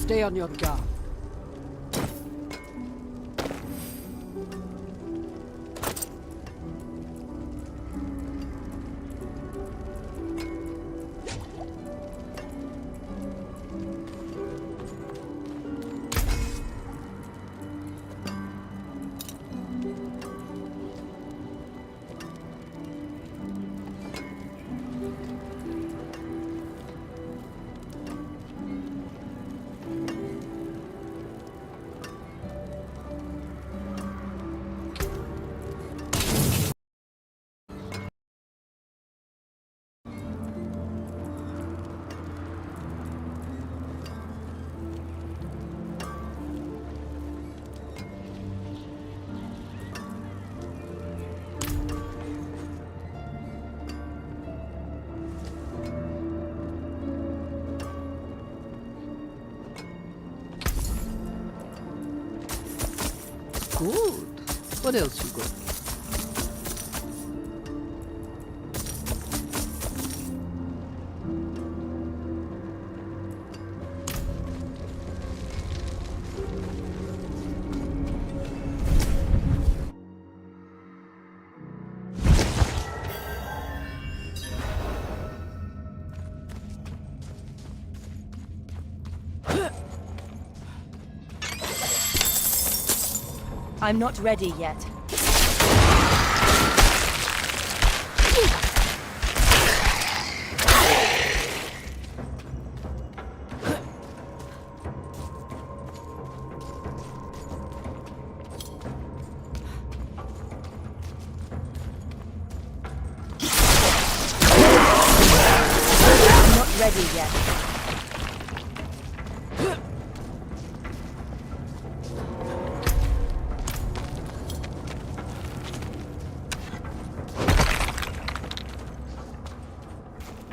Stay on your guard. Good. What else you got? I'm not ready yet. I'm not ready yet.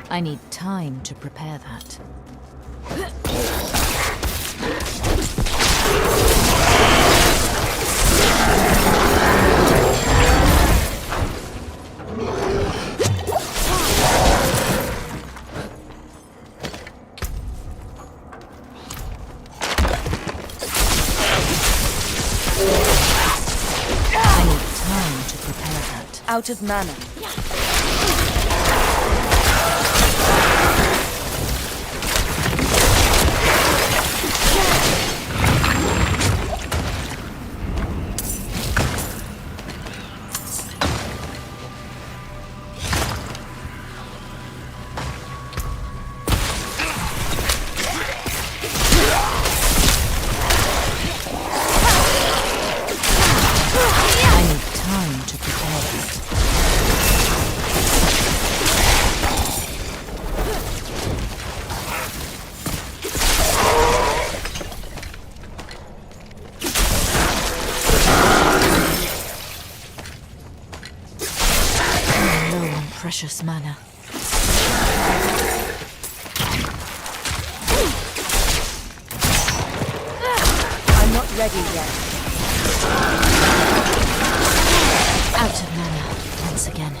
I need time to prepare that. I need time to prepare that. Out of mana. Precious mana. I'm not ready yet. Out of mana once again.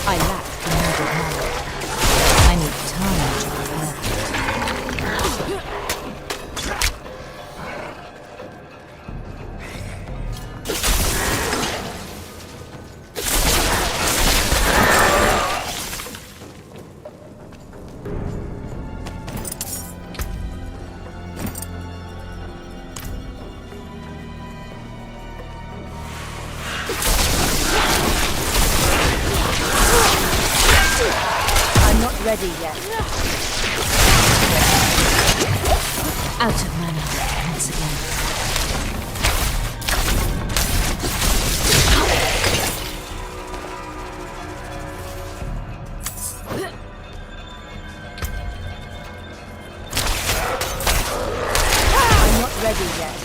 I lack the needed mana. I need time to prepare. Ready yet. Out of mana once again. I'm not ready yet.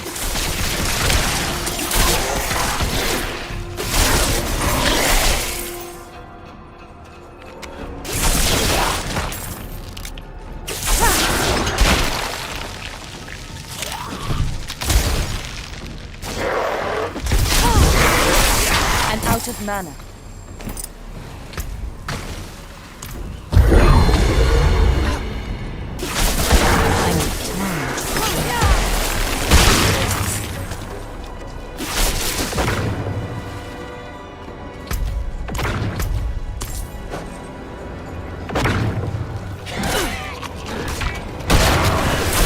out of mana. I need time to prepare.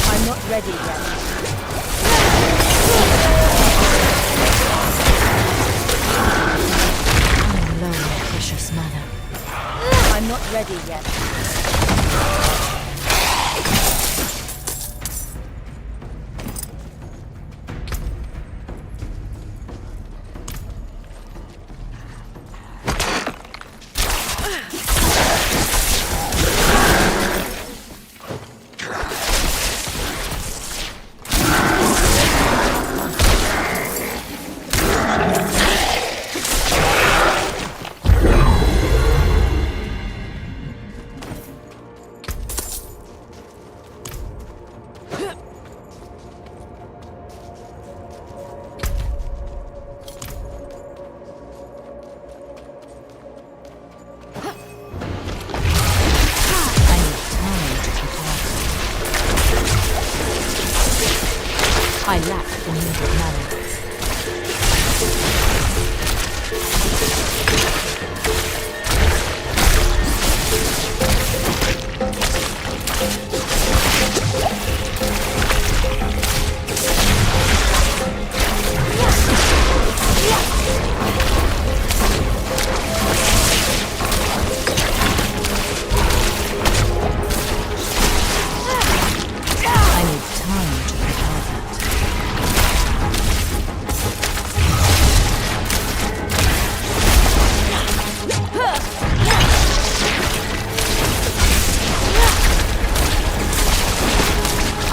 I'm not ready yet. I'm low on precious mana. I'm not ready yet. I lack the needed mana. I need time to prepare that.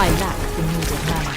I lack the needed mana.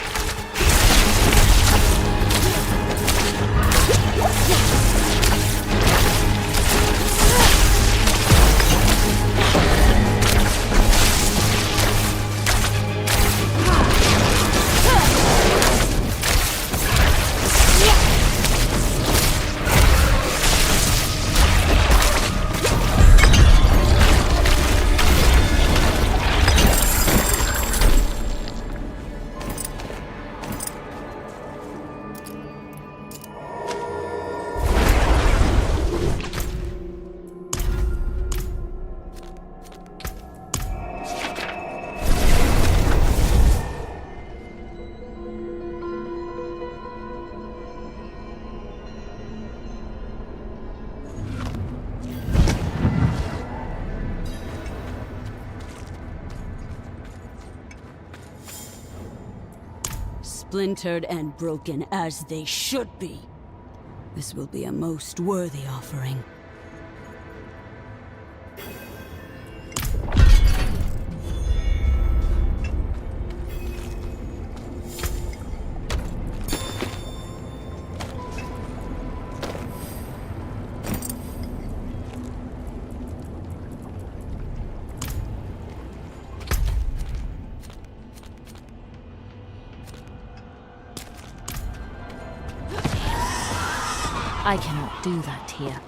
Splintered and broken as they should be. This will be a most worthy offering. I cannot do that here.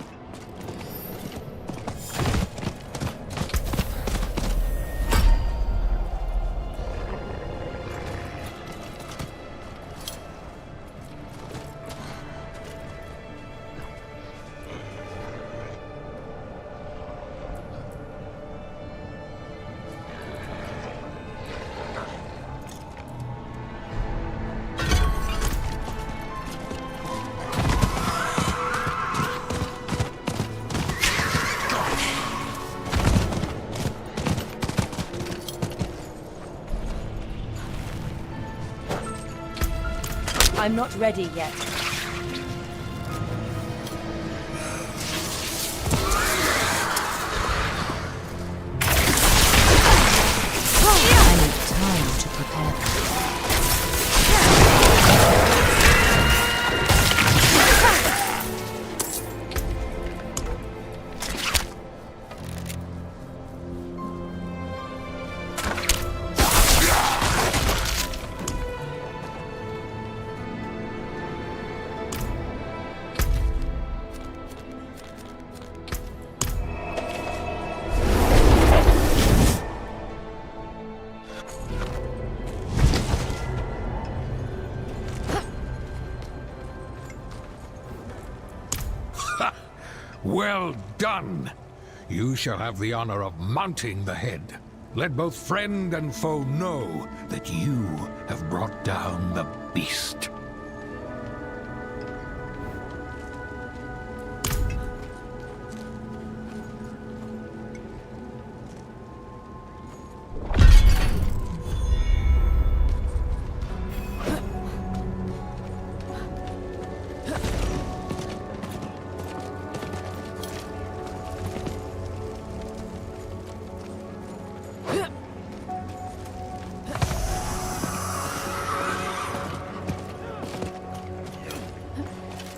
I'm not ready yet. I need time to prepare that. Well done! You shall have the honor of mounting the head. Let both friend and foe know that you have brought down the beast.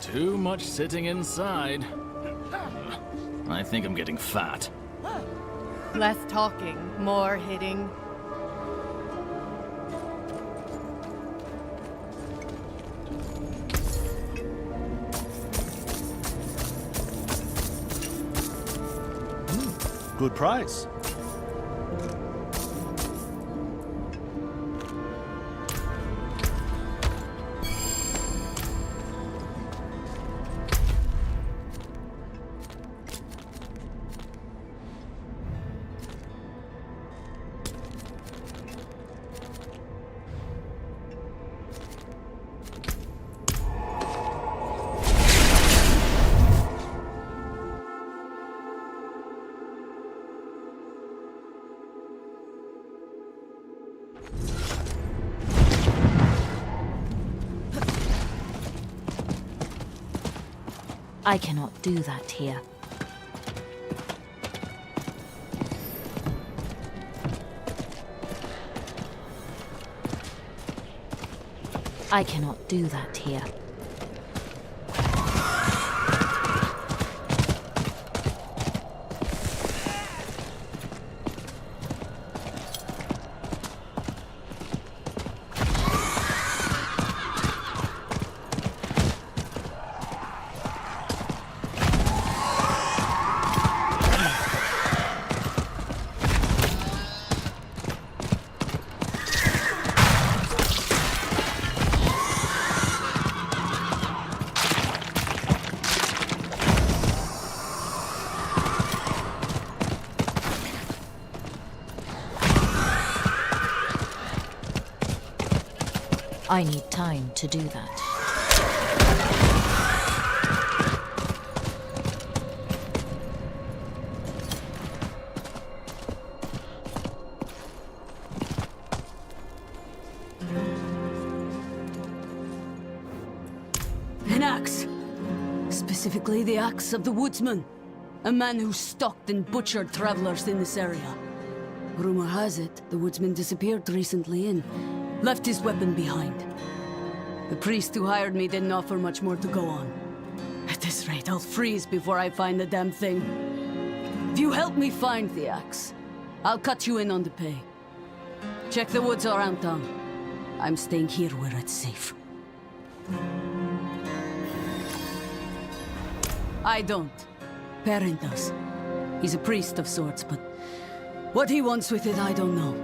Too much sitting inside. I think I'm getting fat. Less talking, more hitting. Good price. I cannot do that here. I cannot do that here. I need time to do that. An axe. Specifically the axe of the woodsman. A man who stalked and butchered travelers in this area. Rumor has it, the woodsman disappeared recently and left his weapon behind. The priest who hired me didn't offer much more to go on. At this rate, I'll freeze before I find the damn thing. If you help me find the axe, I'll cut you in on the pay. Check the woods around town. I'm staying here where it's safe. I don't. Perrin does. He's a priest of sorts, but what he wants with it, I don't know.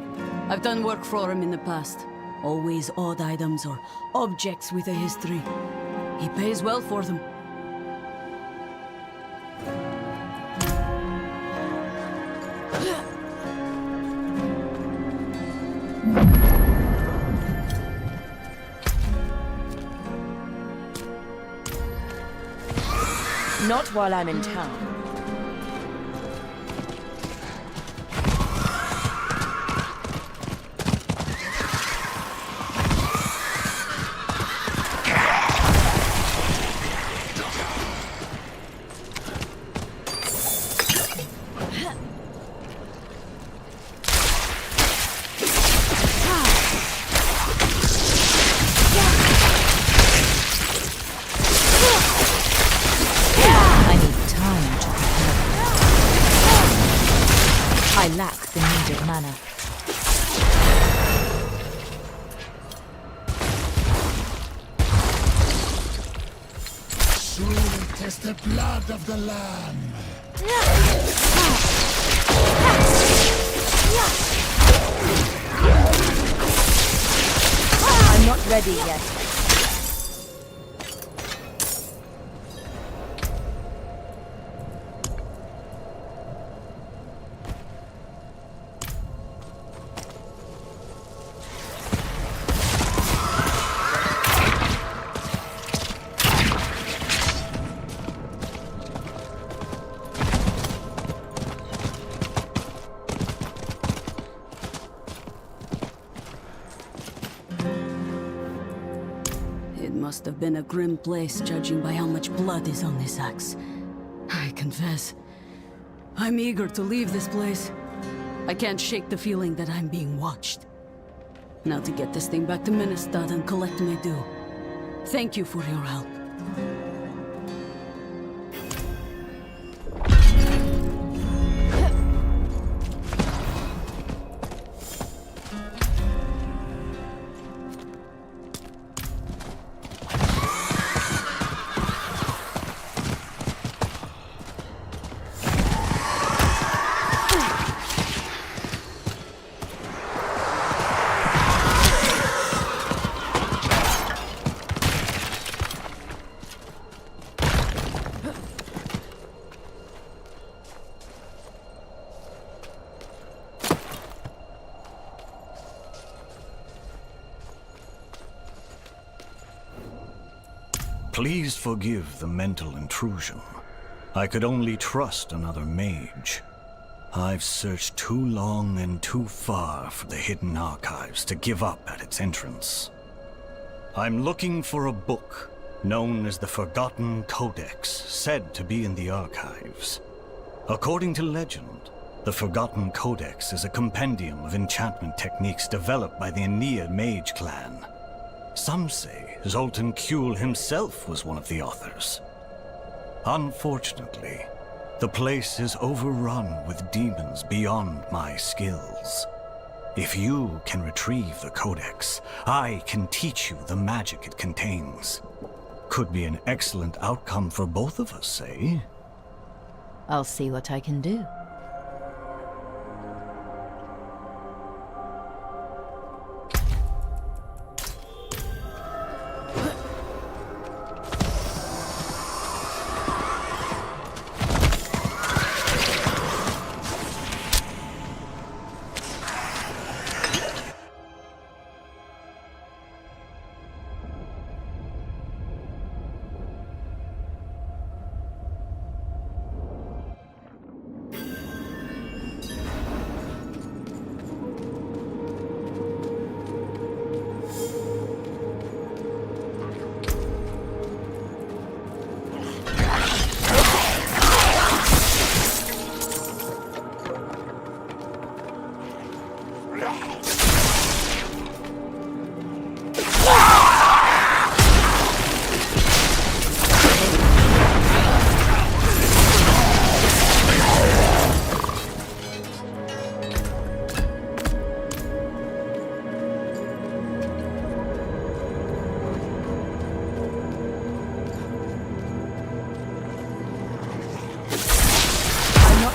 I've done work for him in the past. Always odd items or objects with a history. He pays well for them. Not while I'm in town. I lack the needed mana. Soon test the blood of the Lamb. I'm not ready yet. must have been a grim place, judging by how much blood is on this axe. I confess, I'm eager to leave this place. I can't shake the feeling that I'm being watched. Now to get this thing back to Ministad and collect my due. Thank you for your help. Please forgive the mental intrusion. I could only trust another mage. I've searched too long and too far for the hidden archives to give up at its entrance. I'm looking for a book known as the Forgotten Codex, said to be in the archives. According to legend, the Forgotten Codex is a compendium of enchantment techniques developed by the Aeneid mage clan. Some say Zoltan Kuhl himself was one of the authors. Unfortunately, the place is overrun with demons beyond my skills. If you can retrieve the Codex, I can teach you the magic it contains. Could be an excellent outcome for both of us, eh? I'll see what I can do.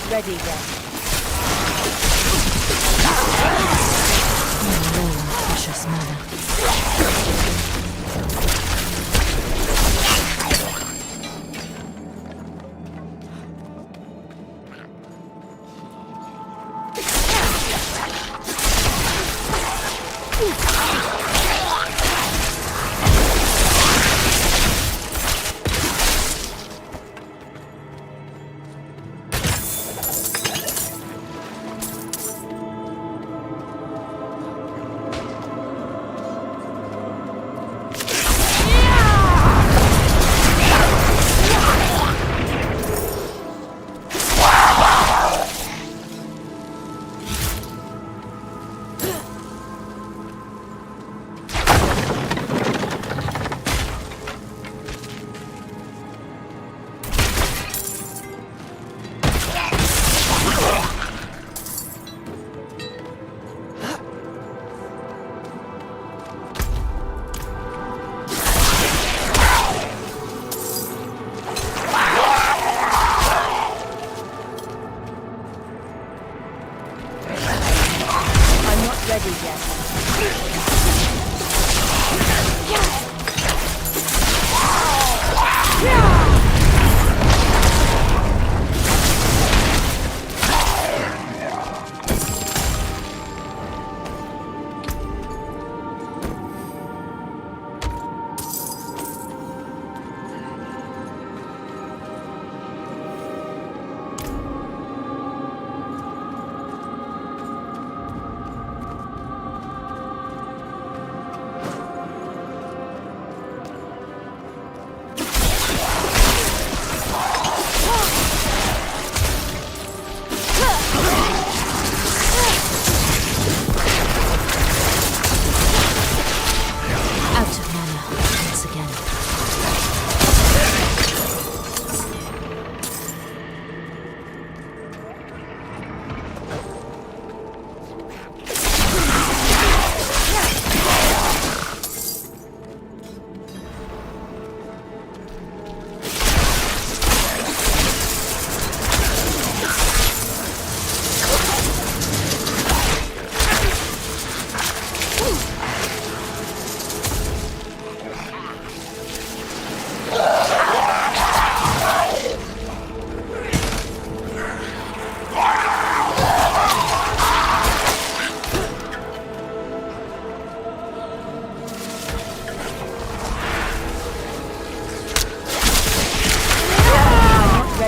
Ready then. Precious mana.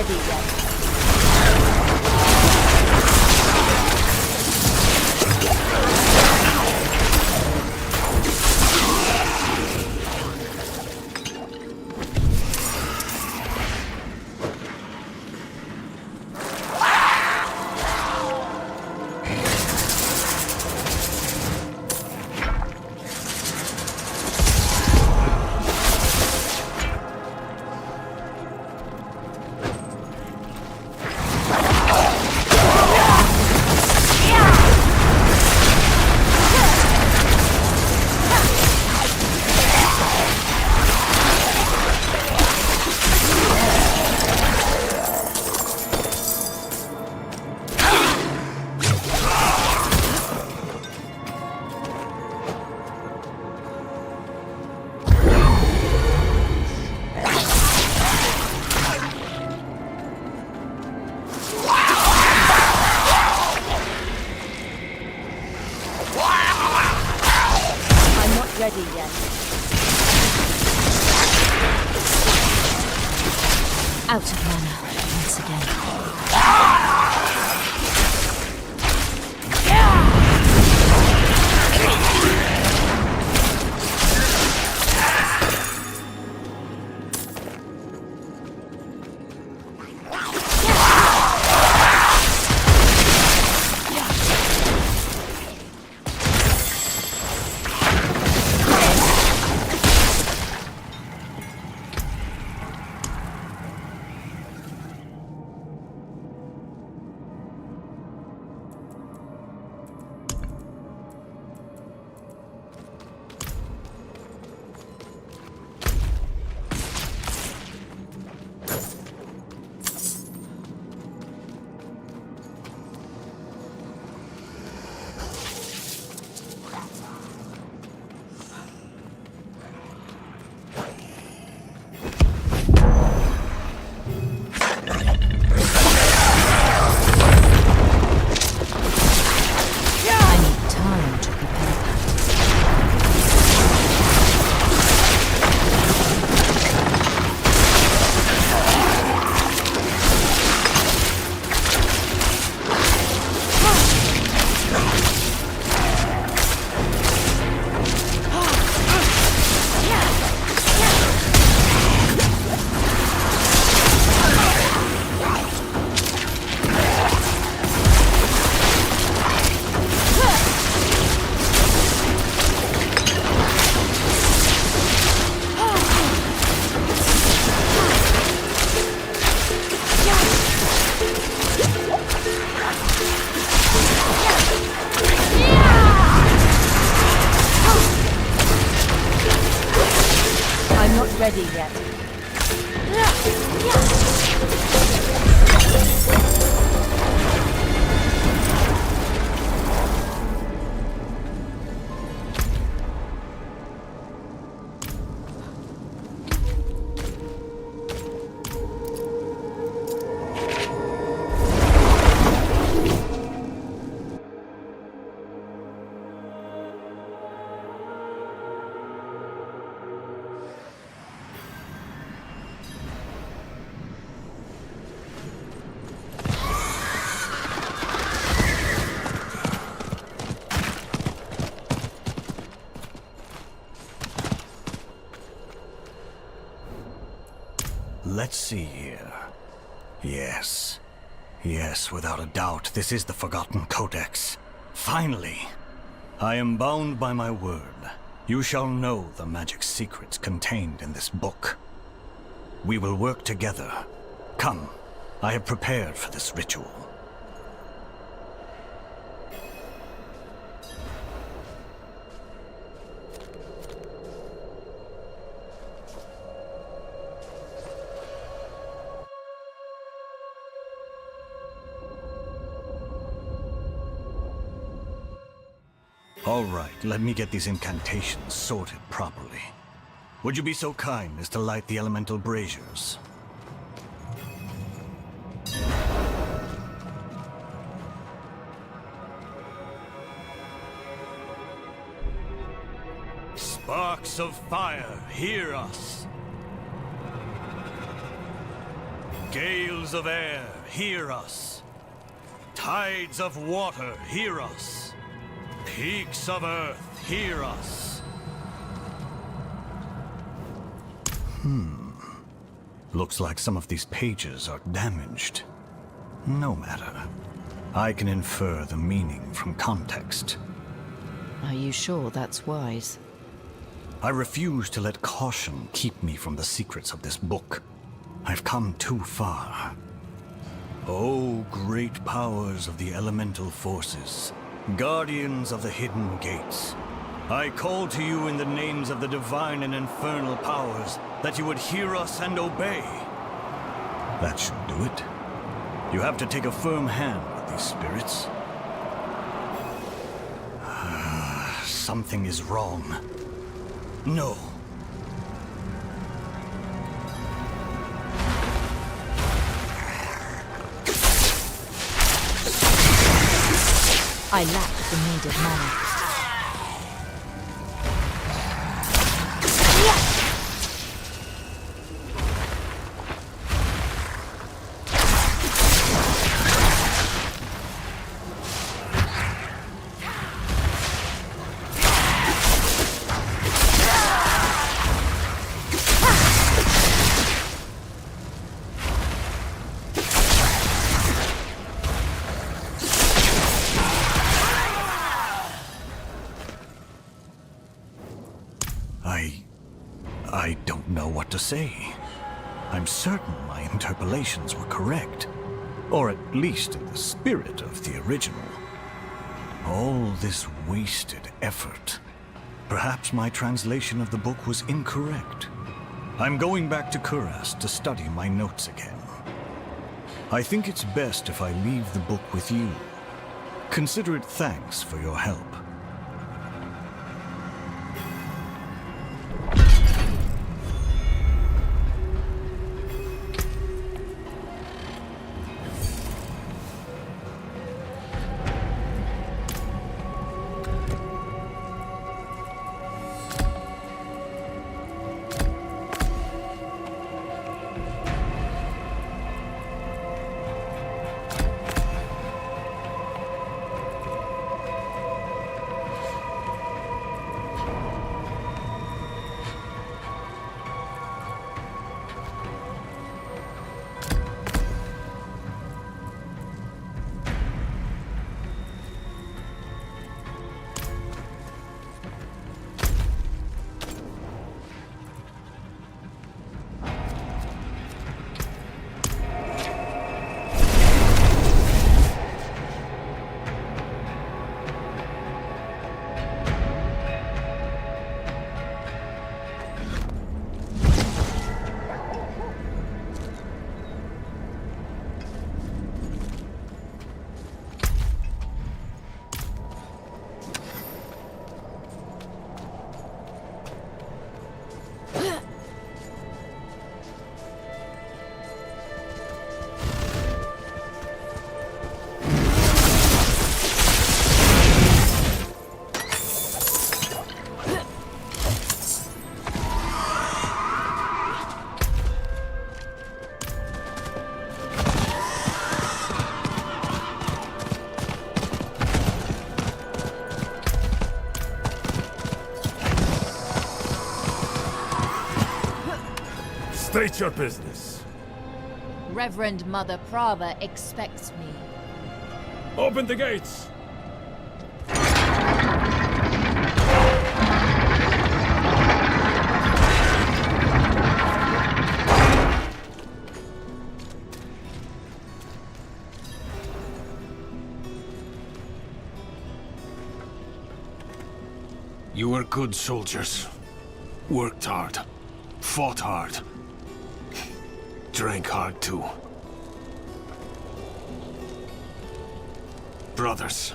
ready yet. Ready yet. Out of mana once again. Ready yet. Let's see here. Yes. Yes, without a doubt, this is the Forgotten Codex. Finally! I am bound by my word. You shall know the magic secrets contained in this book. We will work together. Come, I have prepared for this ritual. All right, let me get these incantations sorted properly. Would you be so kind as to light the elemental braziers? Sparks of fire, hear us! Gales of air, hear us. Tides of water, hear us. Peaks of earth, hear us. Looks like some of these pages are damaged. No matter. I can infer the meaning from context. Are you sure that's wise? I refuse to let caution keep me from the secrets of this book. I've come too far. Oh, great powers of the elemental forces, guardians of the hidden gates, I call to you in the names of the divine and infernal powers that you would hear us and obey. That should do it. You have to take a firm hand with these spirits. Something is wrong. No. I lack the needed mana. I don't know what to say. I'm certain my interpolations were correct, or at least in the spirit of the original. All this wasted effort. Perhaps my translation of the book was incorrect. I'm going back to Kuras to study my notes again. I think it's best if I leave the book with you. Consider it thanks for your help. State your business. Reverend Mother Prava expects me. Open the gates! You were good soldiers. Worked hard. Fought hard. Drank hard too. Brothers.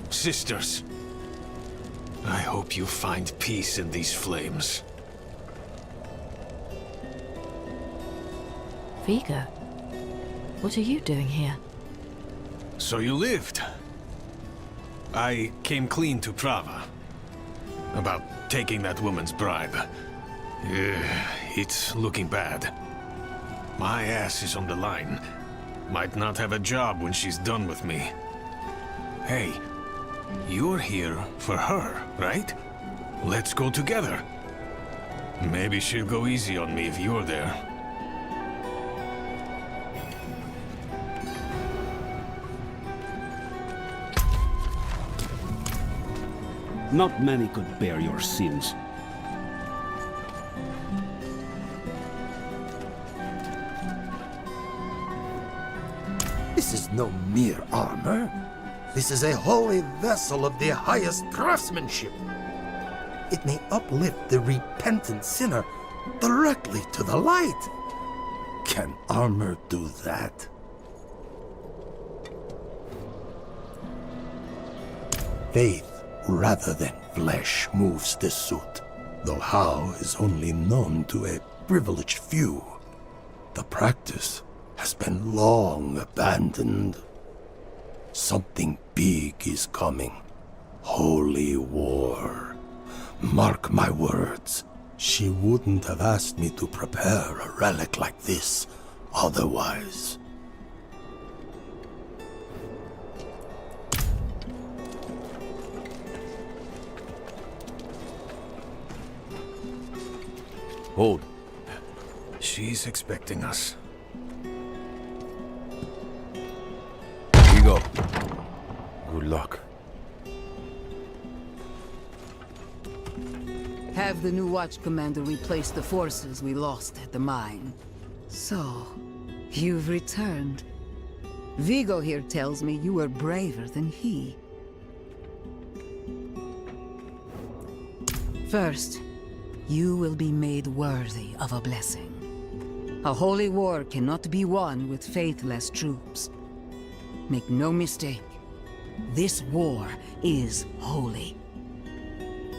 Sisters. I hope you find peace in these flames. Vigo, what are you doing here? So you lived. I came clean to Prava. About taking that woman's bribe. It's looking bad. My ass is on the line. Might not have a job when she's done with me. Hey, you're here for her, right? Let's go together. Maybe she'll go easy on me if you're there. Not many could bear your sins. This is no mere armor. This is a holy vessel of the highest craftsmanship. It may uplift the repentant sinner directly to the light. Can armor do that? Faith rather than flesh moves this suit, though how is only known to a privileged few. The practice has been long abandoned. Something big is coming. Holy war. Mark my words. She wouldn't have asked me to prepare a relic like this otherwise. Hold. She's expecting us. Here you go. Good luck. Have the new watch commander replace the forces we lost at the mine. So, you've returned. Vigo here tells me you were braver than he. First, you will be made worthy of a blessing. A holy war cannot be won with faithless troops. Make no mistake, this war is holy.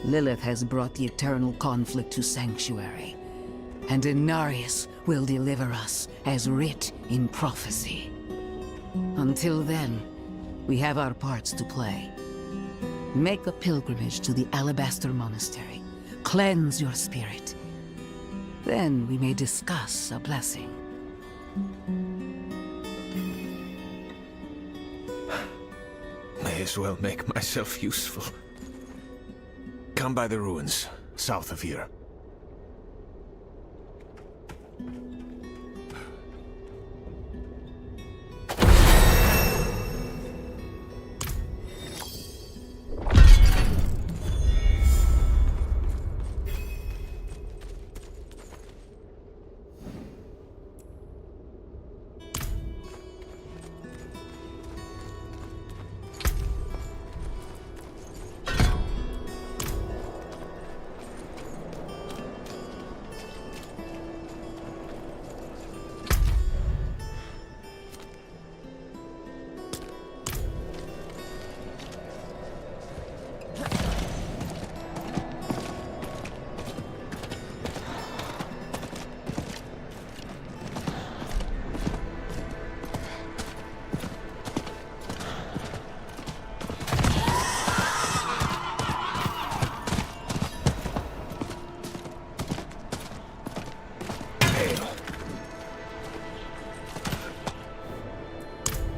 Lilith has brought the eternal conflict to Sanctuary, and Inarius will deliver us as writ in prophecy. Until then, we have our parts to play. Make a pilgrimage to the Alabaster Monastery. Cleanse your spirit. Then we may discuss a blessing. May as well make myself useful. Come by the ruins, south of here.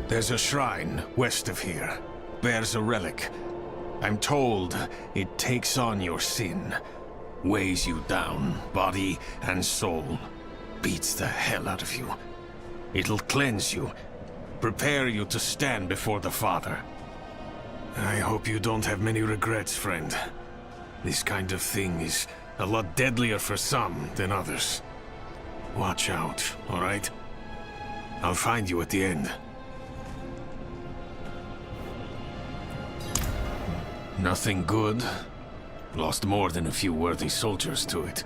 There's a shrine west of here. Bears a relic. I'm told it takes on your sin. Weighs you down, body and soul. Beats the hell out of you. It'll cleanse you. Prepare you to stand before the Father. I hope you don't have many regrets, friend. This kind of thing is a lot deadlier for some than others. Watch out, all right? I'll find you at the end. Nothing good. Lost more than a few worthy soldiers to it.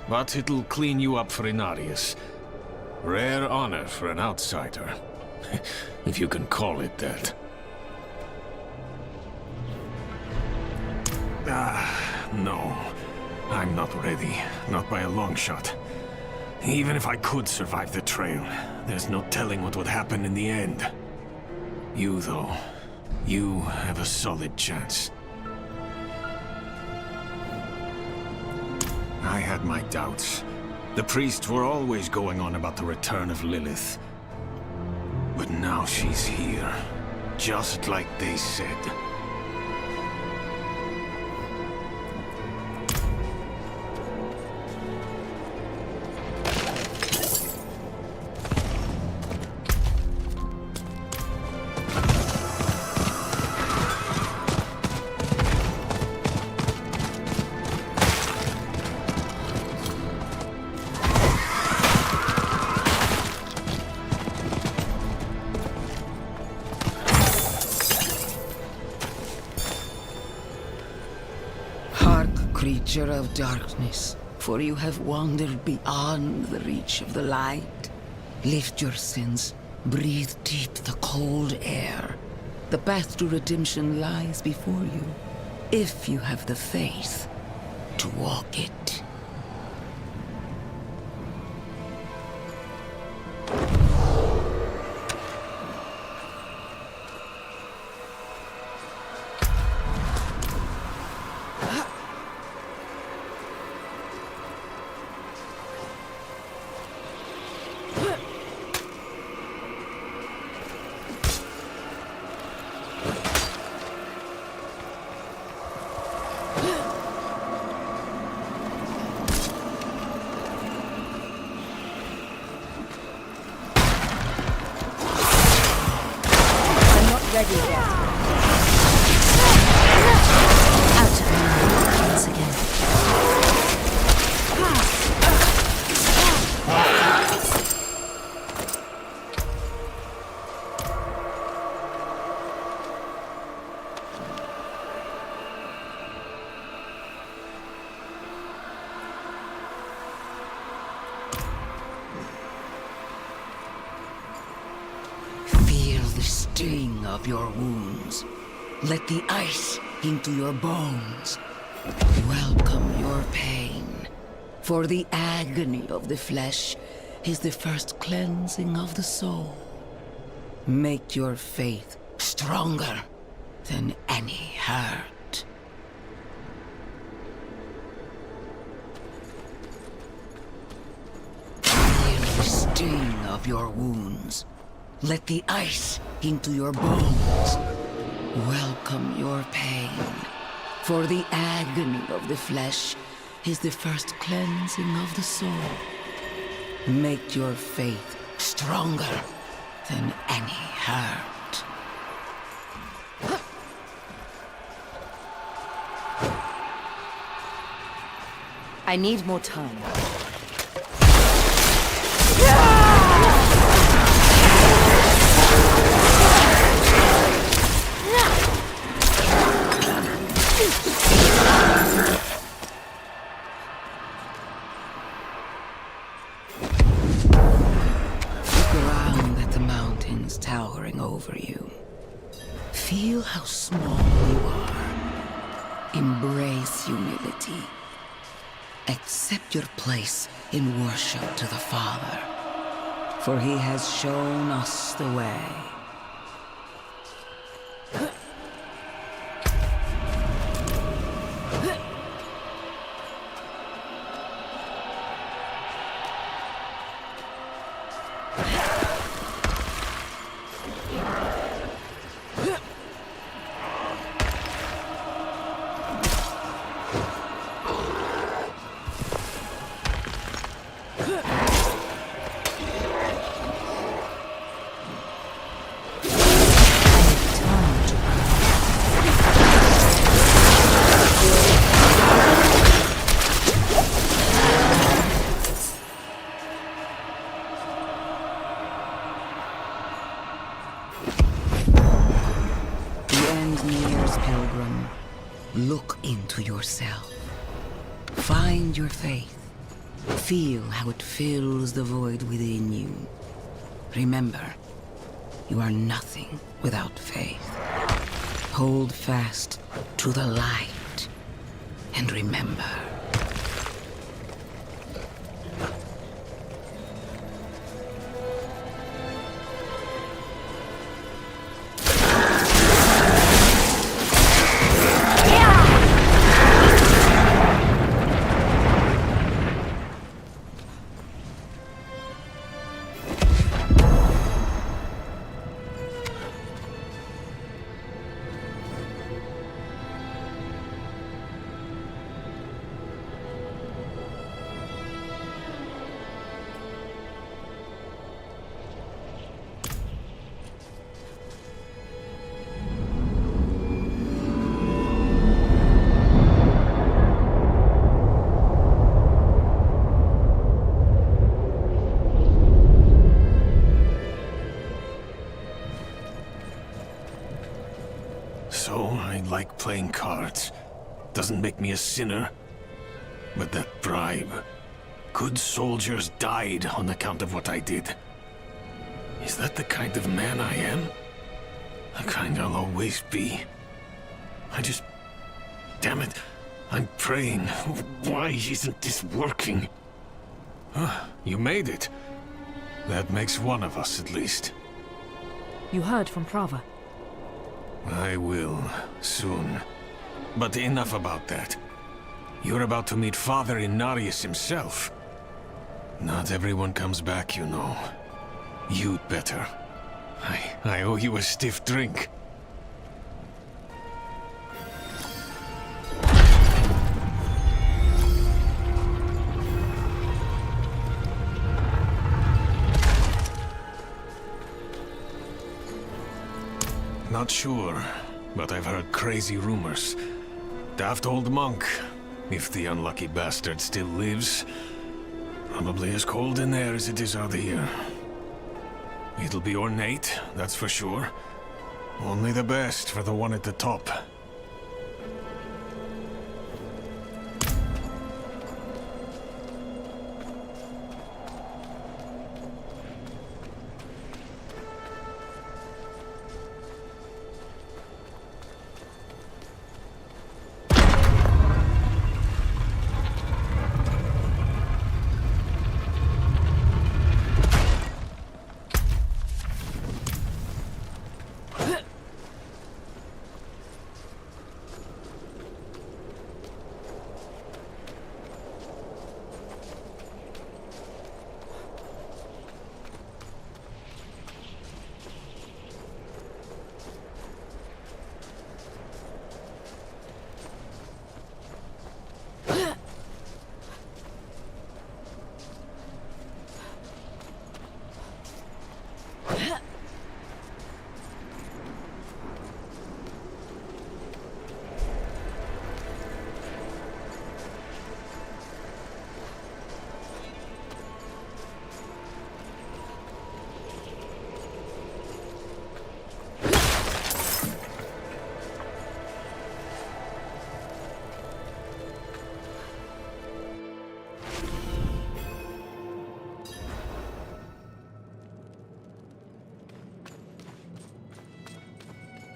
But it'll clean you up for Inarius. Rare honor for an outsider. If you can call it that. No. I'm not ready. Not by a long shot. Even if I could survive the trail, there's no telling what would happen in the end. You, though, you have a solid chance. I had my doubts, The priests were always going on about the return of Lilith. But now she's here, just like they said. Creature of darkness, for you have wandered beyond the reach of the light. Lift your sins, breathe deep the cold air. The path to redemption lies before you, if you have the faith to walk it. Ready yet. Out of my once again. Feel the sting of your wounds. Let the ice into your bones. Welcome your pain. For the agony of the flesh is the first cleansing of the soul. Make your faith stronger than any hurt. Feel the sting of your wounds. Let the ice into your bones. Welcome your pain. For the agony of the flesh is the first cleansing of the soul. Make your faith stronger than any hurt. I need more time. Towering over you. Feel how small you are. Embrace humility. Accept your place in worship to the Father, for He has shown us the way. Pilgrim, look into yourself. Find your faith. Feel how it fills the void within you. Remember, you are nothing without faith. Hold fast to the light and remember. like playing cards. Doesn't make me a sinner. But that bribe... Good soldiers died on account of what I did. Is that the kind of man I am? The kind I'll always be. I just... Damn it. I'm praying. Why isn't this working? You made it. That makes one of us, at least. You heard from Prava. I will, soon. But enough about that. You're about to meet Father Inarius himself. Not everyone comes back, you know. You'd better. I owe you a stiff drink. Not sure, but I've heard crazy rumors. Daft old monk, if the unlucky bastard still lives. Probably as cold in there as it is out here. It'll be ornate, that's for sure. Only the best for the one at the top.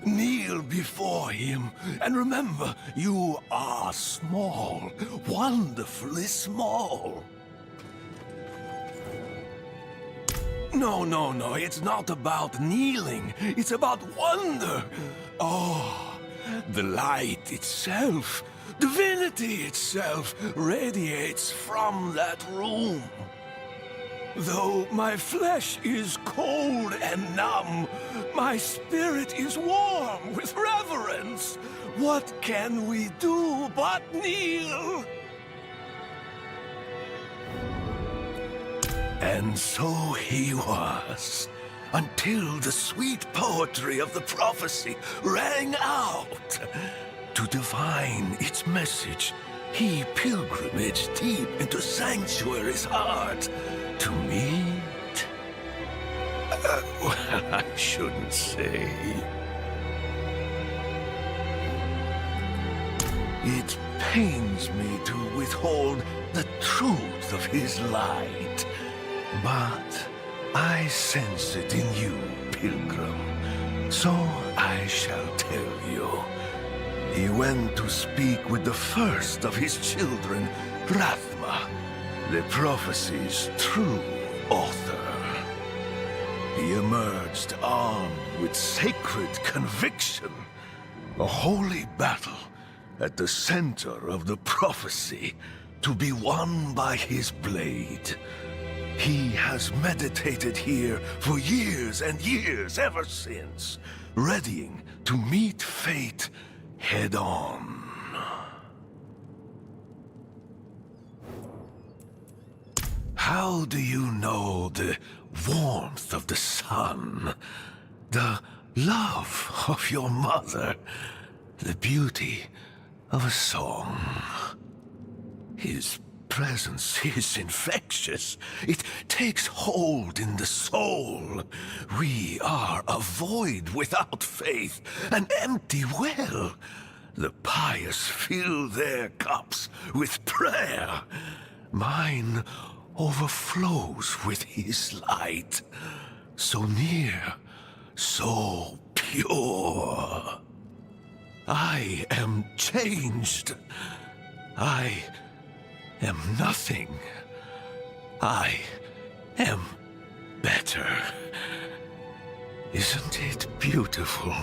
Kneel before him, and remember, you are small, wonderfully small. No, it's not about kneeling, it's about wonder. Oh, the light itself, divinity itself, radiates from that room. Though my flesh is cold and numb, my spirit is warm with reverence. What can we do but kneel? And so he was, until the sweet poetry of the prophecy rang out. To divine its message, he pilgrimaged deep into Sanctuary's heart to meet... well, I shouldn't say. It pains me to withhold the truth of his light, but I sense it in you, pilgrim, so I shall tell you. He went to speak with the first of his children, Rathma, the prophecy's true author. He emerged armed with sacred conviction, a holy battle at the center of the prophecy to be won by his blade. He has meditated here for years and years ever since, readying to meet fate head-on. How do you know the warmth of the sun, the love of your mother, the beauty of a song? His presence is infectious. It takes hold in the soul. We are a void without faith, an empty well. The pious fill their cups with prayer. Mine overflows with his light. So near, so pure. I am changed. I am nothing. I am better. Isn't it beautiful?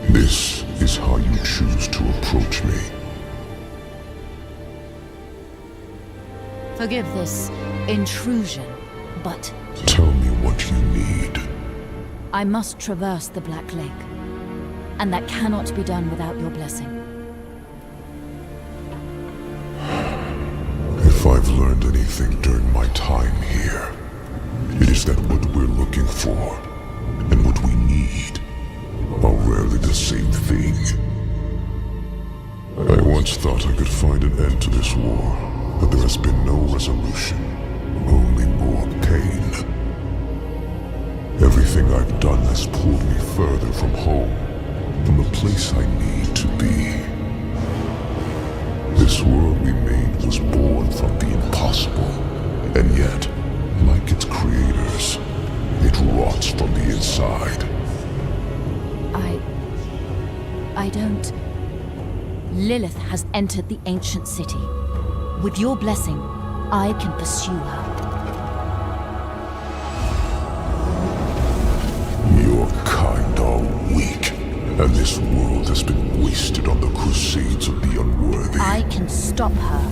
This is how you choose to approach me. Forgive this intrusion, but Tell me what you need. I must traverse the Black Lake, and that cannot be done without your blessing. If I've learned anything during my time here, it is that what we're looking for and what we need are rarely the same thing. I once thought I could find an end to this war, but there has been no resolution, only more pain. Everything I've done has pulled me further from home, from the place I need to be. This world we made was born from the impossible, and yet, like its creators, it rots from the inside. I don't... Lilith has entered the ancient city. With your blessing, I can pursue her. Your kind are weak, and this world has been wasted on the crusades of the unworthy. I can stop her.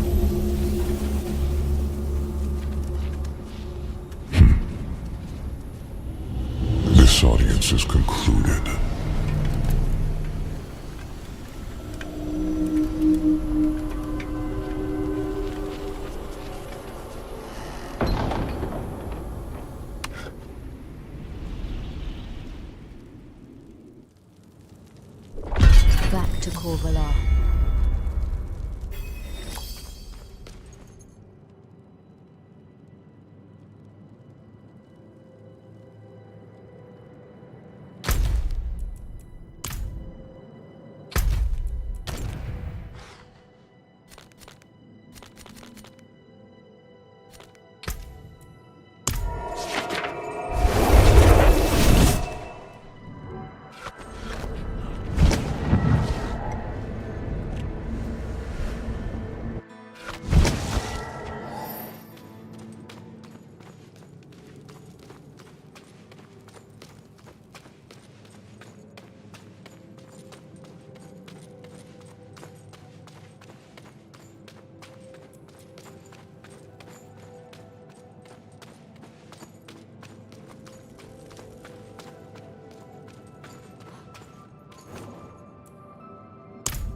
This audience is concluded. Back to Corvalar.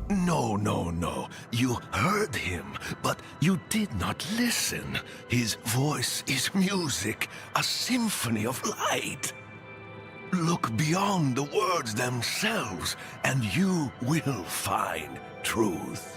No, no, no. You heard him, but you did not listen. His voice is music, a symphony of light. Look beyond the words themselves, and you will find truth.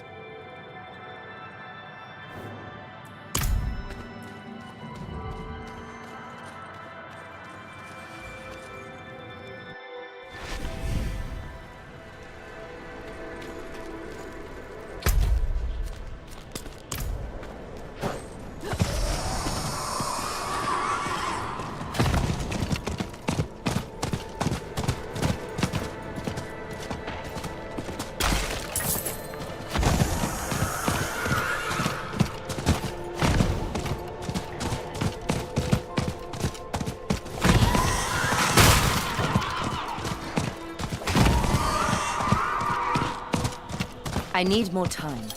I need more time.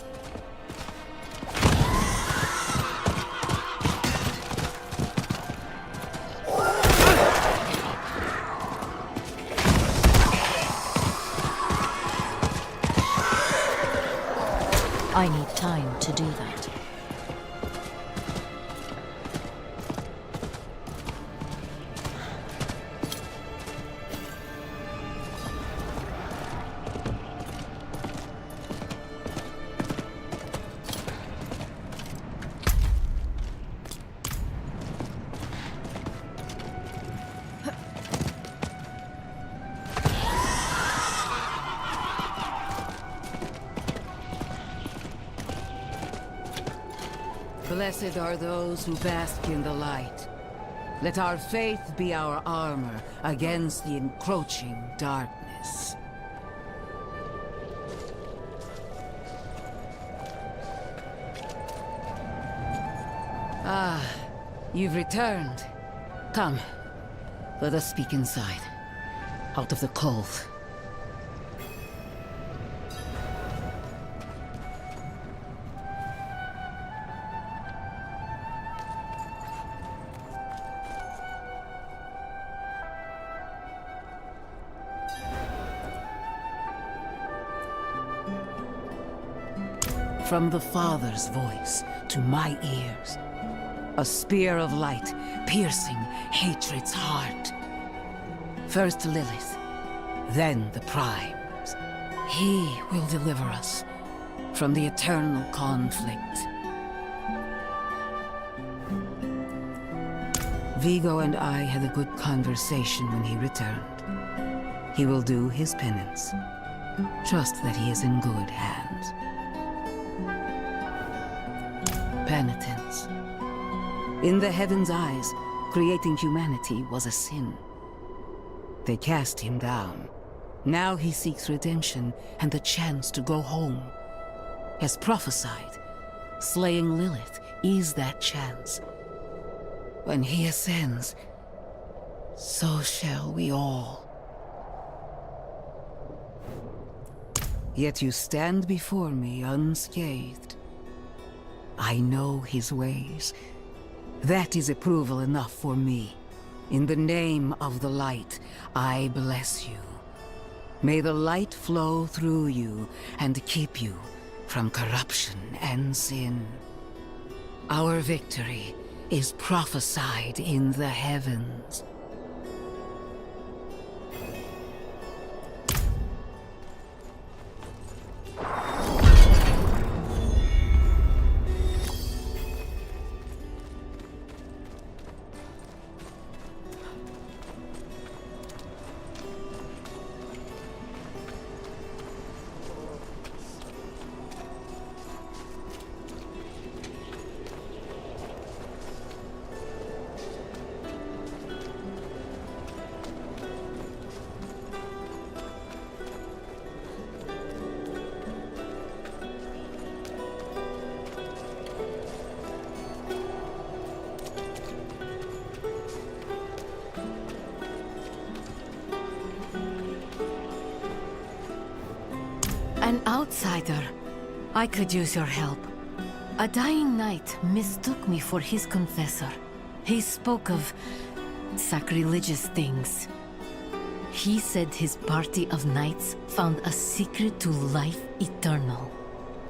I need time to do that. Blessed are those who bask in the light. Let our faith be our armor against the encroaching darkness. Ah, you've returned. Come, let us speak inside, out of the cold. From the Father's voice to my ears, a spear of light piercing hatred's heart. First Lilith, then the Primes. He will deliver us from the eternal conflict. Vigo and I had a good conversation when he returned. He will do his penance. Trust that he is in good hands. Penitence. In the heavens' eyes, creating humanity was a sin. They cast him down. Now he seeks redemption and the chance to go home. As prophesied, slaying Lilith is that chance. When he ascends, so shall we all. Yet you stand before me unscathed. I know his ways. That is approval enough for me. In the name of the light, I bless you. May the light flow through you and keep you from corruption and sin. Our victory is prophesied in the heavens. An outsider. I could use your help. A dying knight mistook me for his confessor. He spoke of sacrilegious things. He said his party of knights found a secret to life eternal.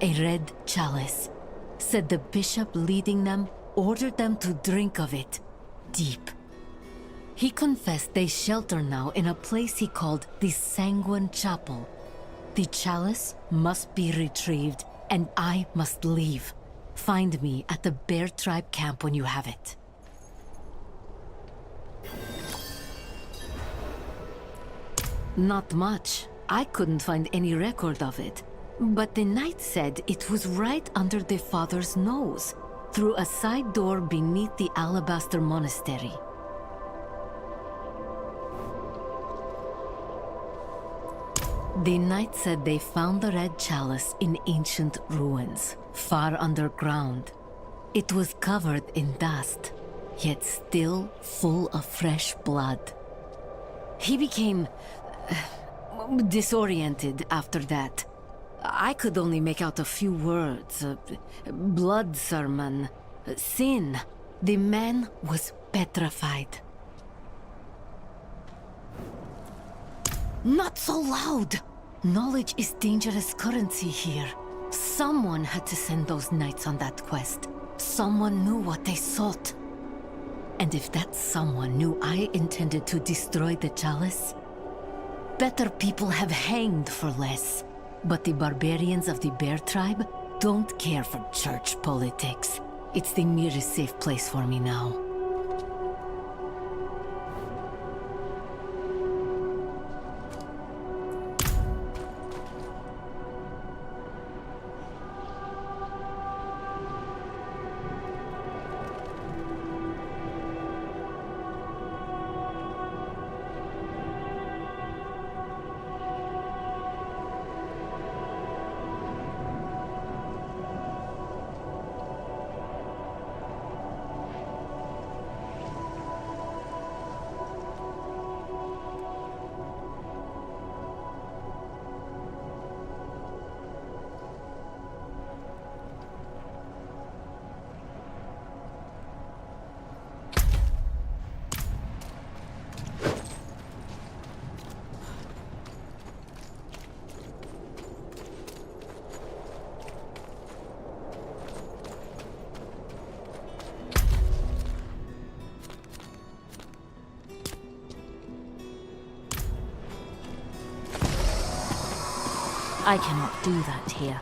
A red chalice. Said the bishop leading them ordered them to drink of it, deep. He confessed they shelter now in a place he called the Sanguine Chapel. The chalice must be retrieved, and I must leave. Find me at the Bear Tribe camp when you have it. Not much. I couldn't find any record of it. But the knight said it was right under the father's nose, through a side door beneath the Alabaster Monastery. The knight said they found the red chalice in ancient ruins, far underground. It was covered in dust, yet still full of fresh blood. He became disoriented after that. I could only make out a few words. Blood sermon. Sin. The man was petrified. Not so loud! Knowledge is dangerous currency here. Someone had to send those knights on that quest. Someone knew what they sought. And if that someone knew I intended to destroy the chalice, better people have hanged for less. But the barbarians of the Bear Tribe don't care for church politics. It's the nearest safe place for me now. I cannot do that here.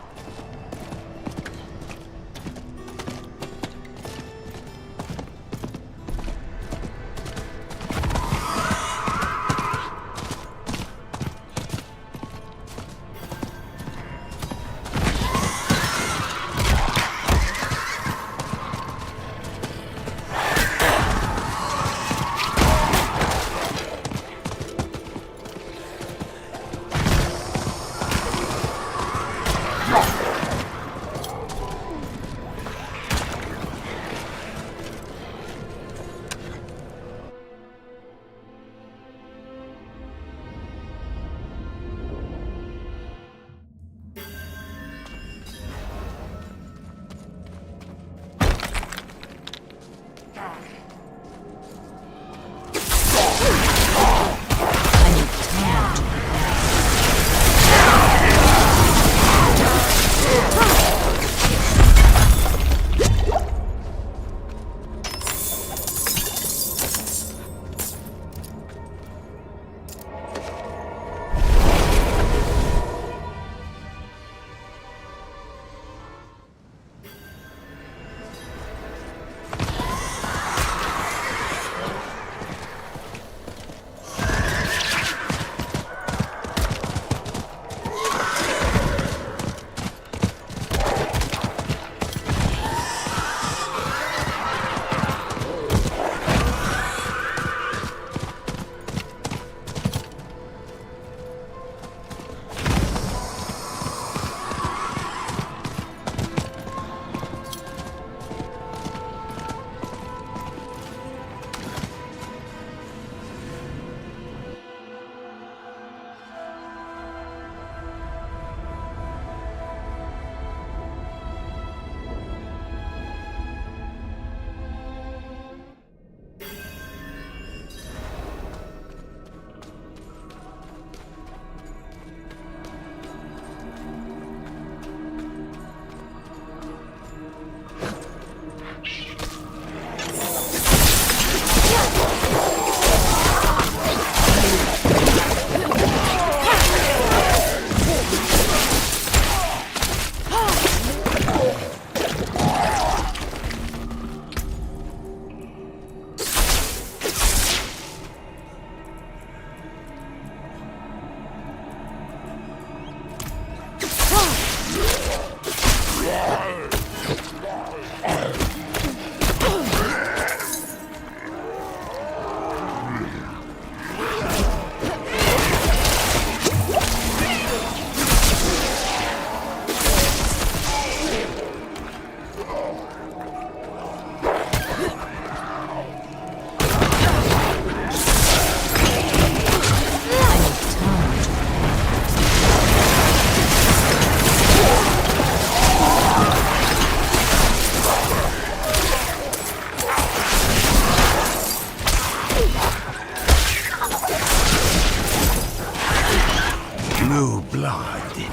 New blood. The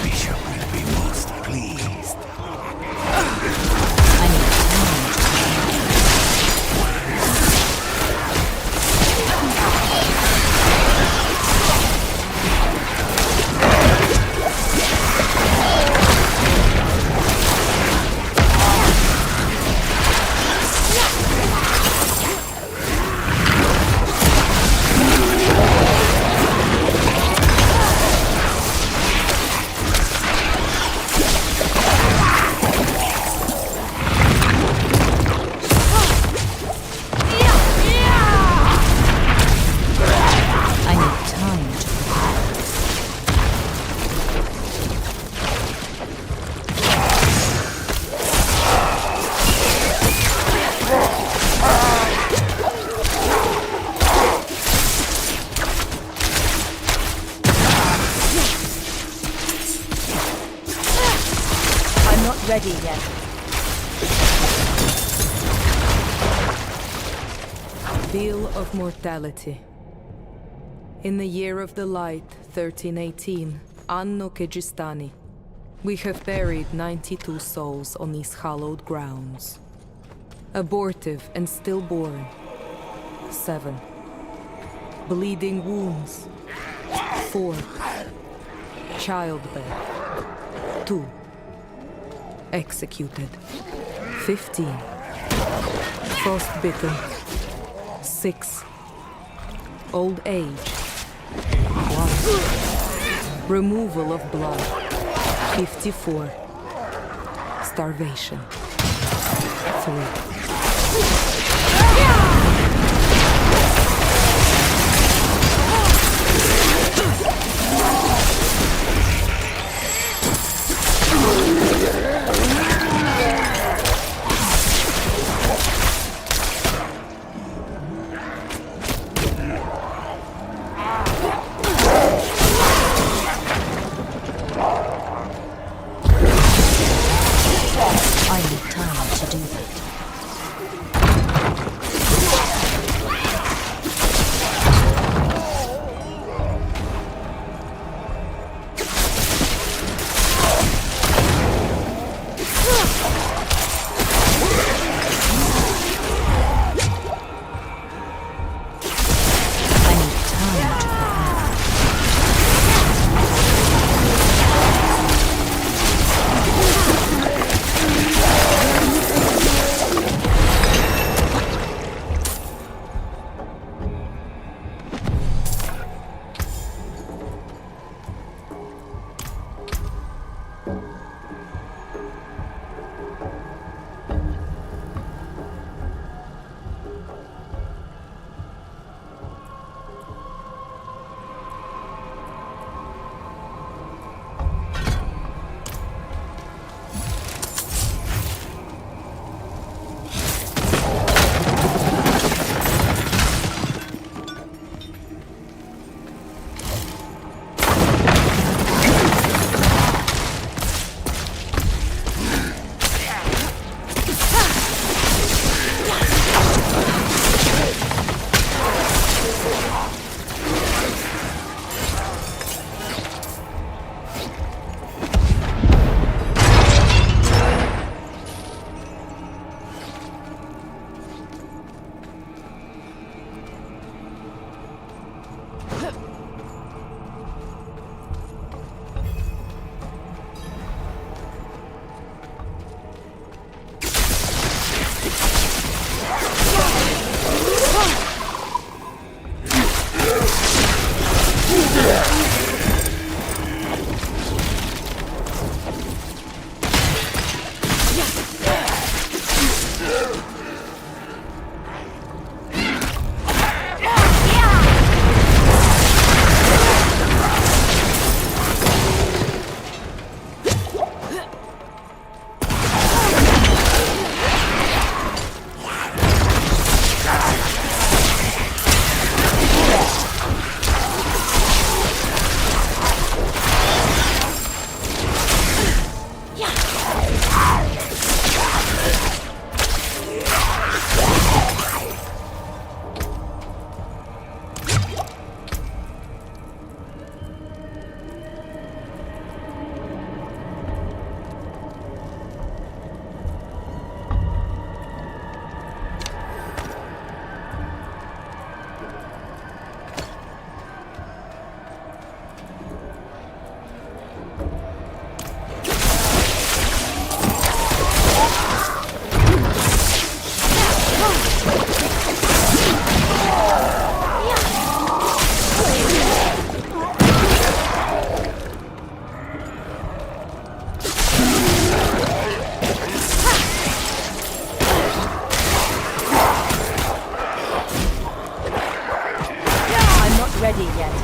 bishop will be most pleased. Ready yet. Veil of Mortality. In the year of the light, 1318, Anno Kegistani, we have buried 92 souls on these hallowed grounds. Abortive and stillborn, 7. Bleeding wounds, 4. Childbed, 2. Executed, 15. Frostbitten, 6. Old age, 1. Removal of blood, 54. Starvation, 3. I need time to do that. ready yet.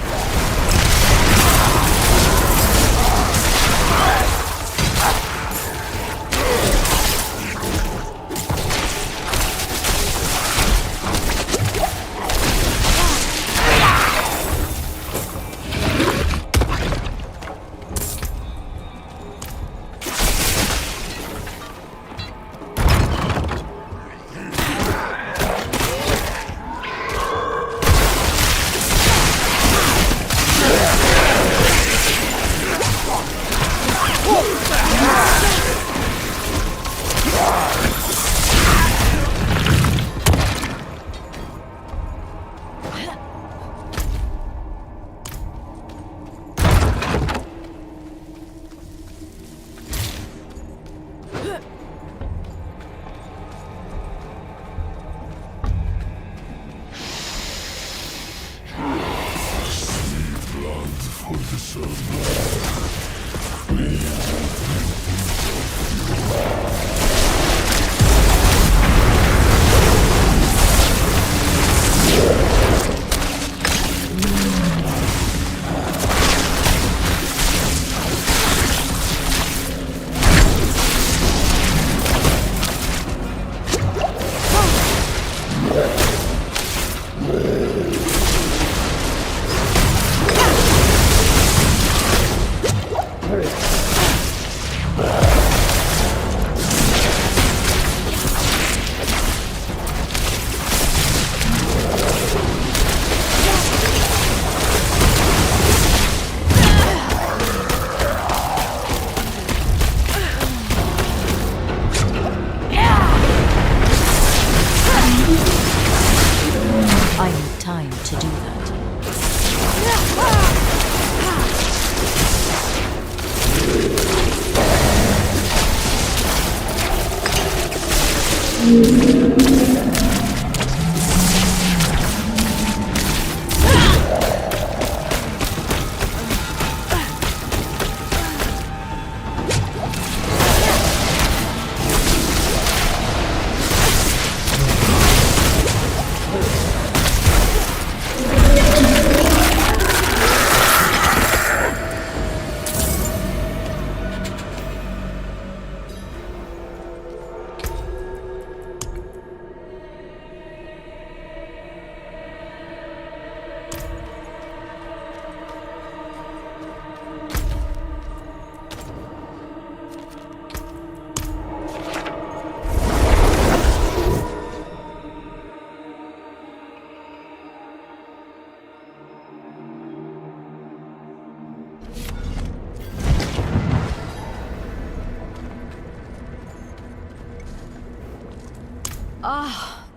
I need time to do that.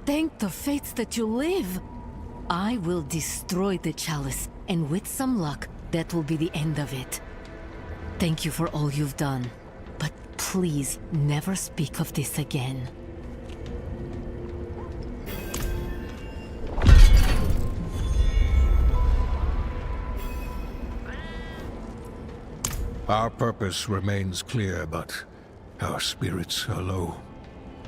Thank the fates that you live. I will destroy the chalice, and with some luck, that will be the end of it. Thank you for all you've done, but please never speak of this again. Our purpose remains clear, but our spirits are low.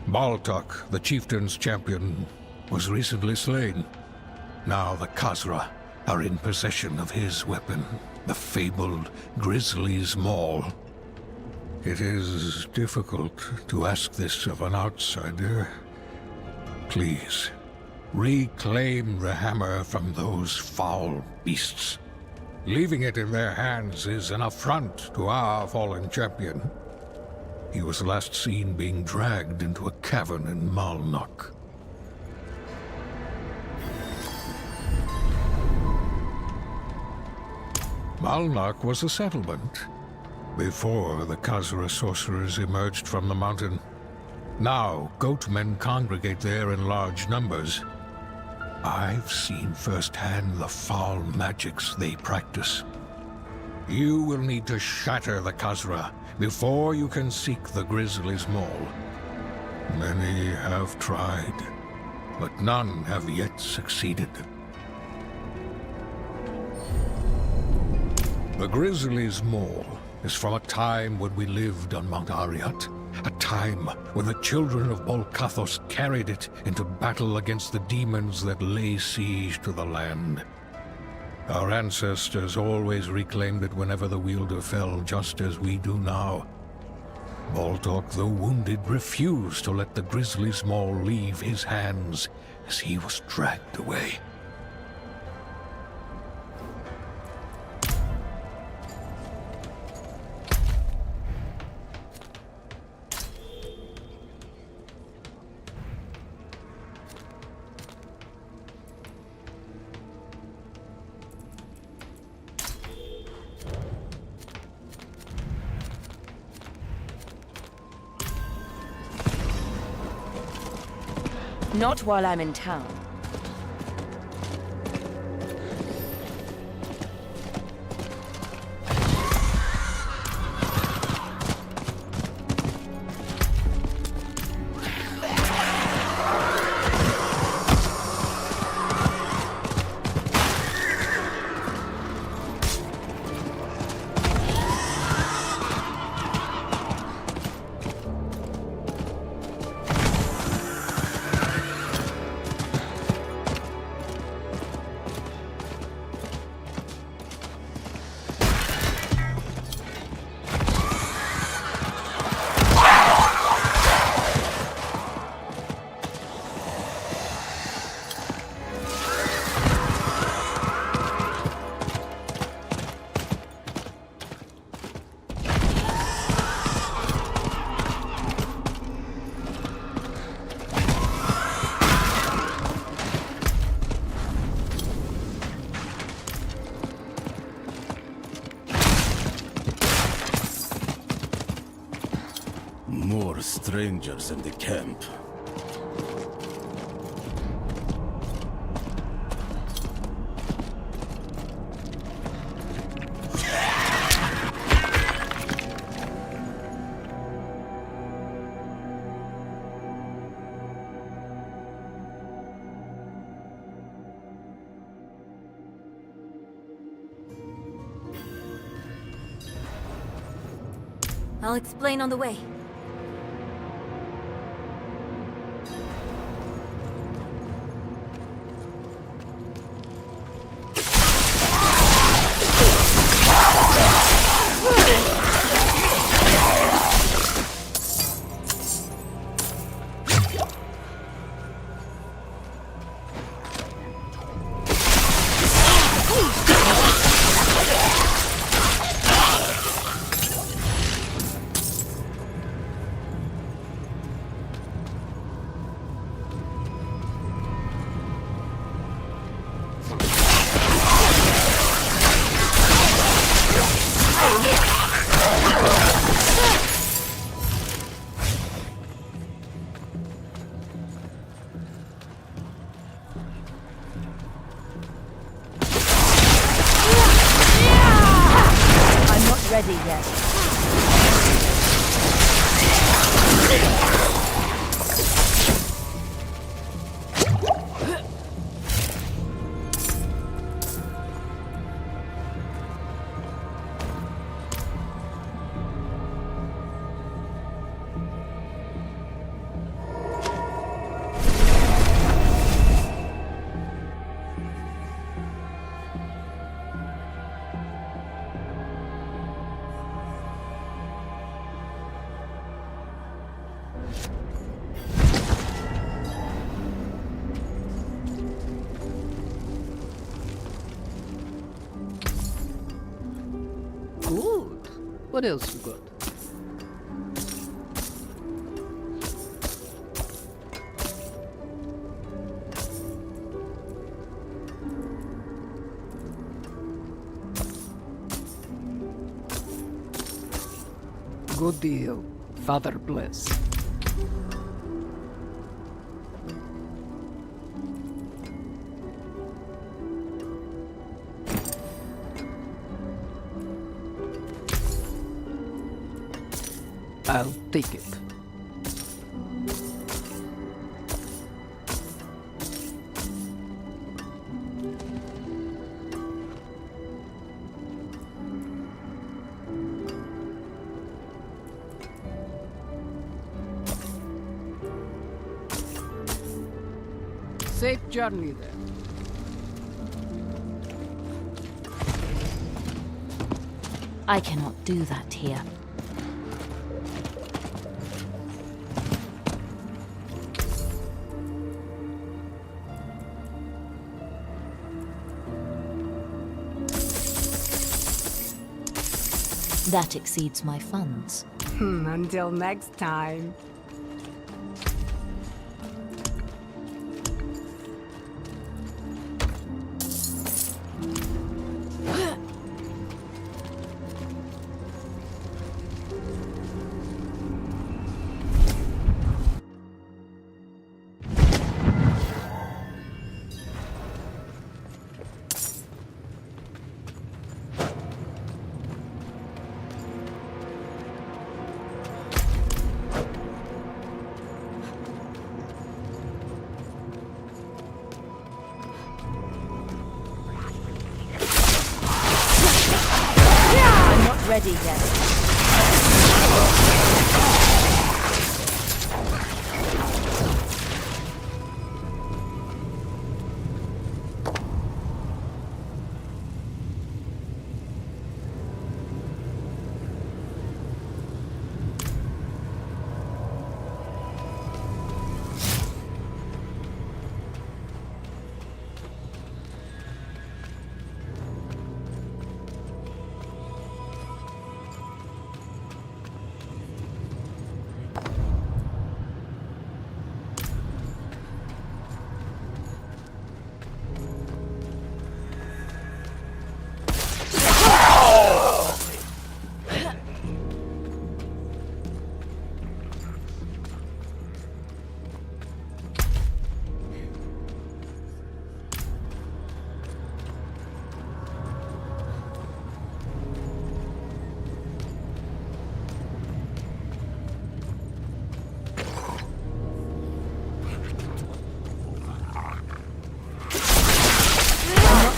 Baltok, the chieftain's champion, was recently slain. Now the Khazra are in possession of his weapon, the fabled Grizzly's Maul. It is difficult to ask this of an outsider. Please, reclaim the hammer from those foul beasts. Leaving it in their hands is an affront to our fallen champion. He was last seen being dragged into a cavern in Malnok. Malnok was a settlement before the Khazra sorcerers emerged from the mountain. Now, goatmen congregate there in large numbers. I've seen firsthand the foul magics they practice. You will need to shatter the Khazra before you can seek the Grizzly's Maul. Many have tried, but none have yet succeeded. The Grizzly's Maul is from a time when we lived on Mount Ariyat, a time when the children of Bolkathos carried it into battle against the demons that lay siege to the land. Our ancestors always reclaimed it whenever the wielder fell, just as we do now. Baltok, though wounded, refused to let the grisly Maul leave his hands as he was dragged away. Not while I'm in town. More strangers in the camp. I'll explain on the way. Ready yet. Good. What else you got? Good deal. Father bless. I'll take it. Safe journey then. I cannot do that here. That exceeds my funds. Until next time. Ready yet.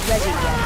Ready yet.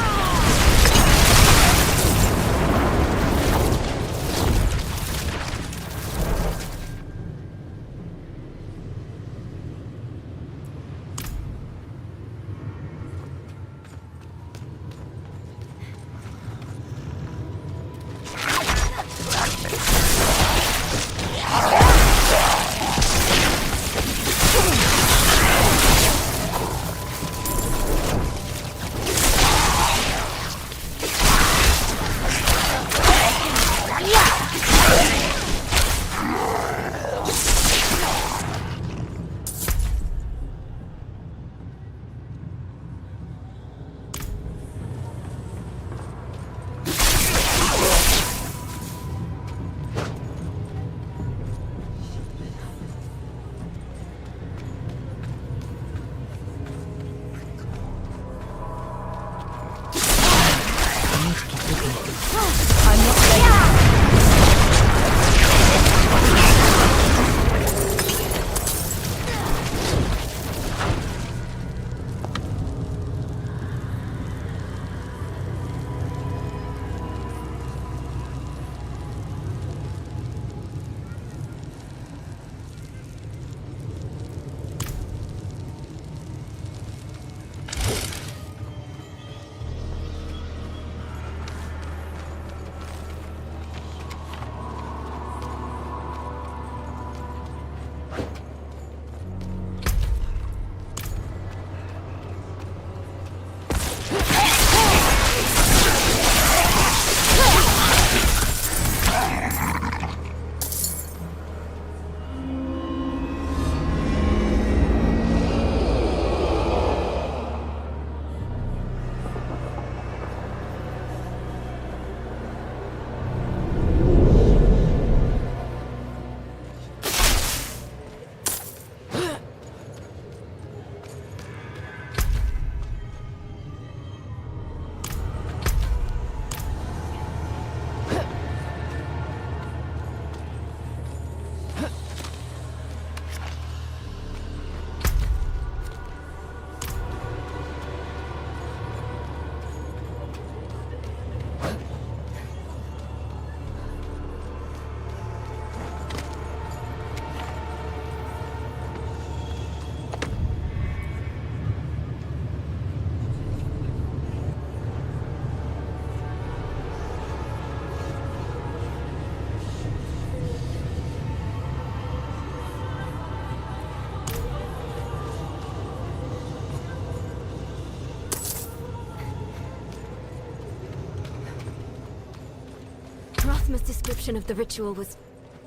Rothma's description of the ritual was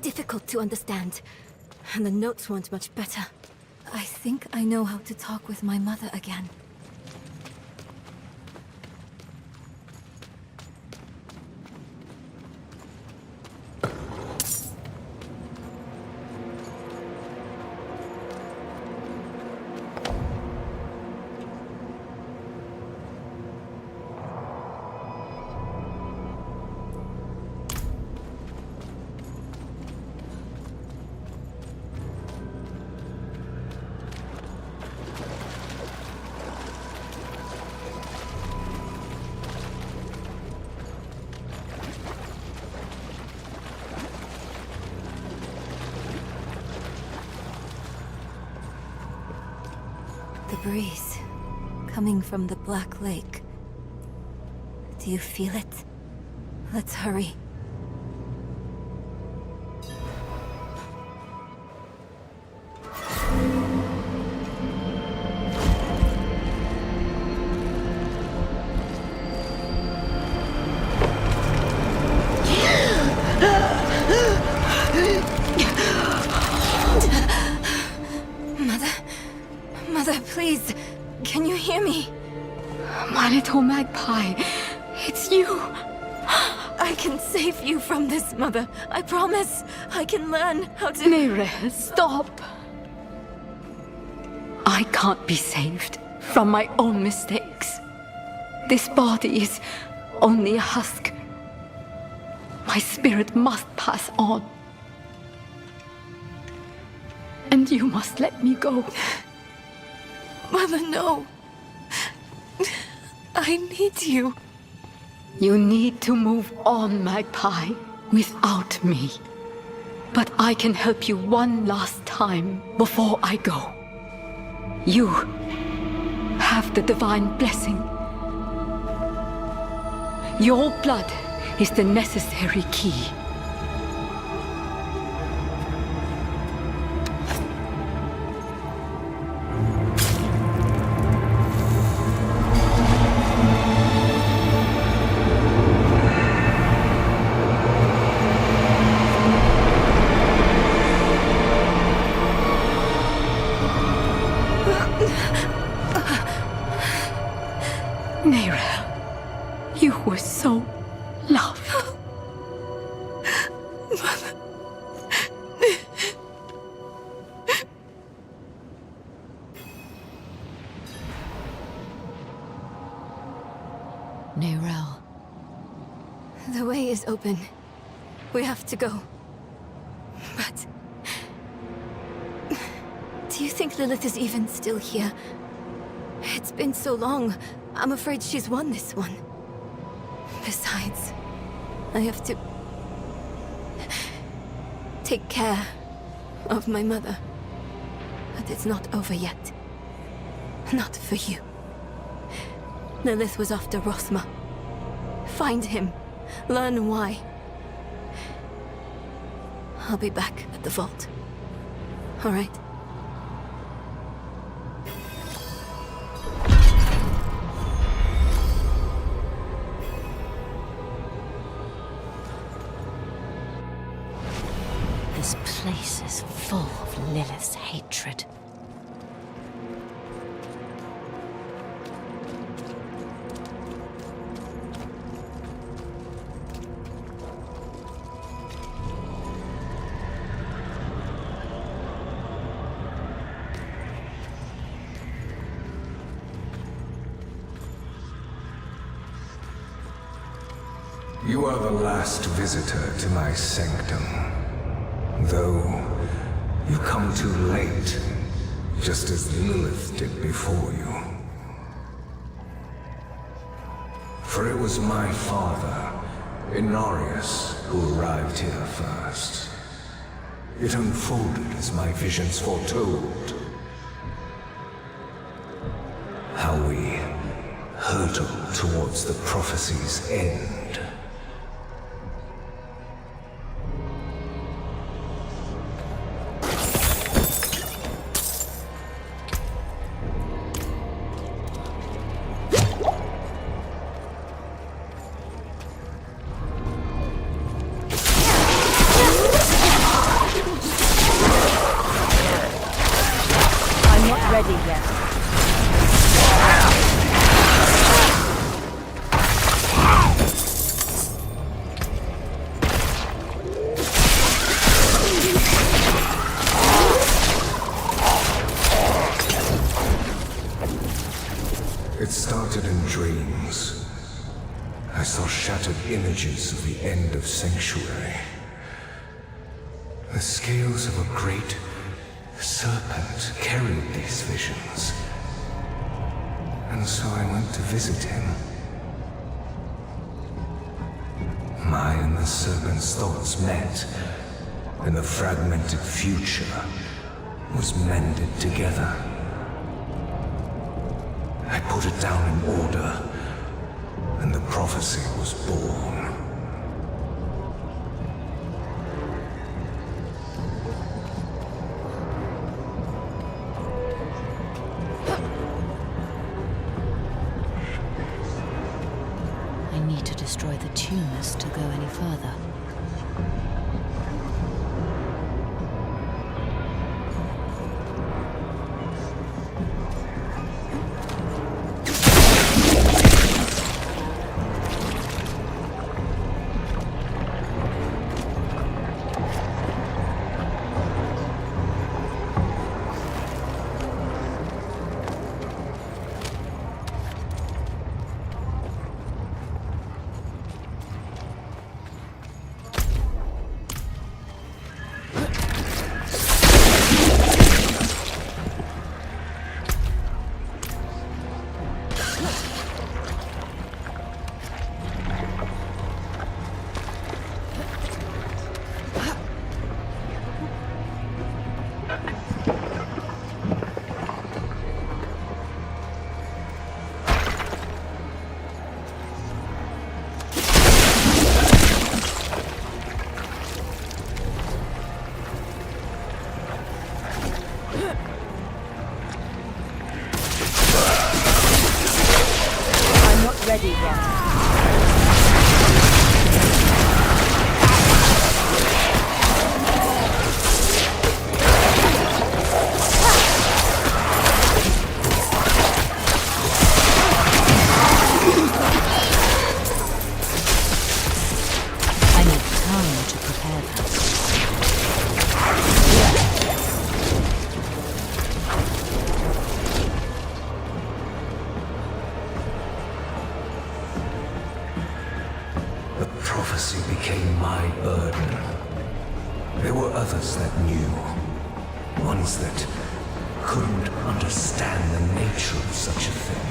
difficult to understand, and the notes weren't much better. I think I know how to talk with my mother again. The breeze, coming from the Black Lake. Do you feel it? Let's hurry. Mother, please, can you hear me? My little magpie, it's you. I can save you from this, Mother. I promise. I can learn how to... Neyrelle, stop. I can't be saved from my own mistakes. This body is only a husk. My spirit must pass on. And you must let me go. Mother, no. I need you. You need to move on, Magpie, without me. But I can help you one last time before I go. You have the divine blessing. Your blood is the necessary key. Neyrelle, you were so loved. Mother. Neyrelle. The way is open. We have to go. But... do you think Lilith is even still here? It's been so long. I'm afraid she's won this one. Besides, I have to... take care of my mother. But it's not over yet. Not for you. Lilith was after Rothma. Find him. Learn why. I'll be back at the vault. All right? This place is full of Lilith's hatred. You are the last visitor to my sanctum. Though, you come too late, just as Lilith did before you. For it was my father, Inarius, who arrived here first. It unfolded as my visions foretold. How we hurtled towards the prophecy's end. It started in dreams. I saw shattered images of the end of Sanctuary. The scales of a great serpent carried these visions. And so I went to visit him. My and the serpent's thoughts met, and the fragmented future was mended together. I put it down in order, and the prophecy was born. I need to destroy the tumors to go any further. Ready yet. I need time to prepare that. The prophecy became my burden. There were others that knew. Ones that couldn't understand the nature of such a thing.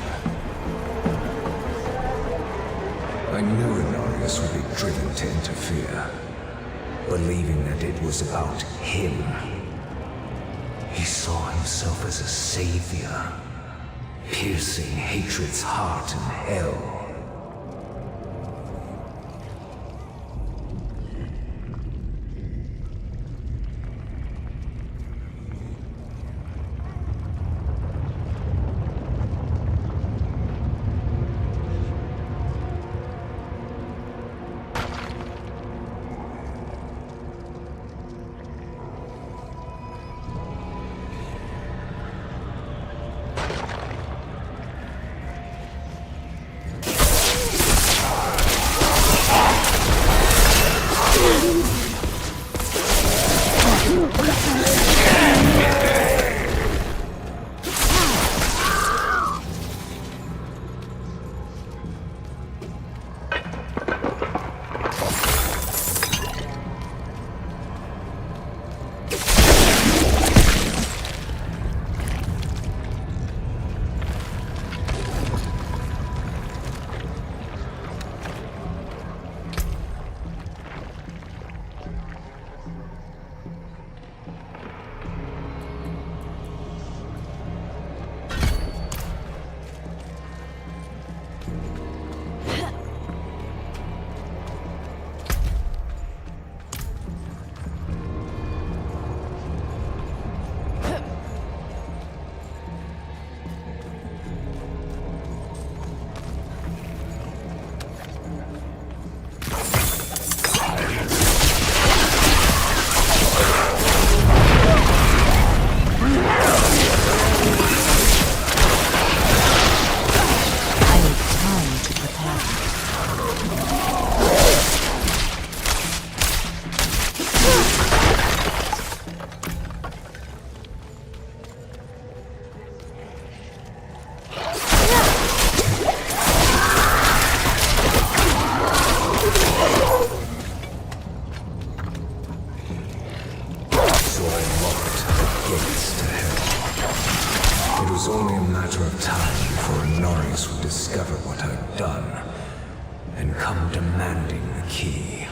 I knew Inarius would be driven to interfere, believing that it was about him. He saw himself as a savior, piercing hatred's heart in hell. spies would discover what I've done and come demanding the key.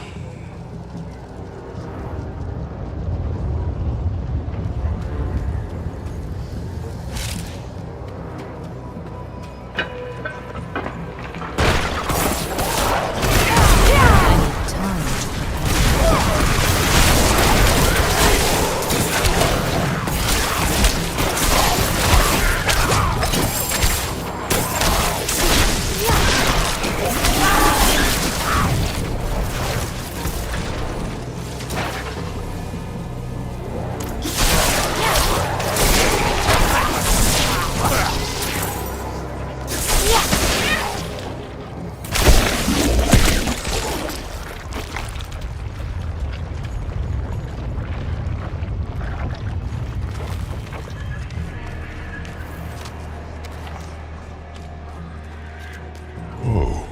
Oh,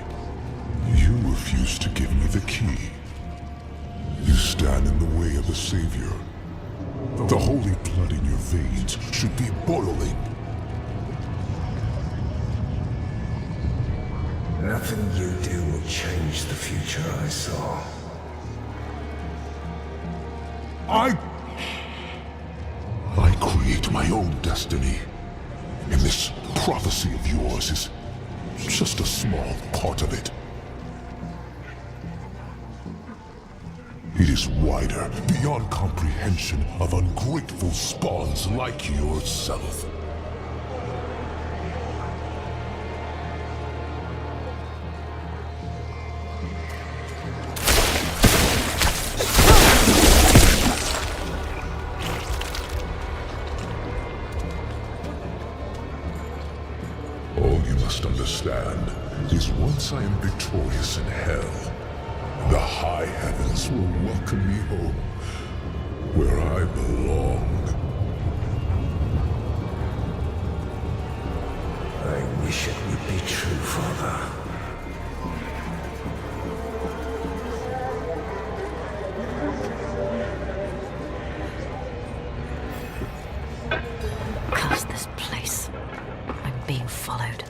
you refuse to give me the key. You stand in the way of the Savior. The holy blood in your veins should be boiling. Nothing you do will change the future I saw. I create my own destiny. And this prophecy of yours is just a small part of it. It is wider, beyond comprehension of ungrateful spawns like yourself. All you must understand is once I am victorious in hell, the high heavens will welcome me home, where I belong. I wish it would be true, Father. Curse this place. I'm being followed.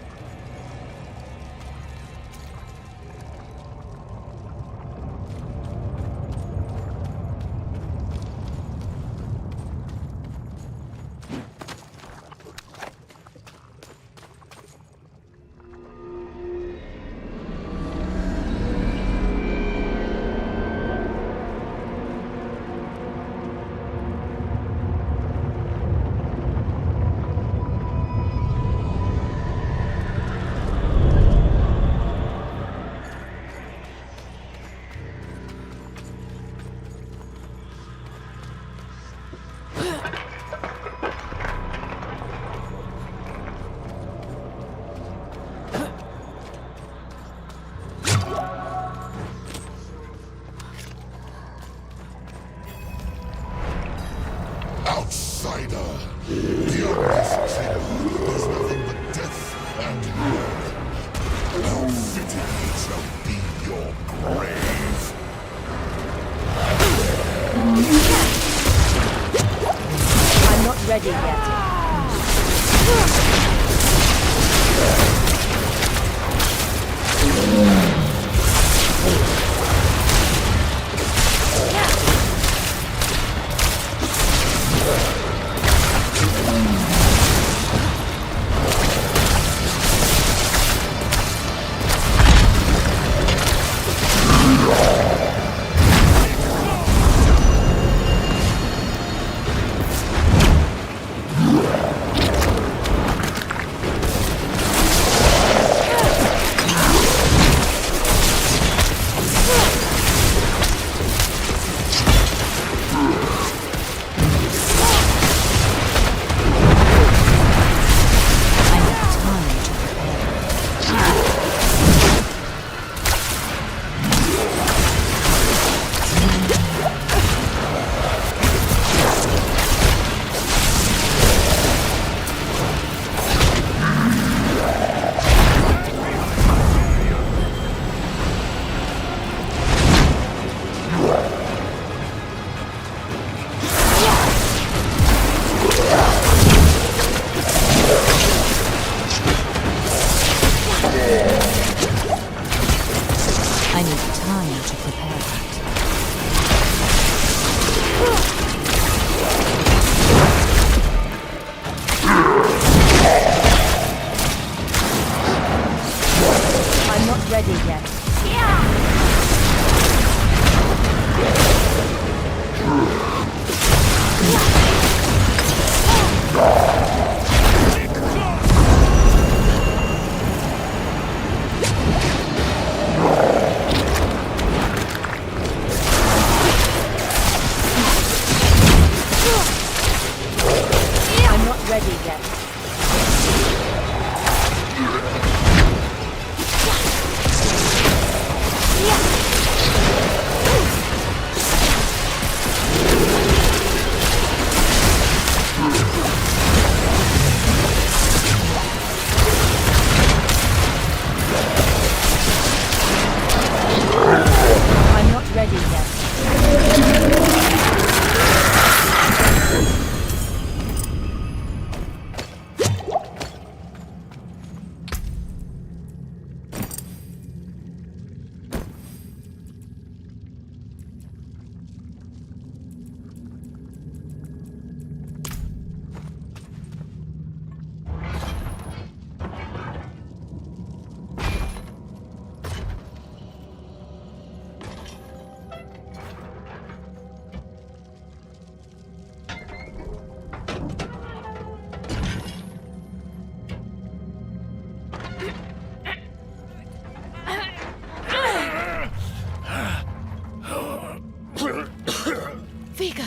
Outsider! Beyond this kingdom, there's nothing but death and murder. How fitting it shall be your grave. I'm not ready yet. ready yet. I'm not ready yet. I'm not ready yet. Vigo,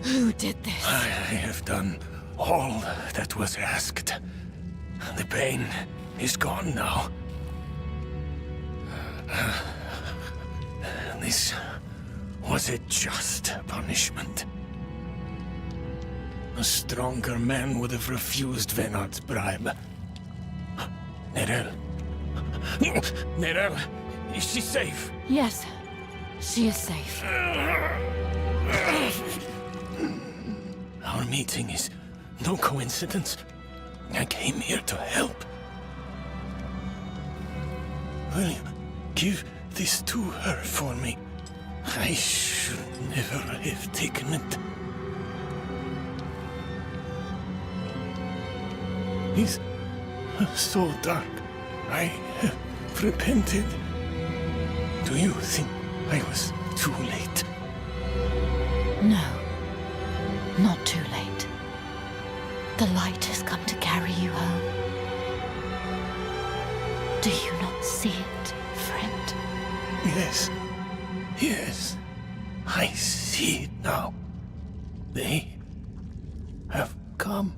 who did this? I have done all that was asked. The pain is gone now. This was a just punishment. A stronger man would have refused Venard's bribe. Nerel. Nerel, is she safe? Yes, she is safe. Our meeting is no coincidence. I came here to help. Will you give this to her for me? I should never have taken it. It's so dark. I have repented. Do you think I was too late? No, not too late. The light has come to carry you home. Do you not see it, friend? Yes. Yes. I see it now. They have come.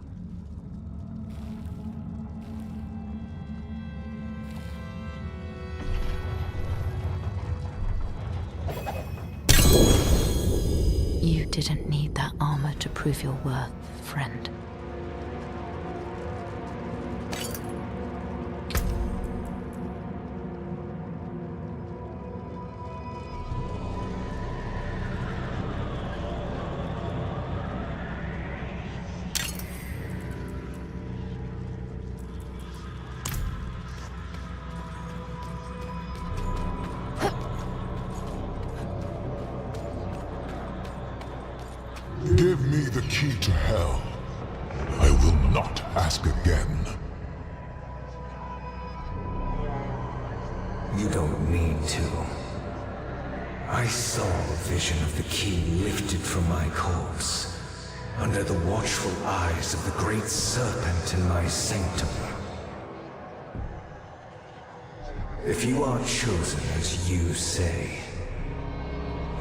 You didn't need that armor to prove your worth, friend. Give me the key to hell. I will not ask again. You don't need to. I saw a vision of the key lifted from my corpse, under the watchful eyes of the great serpent in my sanctum. If you are chosen as you say,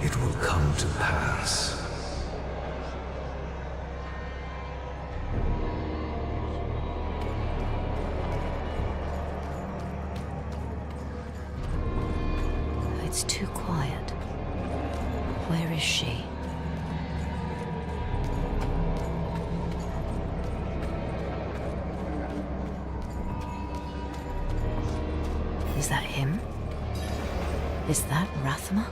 it will come to pass. It's too quiet. Where is she? Is that him? Is that Rathma?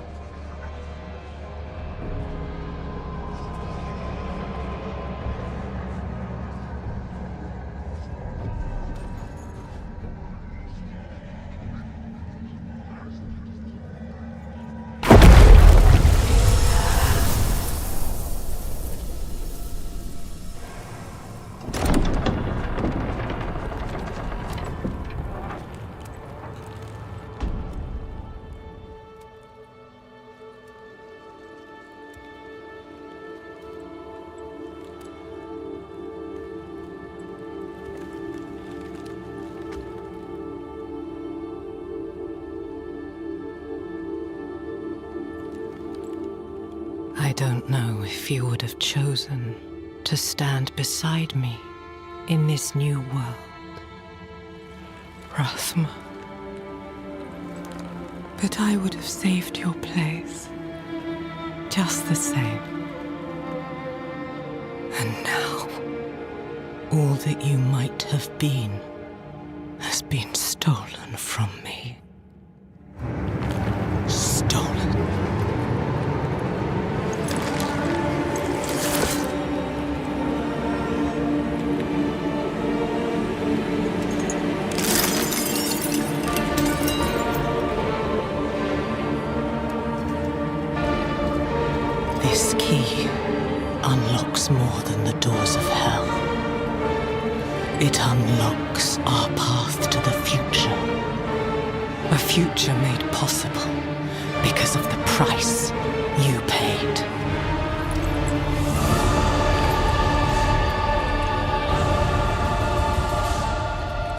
don't know if you would have chosen to stand beside me in this new world, Rathma. But I would have saved your place, just the same. And now, all that you might have been has been stolen from me. Stolen. This key unlocks more than the doors of hell. It unlocks our path to the future. A future made possible because of the price you paid.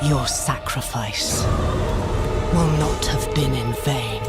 Your sacrifice will not have been in vain.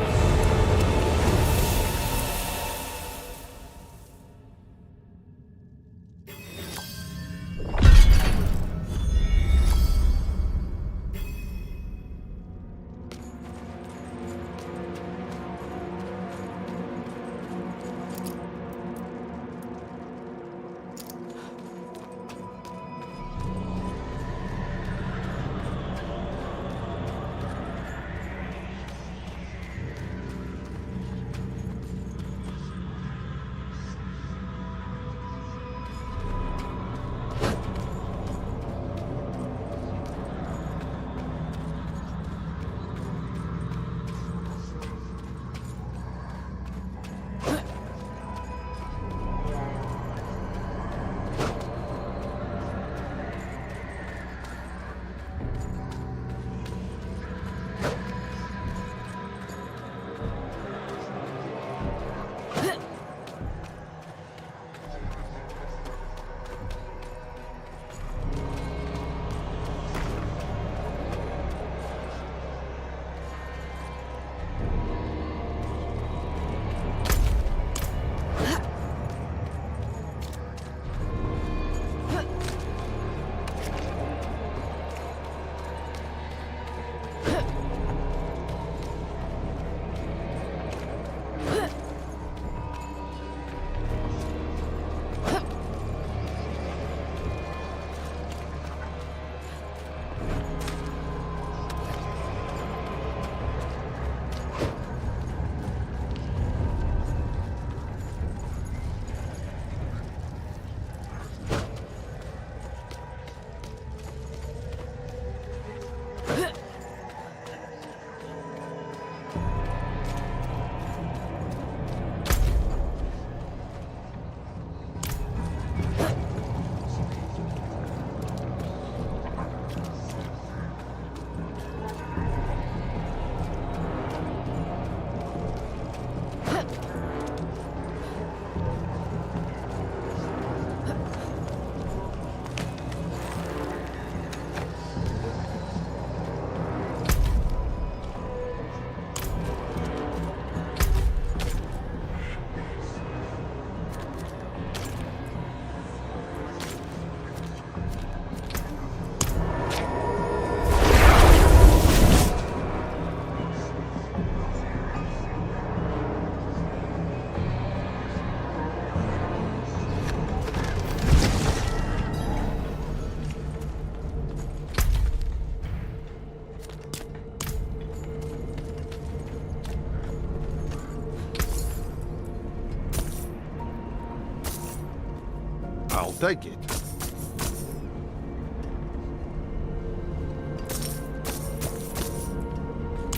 I'll take it.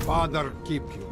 Father, keep you.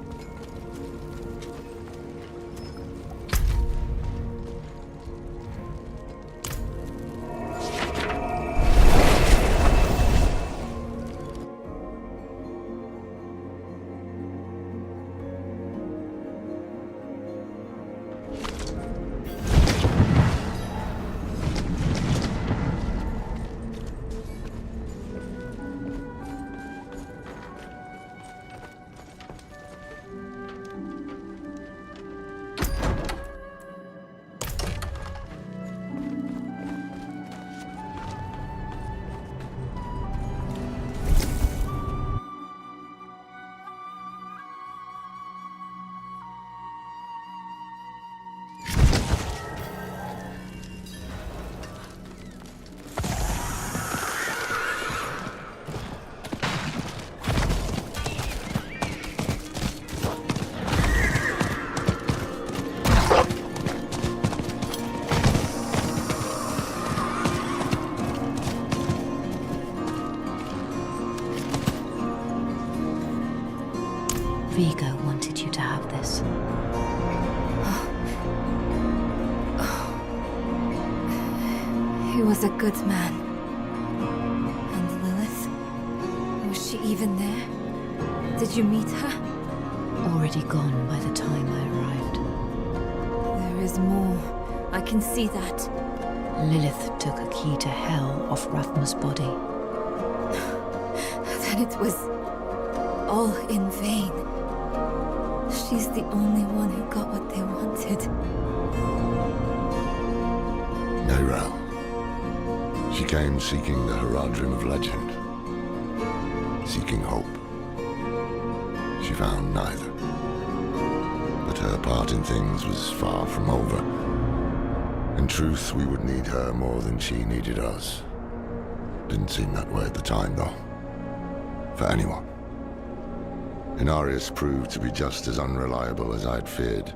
Vigo wanted you to have this. He was a good man. And Lilith? Was she even there? Did you meet her? Already gone by the time I arrived. There is more. I can see that. Lilith took a key to hell off Rathma's body. Then it was all in vain. She's the only one who got what they wanted. Neyrel. She came seeking the Haradrim of legend. Seeking hope. She found neither. But her part in things was far from over. In truth, we would need her more than she needed us. Didn't seem that way at the time, though. For anyone. Inarius proved to be just as unreliable as I'd feared.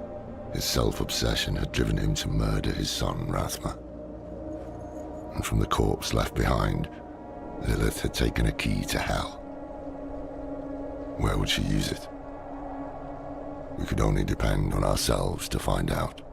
His self-obsession had driven him to murder his son, Rathma. And from the corpse left behind, Lilith had taken a key to hell. Where would she use it? We could only depend on ourselves to find out.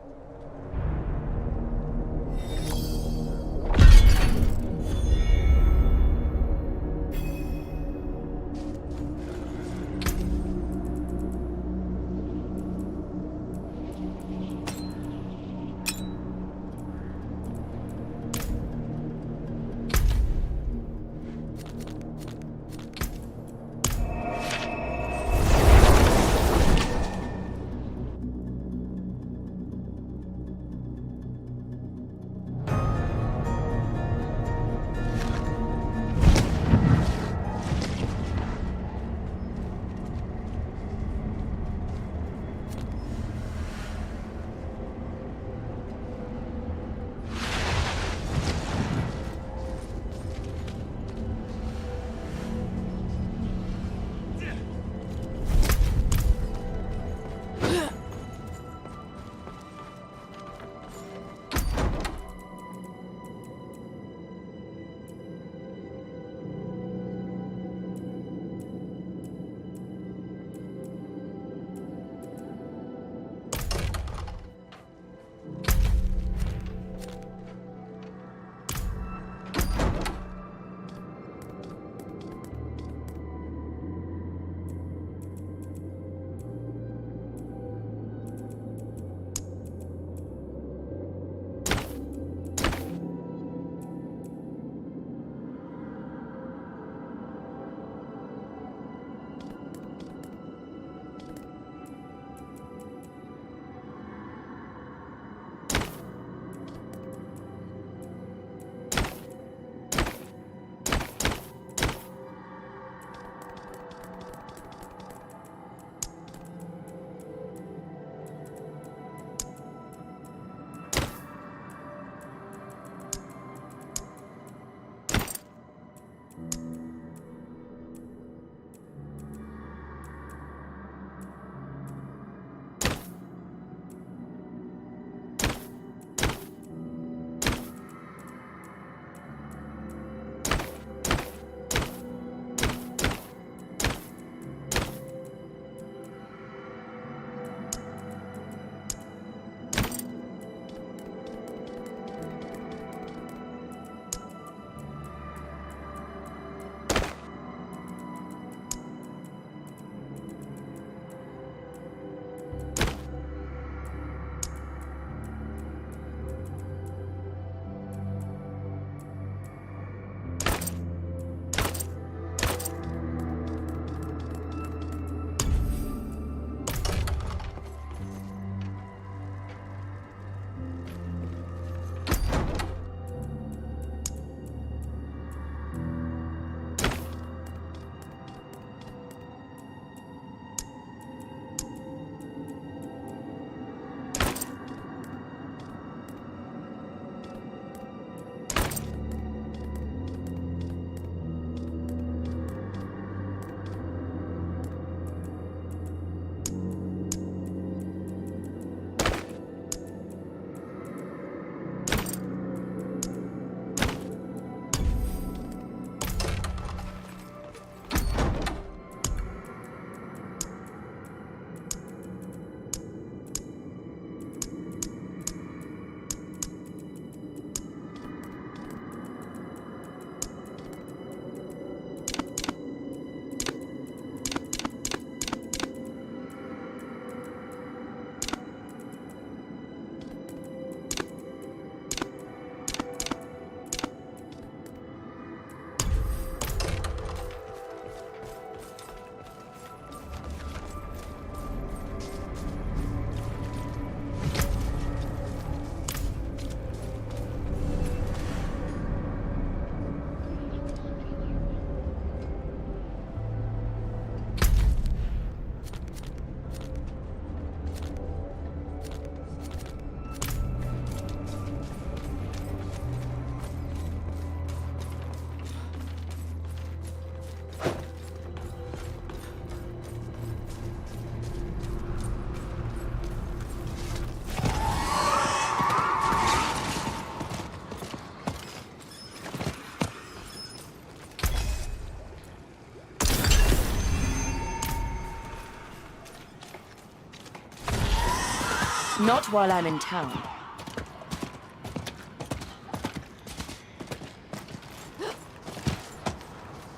Not while I'm in town.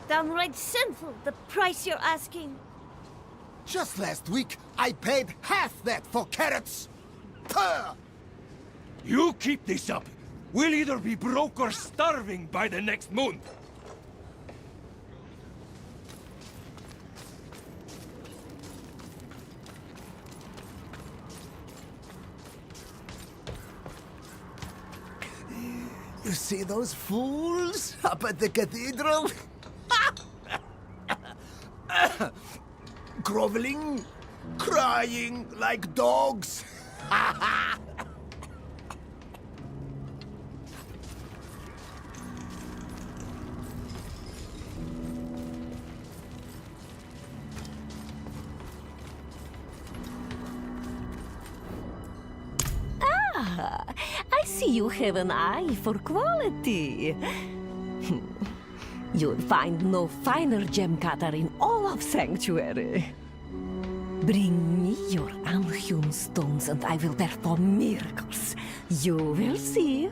Downright sinful, the price you're asking. Just last week, I paid half that for carrots. Puh! You keep this up. We'll either be broke or starving by the next moon. You see those fools up at the cathedral? Groveling, crying like dogs. I see you have an eye for quality. You'll find no finer gem cutter in all of Sanctuary. Bring me your unhewn stones and I will perform miracles. You will see.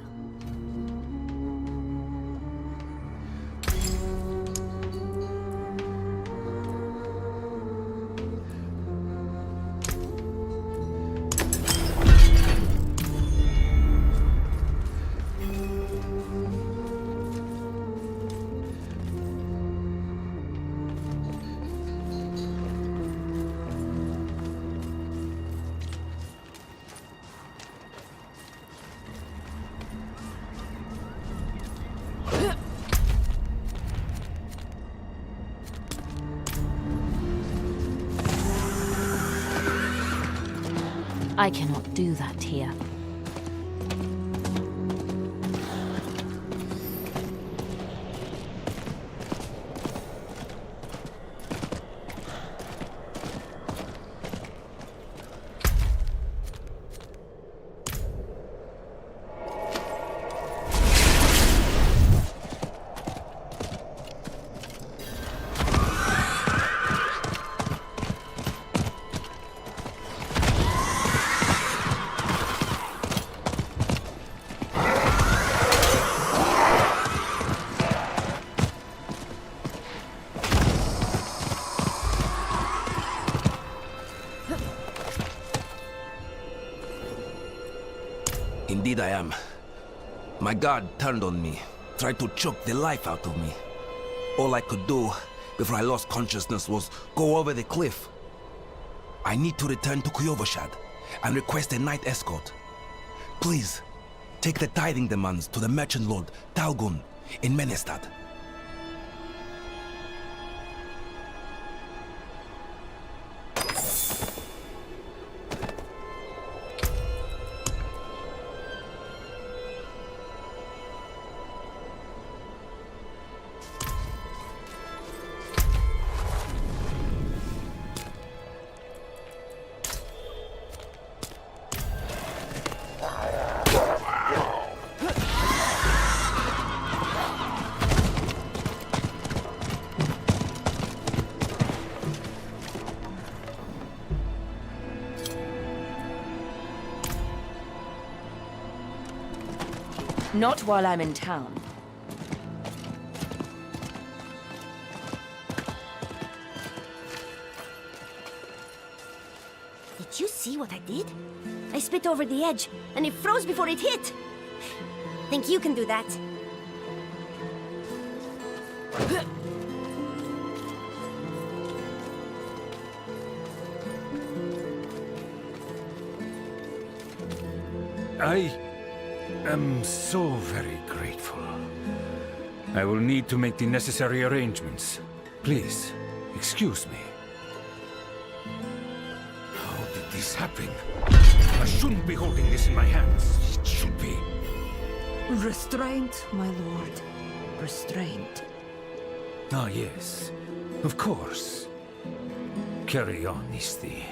I cannot do that here. Indeed I am. My guard turned on me, tried to choke the life out of me. All I could do before I lost consciousness was go over the cliff. I need to return to Kuyovashad and request a night escort. Please, take the tithing demands to the merchant lord Talgun in Menestad. Not while I'm in town. Did you see what I did? I spit over the edge, and it froze before it hit. Think you can do that? I am so very grateful. I will need to make the necessary arrangements. Please, excuse me. How did this happen? I shouldn't be holding this in my hands. It should be. Restraint, my lord. Restraint. Ah, yes. Of course. Carry on, Isti.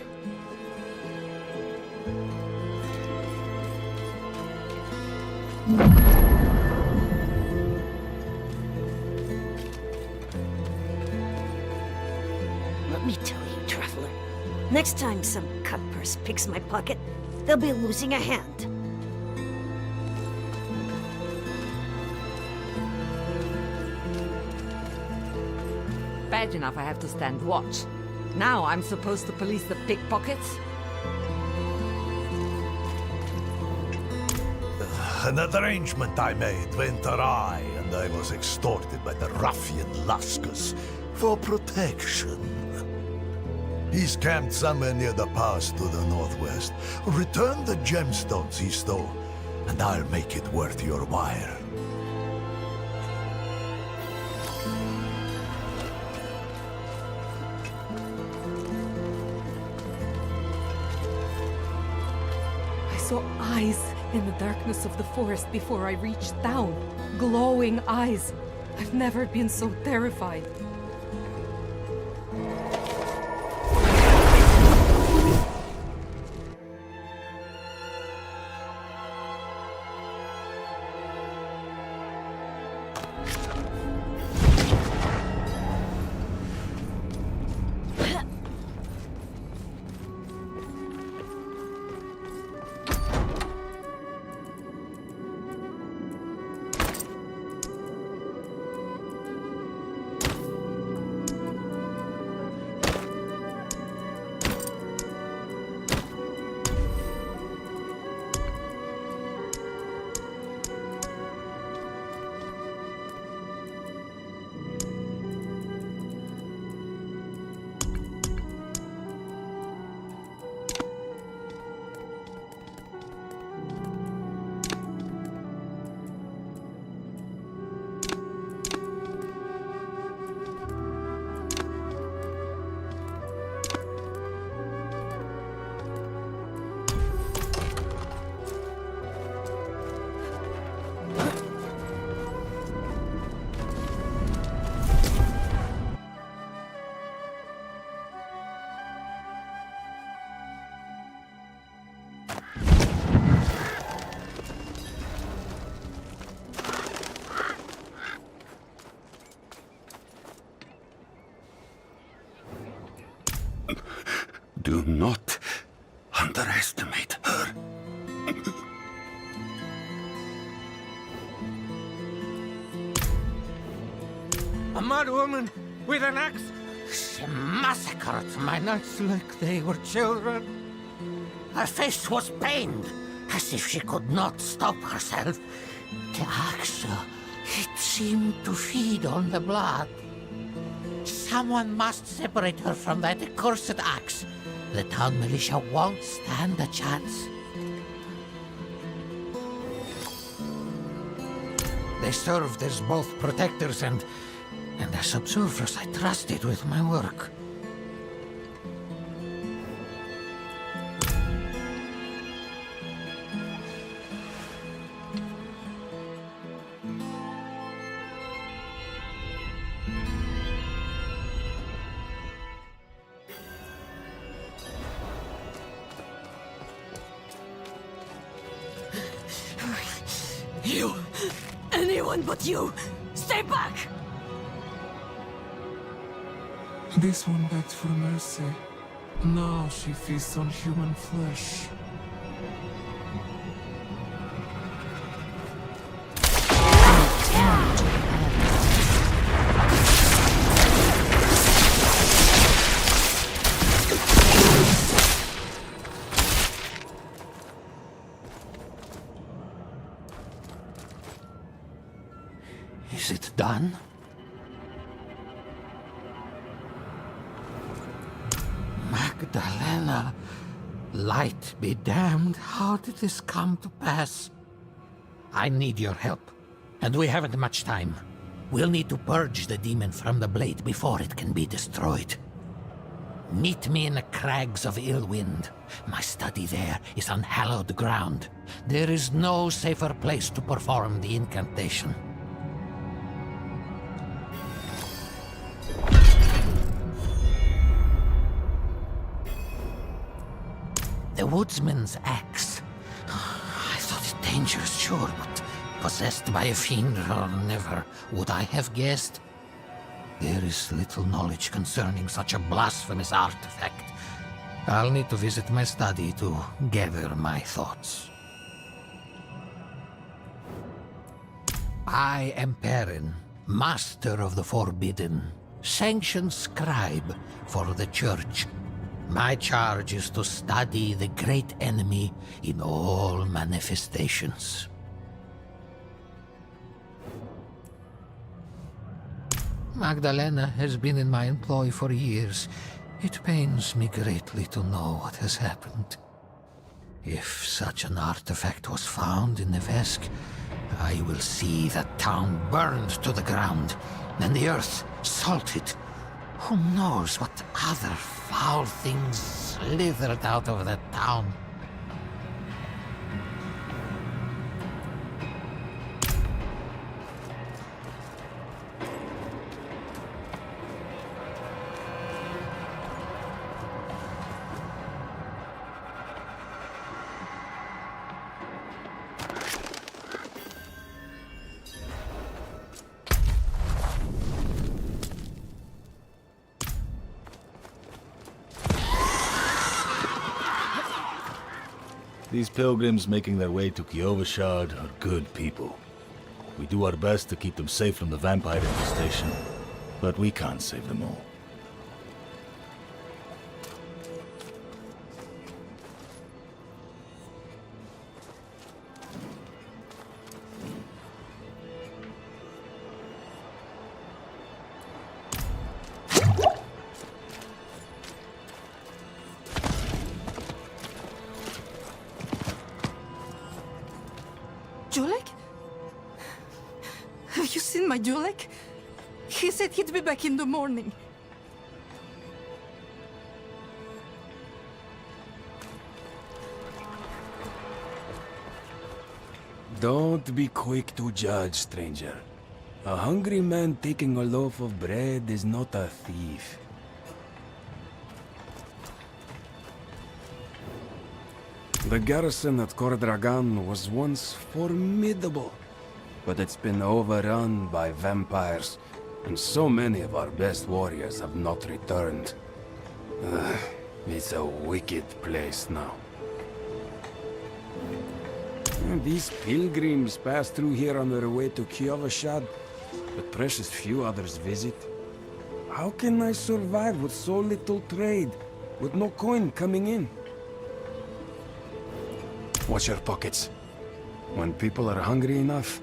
Let me tell you, traveler. Next time some cutpurse picks my pocket, they'll be losing a hand. Bad enough I have to stand watch. Now I'm supposed to police the pickpockets? An arrangement I made went awry, and I was extorted by the ruffian Laskus for protection. He's camped somewhere near the pass to the northwest. Return the gemstones he stole, and I'll make it worth your while. I saw eyes in the darkness of the forest before I reached town. Glowing eyes. I've never been so terrified. Do not underestimate her. A mad woman with an axe. She massacred my knights like they were children. Her face was pained, as if she could not stop herself. The axe, it seemed to feed on the blood. Someone must separate her from that accursed axe. The town militia won't stand a chance. They served as both protectors and as observers I trusted with my work. You! Anyone but you! Stay back! This one begged for mercy. Now she feasts on human flesh. Is it done? Magdalena, light be damned, how did this come to pass? I need your help, and we haven't much time. We'll need to purge the demon from the blade before it can be destroyed. Meet me in the crags of Illwind. My study there is on hallowed ground. There is no safer place to perform the incantation. The woodsman's axe. I thought it dangerous, sure, but possessed by a fiend, or never would I have guessed. There is little knowledge concerning such a blasphemous artifact. I'll need to visit my study to gather my thoughts. I am Perrin, Master of the Forbidden, sanctioned scribe for the Church. My charge is to study the great enemy in all manifestations. Magdalena has been in my employ for years. It pains me greatly to know what has happened. If such an artifact was found in the Vesk, I will see the town burned to the ground, and the earth salted. Who knows what other foul things slithered out of that town? These pilgrims making their way to Kiovashard are good people. We do our best to keep them safe from the vampire infestation, but we can't save them all. Julek? Have you seen my Julek? He said he'd be back in the morning. Don't be quick to judge, stranger. A hungry man taking a loaf of bread is not a thief. The garrison at Kordragan was once formidable, but it's been overrun by vampires, and so many of our best warriors have not returned. It's a wicked place now. These pilgrims pass through here on their way to Kiovashad, but precious few others visit. How can I survive with so little trade, with no coin coming in? Watch your pockets. When people are hungry enough,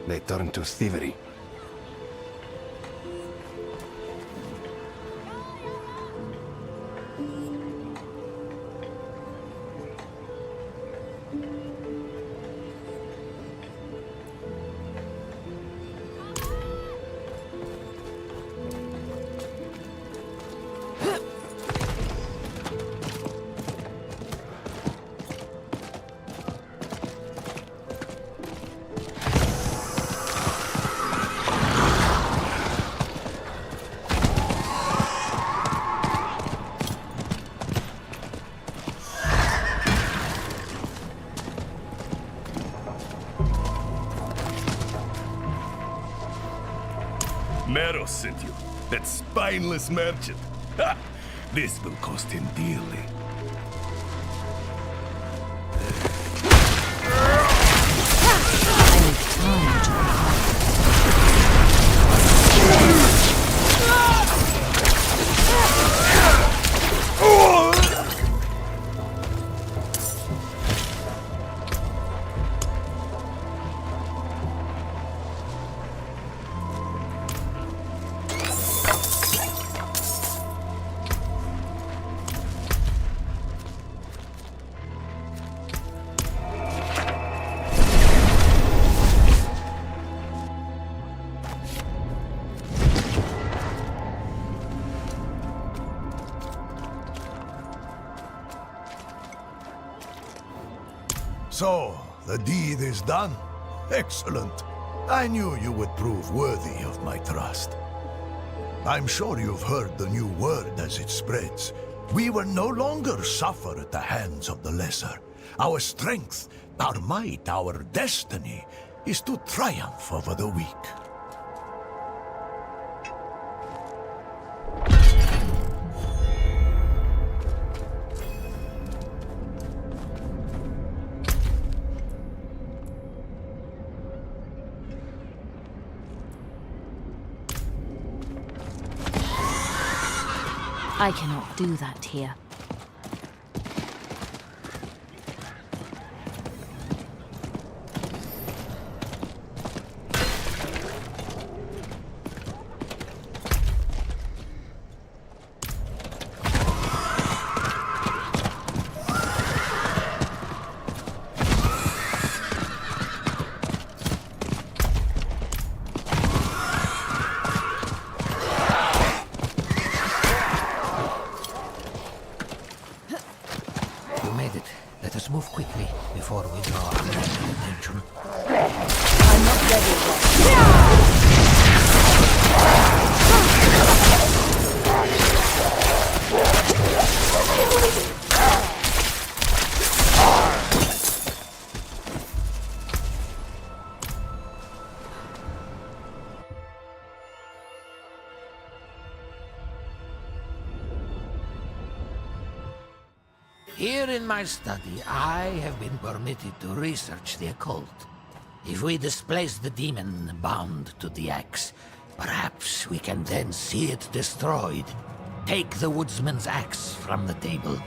they turn to thievery. Meros sent you. That spineless merchant. Ha! This will cost him dearly. So, the deed is done? Excellent. I knew you would prove worthy of my trust. I'm sure you've heard the new word as it spreads. We will no longer suffer at the hands of the lesser. Our strength, our might, our destiny is to triumph over the weak. I cannot do that here. Let us move quickly before we draw unnecessary attention. I'm not ready yet. Here in my study, I have been permitted to research the occult. If we displace the demon bound to the axe, perhaps we can then see it destroyed. Take the woodsman's axe from the table.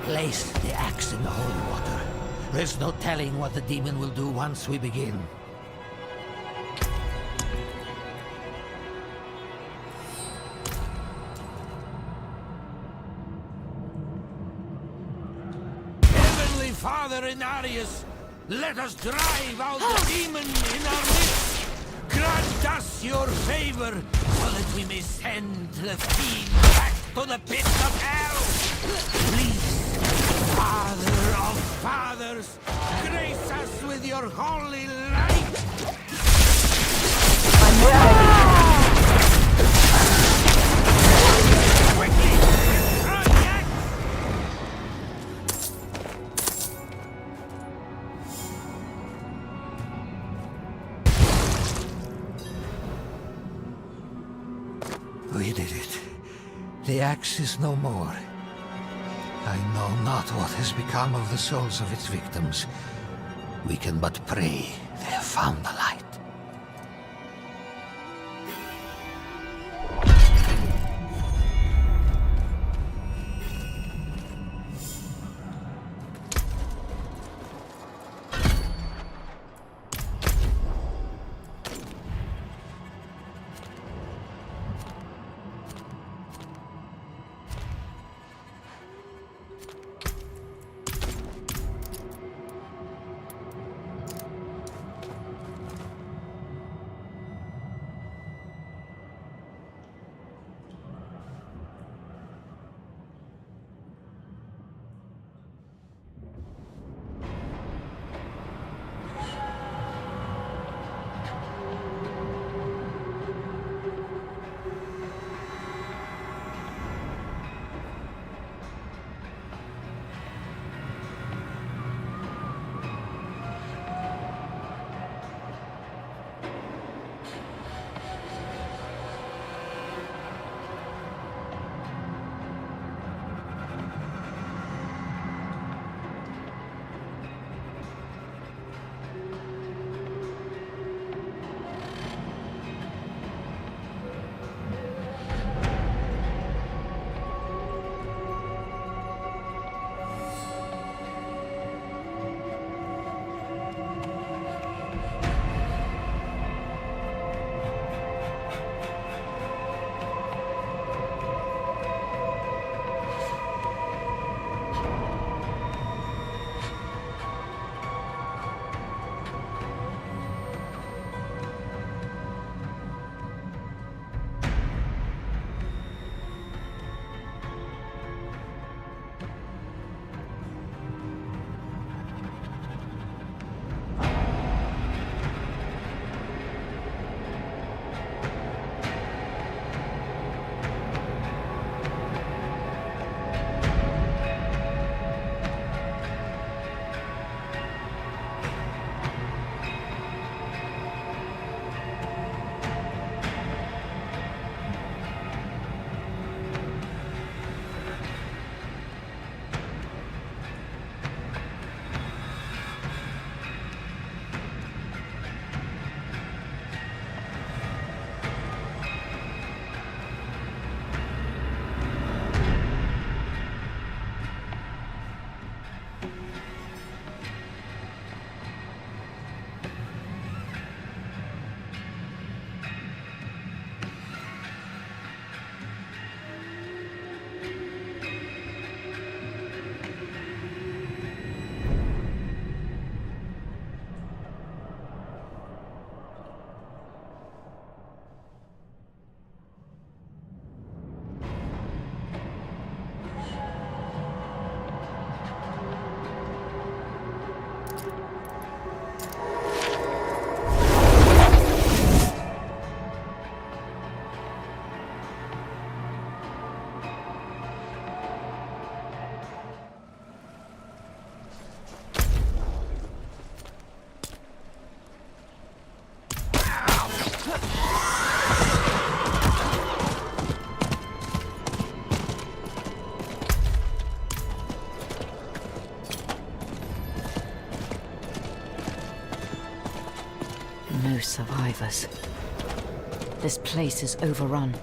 Place the axe in the holy water. There's no telling what the demon will do once we begin. Father Inarius, let us drive out the demon in our midst. Grant us your favor, so that we may send the fiend back to the pit of hell. Please, Father of fathers, grace us with your holy light. I'm ready. We did it. The axe is no more. I know not what has become of the souls of its victims. We can but pray they have found the light. survivors. This place is overrun.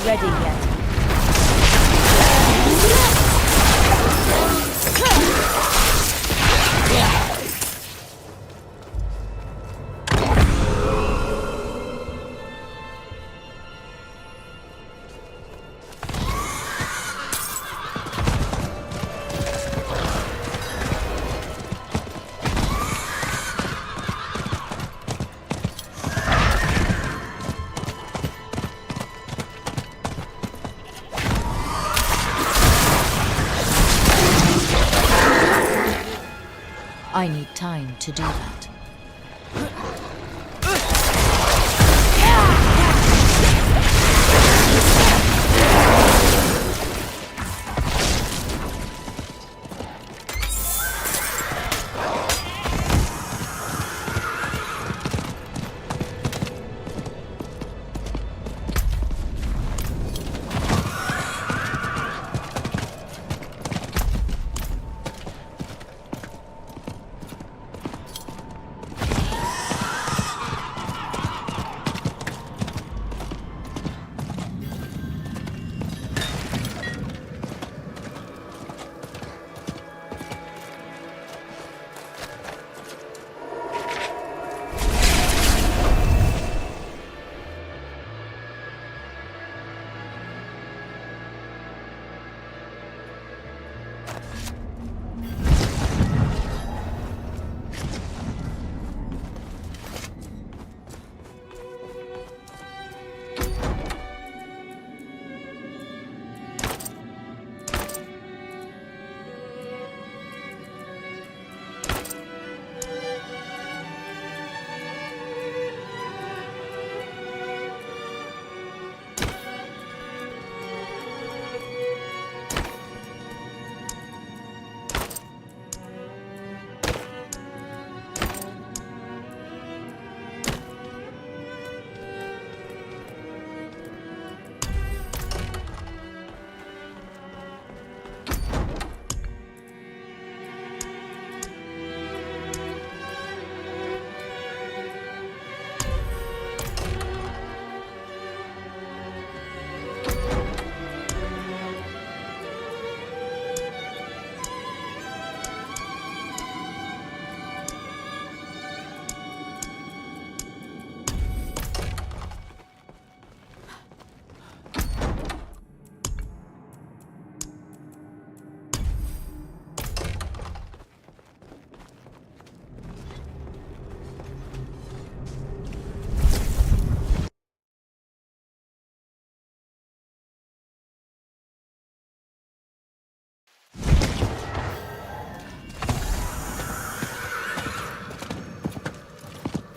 Ready yet. I need time to do that.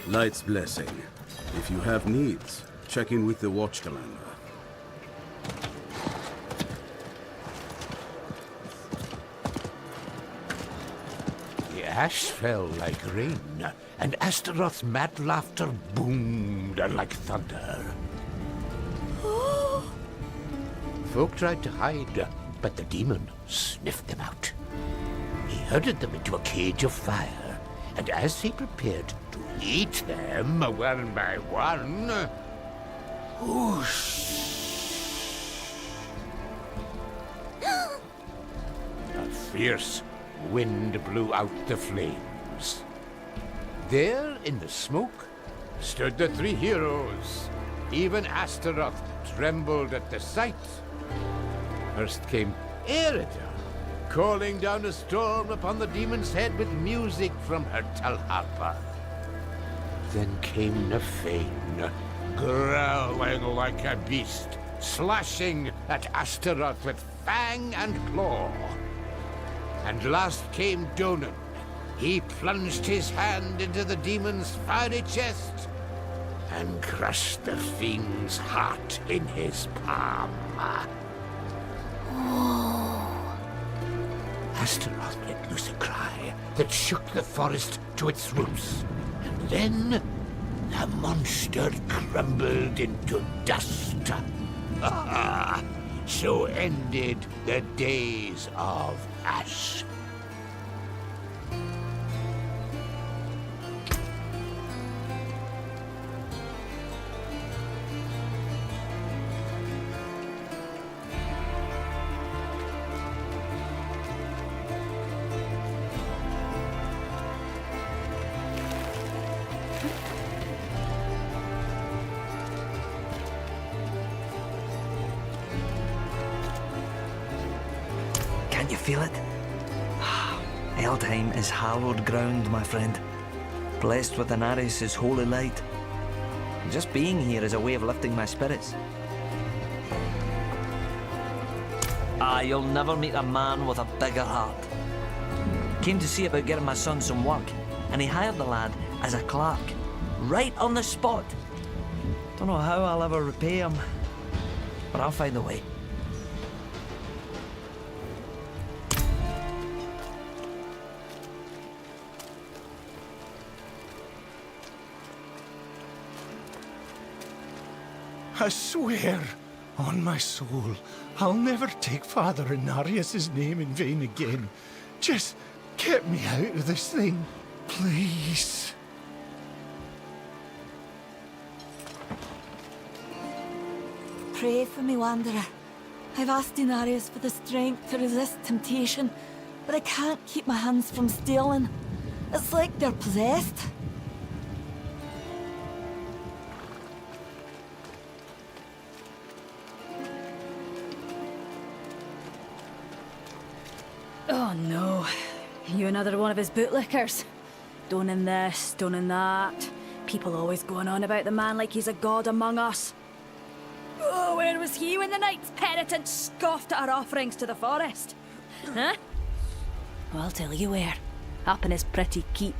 Light's blessing. If you have needs, check in with the watch calendar. The ash fell like rain, and Astaroth's mad laughter boomed like thunder. Folk tried to hide, but the demon sniffed them out. He herded them into a cage of fire, and as he prepared to eat them one by one, whoosh! A fierce wind blew out the flames. There, in the smoke, stood the three heroes. Even Astaroth trembled at the sight. First came Erida, calling down a storm upon the demon's head with music from her talharpa. Then came Nefane, growling like a beast, slashing at Astaroth with fang and claw. And last came Donan. He plunged his hand into the demon's fiery chest and crushed the fiend's heart in his palm. Astaroth let loose a cry that shook the forest to its roots. And then the monster crumbled into dust. So ended the days of Ash. Can't you feel it? Eldheim is hallowed ground, my friend. Blessed with Anarius' holy light. Just being here is a way of lifting my spirits. You'll never meet a man with a bigger heart. Came to see about getting my son some work, and he hired the lad as a clerk. Right on the spot. Don't know how I'll ever repay him, but I'll find a way. I swear, on my soul, I'll never take Father Anarius' name in vain again. Just get me out of this thing, please. Pray for me, Wanderer. I've asked Inarius for the strength to resist temptation, but I can't keep my hands from stealing. It's like they're possessed. Oh no. You another one of his bootlickers? Stoning this, stoning that. People always going on about the man like he's a god among us. Oh, where was he when the knights penitent scoffed at our offerings to the forest? Huh? Well, I'll tell you where. Up in his pretty keep,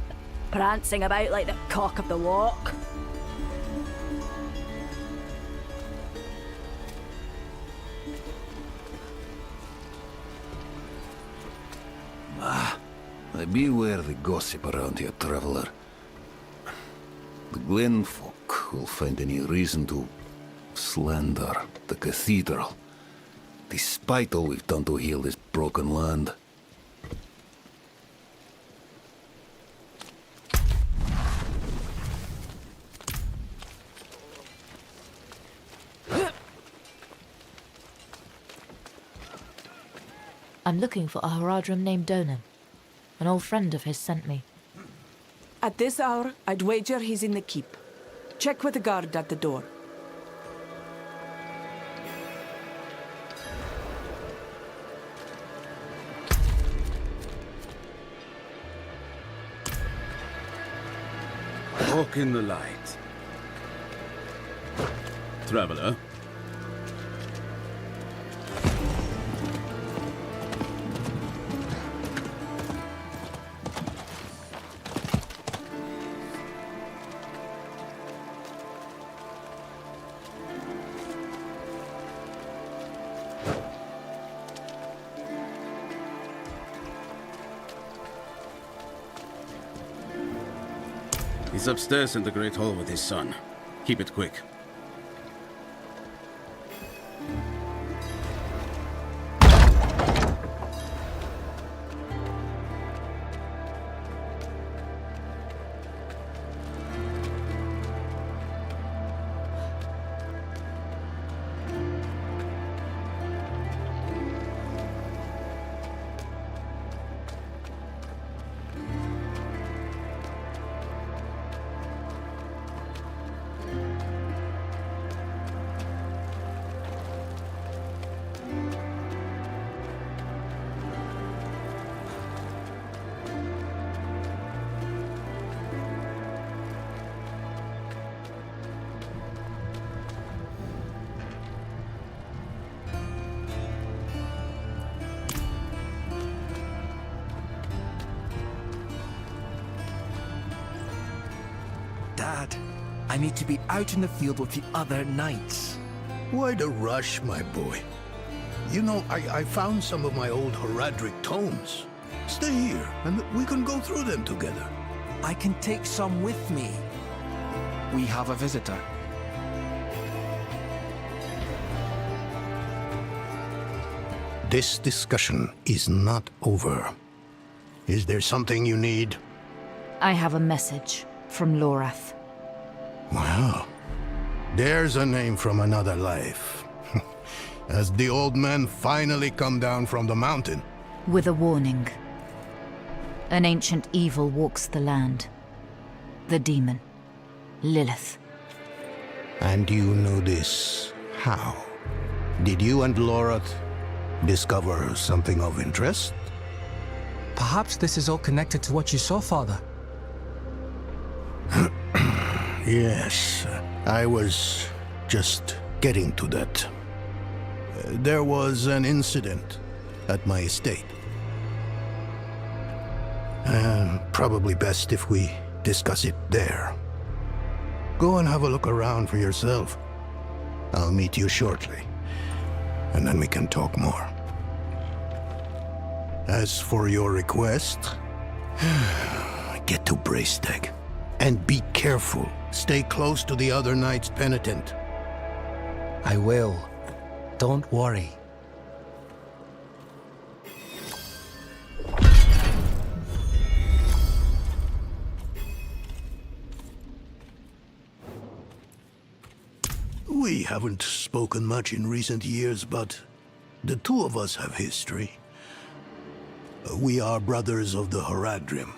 prancing about like the cock of the walk. Beware the gossip around here, traveler. The Glen folk will find any reason to slander the cathedral, despite all we've done to heal this broken land. I'm looking for a Haradrim named Donan. An old friend of his sent me. At this hour, I'd wager he's in the keep. Check with the guard at the door. Walk in the light. Traveler. He's upstairs in the Great Hall with his son. Keep it quick. Dad, I need to be out in the field with the other knights. Why the rush, my boy? You know, I found some of my old Haradric tomes. Stay here, and we can go through them together. I can take some with me. We have a visitor. This discussion is not over. Is there something you need? I have a message from Lorath. Wow. There's a name from another life. Has the old man finally come down from the mountain? With a warning. An ancient evil walks the land. The demon. Lilith. And you know this how? Did you and Lorath discover something of interest? Perhaps this is all connected to what you saw, Father. Yes, I was just getting to that. There was an incident at my estate. Probably best if we discuss it there. Go and have a look around for yourself. I'll meet you shortly, and then we can talk more. As for your request, get to Braystag. And be careful. Stay close to the other Knights Penitent. I will. Don't worry. We haven't spoken much in recent years, but the two of us have history. We are brothers of the Haradrim.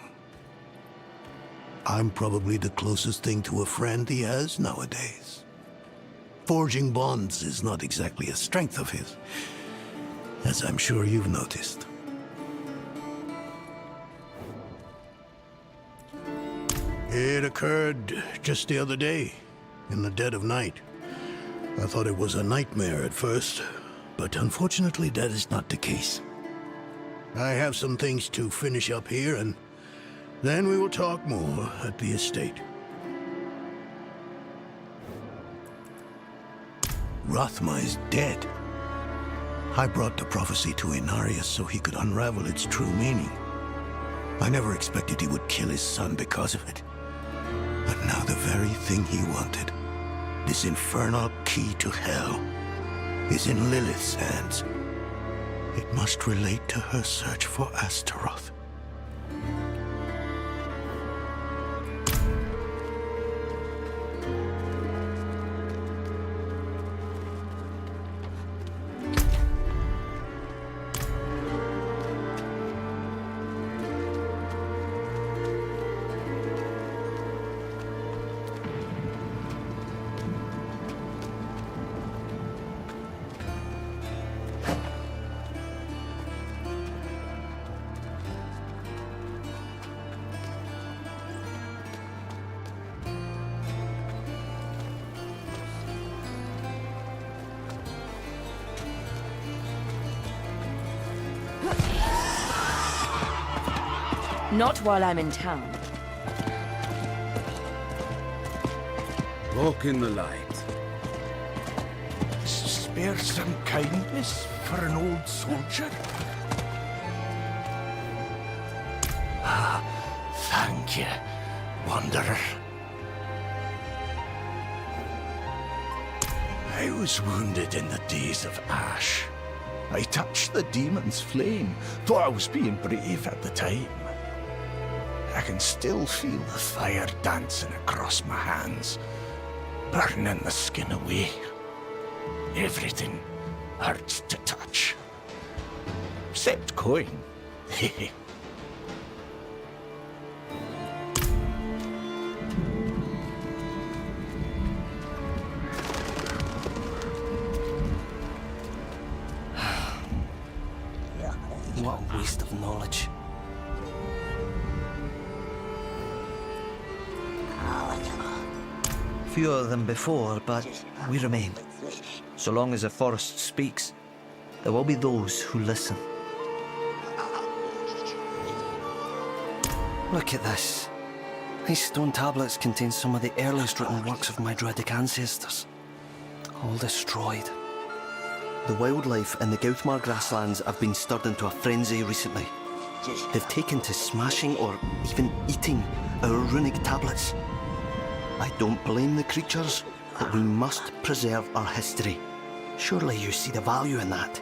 I'm probably the closest thing to a friend he has nowadays. Forging bonds is not exactly a strength of his, as I'm sure you've noticed. It occurred just the other day, in the dead of night. I thought it was a nightmare at first, but unfortunately that is not the case. I have some things to finish up here, and then we will talk more at the estate. Rathma is dead. I brought the prophecy to Inarius so he could unravel its true meaning. I never expected he would kill his son because of it. But now the very thing he wanted, this infernal key to hell, is in Lilith's hands. It must relate to her search for Astaroth. Not while I'm in town. Walk in the light. Spare some kindness for an old soldier. Ah, thank you, Wanderer. I was wounded in the days of Ash. I touched the demon's flame, thought I was being brave at the time. I can still feel the fire dancing across my hands, burning the skin away. Everything hurts to touch. Except coin. What a waste of knowledge. Fewer than before, but we remain. So long as the forest speaks, there will be those who listen. Look at this. These stone tablets contain some of the earliest written works of my Druidic ancestors. All destroyed. The wildlife in the Gauthmar grasslands have been stirred into a frenzy recently. They've taken to smashing or even eating our runic tablets. I don't blame the creatures, but we must preserve our history. Surely you see the value in that.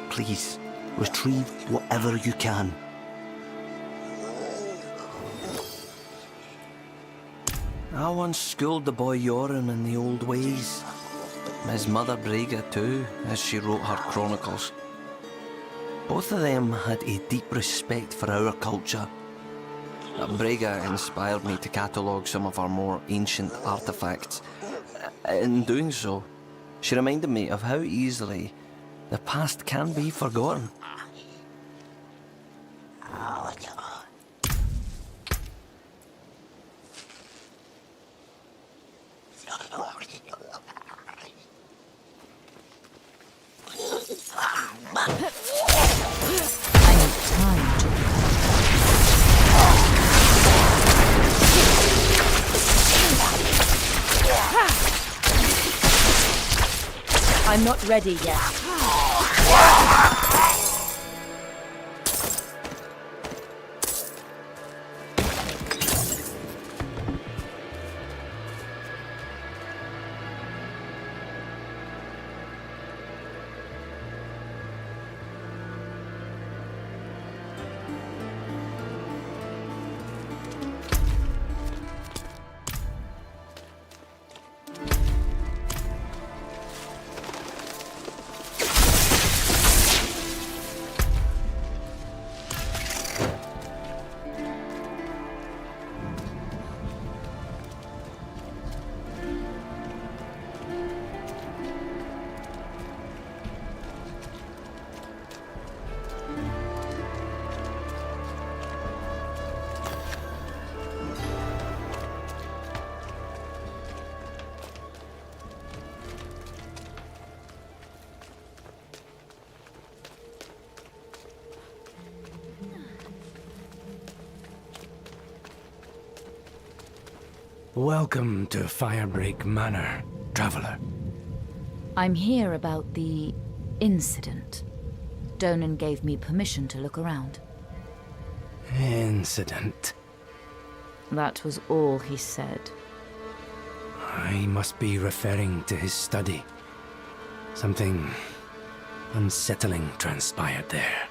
Please, retrieve whatever you can. I once schooled the boy Joran in the old ways. His mother Brega too, as she wrote her chronicles. Both of them had a deep respect for our culture. Brega inspired me to catalogue some of our more ancient artefacts. In doing so, she reminded me of how easily the past can be forgotten. I'm not ready yet. Welcome to Firebreak Manor, traveler. I'm here about the incident. Donan gave me permission to look around. Incident? That was all he said. I must be referring to his study. Something unsettling transpired there.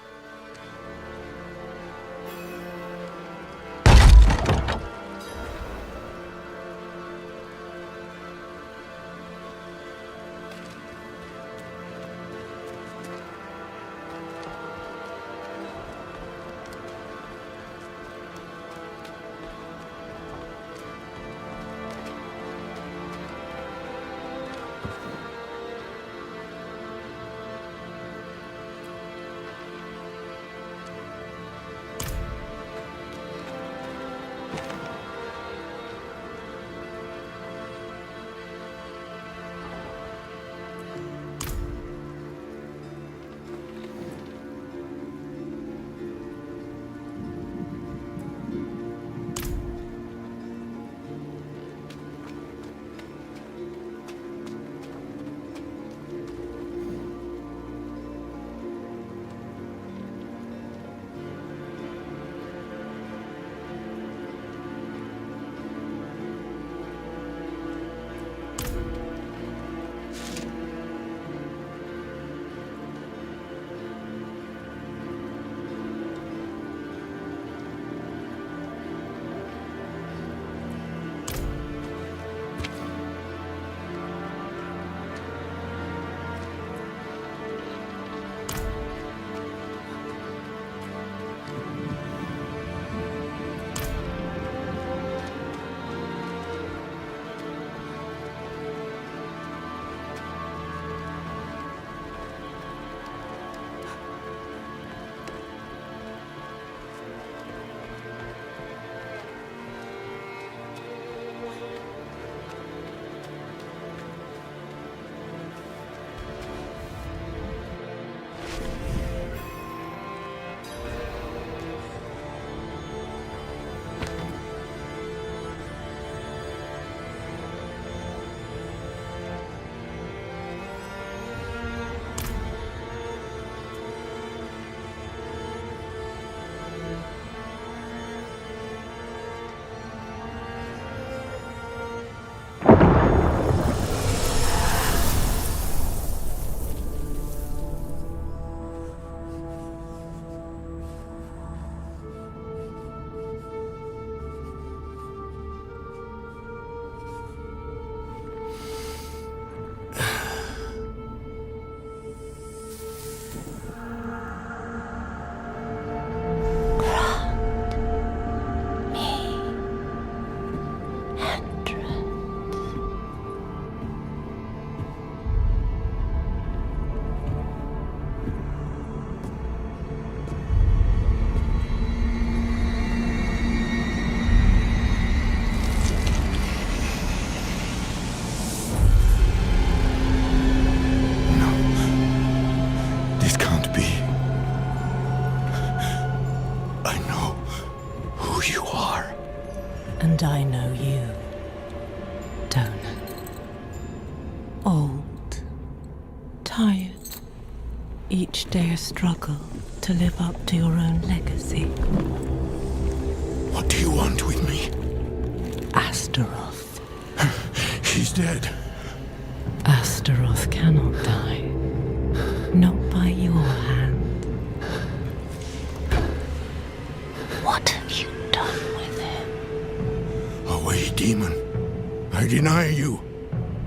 who you are. And I know you, Donor. Old, tired, each day a struggle to live up to your own legacy. What do you want with me? Astaroth. He's dead. Astaroth cannot die. Not by your hand. What have you done with him? Away, demon. I deny you.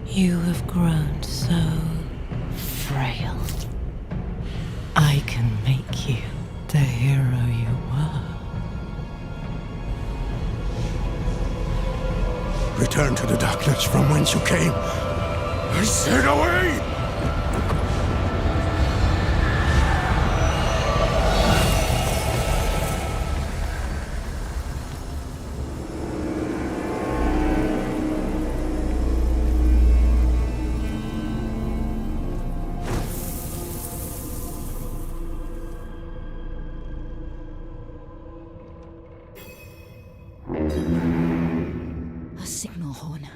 You have grown so frail. I can make you the hero you were. Return to the darkness from whence you came. I said away! A signal horn.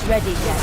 Ready yet.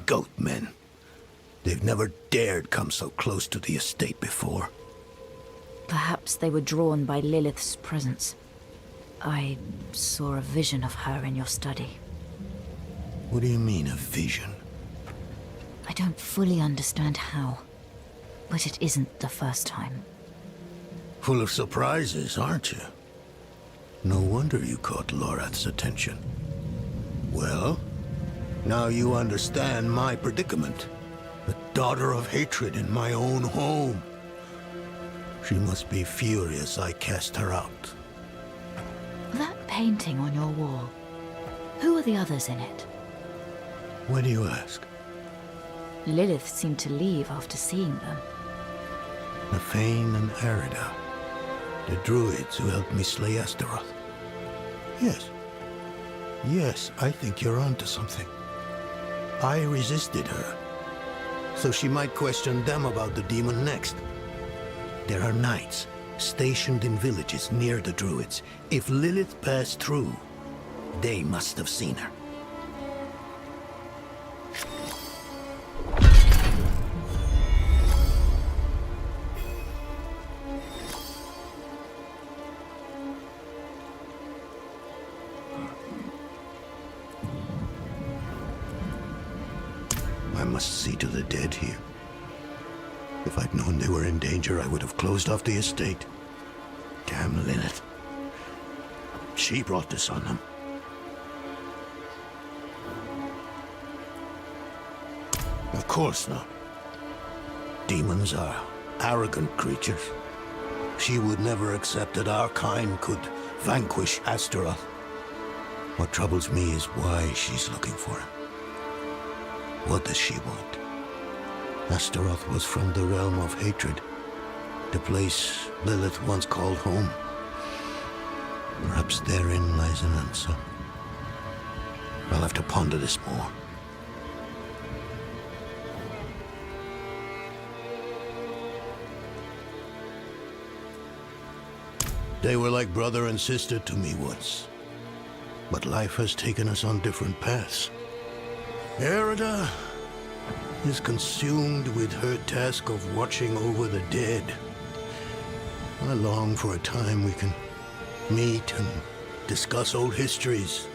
Goatmen. They've never dared come so close to the estate before. Perhaps they were drawn by Lilith's presence. I saw a vision of her in your study. What do you mean, a vision? I don't fully understand how, but it isn't the first time. Full of surprises, aren't you? No wonder you caught Lorath's attention. Well, now you understand my predicament. The daughter of hatred in my own home. She must be furious I cast her out. That painting on your wall, who are the others in it? Why do you ask? Lilith seemed to leave after seeing them. Nefane and Arida, the druids who helped me slay Astaroth. Yes. Yes, I think you're onto something. I resisted her, so she might question them about the demon next. There are knights stationed in villages near the druids. If Lilith passed through, they must have seen her. I must see to the dead here. If I'd known they were in danger, I would have closed off the estate. Damn Lilith. She brought this on them. Of course not. Demons are arrogant creatures. She would never accept that our kind could vanquish Astaroth. What troubles me is why she's looking for him. What does she want? Astaroth was from the realm of hatred, the place Lilith once called home. Perhaps therein lies an answer. I'll have to ponder this more. They were like brother and sister to me once. But life has taken us on different paths. Erida is consumed with her task of watching over the dead. I long for a time we can meet and discuss old histories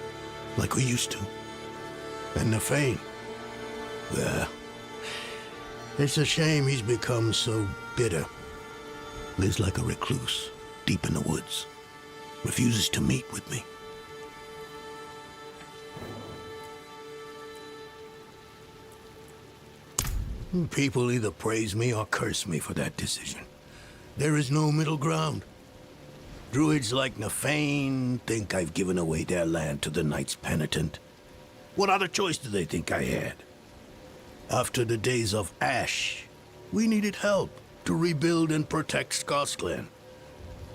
like we used to. And Nefane, well, it's a shame he's become so bitter. Lives like a recluse, deep in the woods. Refuses to meet with me. People either praise me or curse me for that decision. There is no middle ground. Druids like Nefane think I've given away their land to the Knights Penitent. What other choice do they think I had? After the days of Ash, we needed help to rebuild and protect Scotland.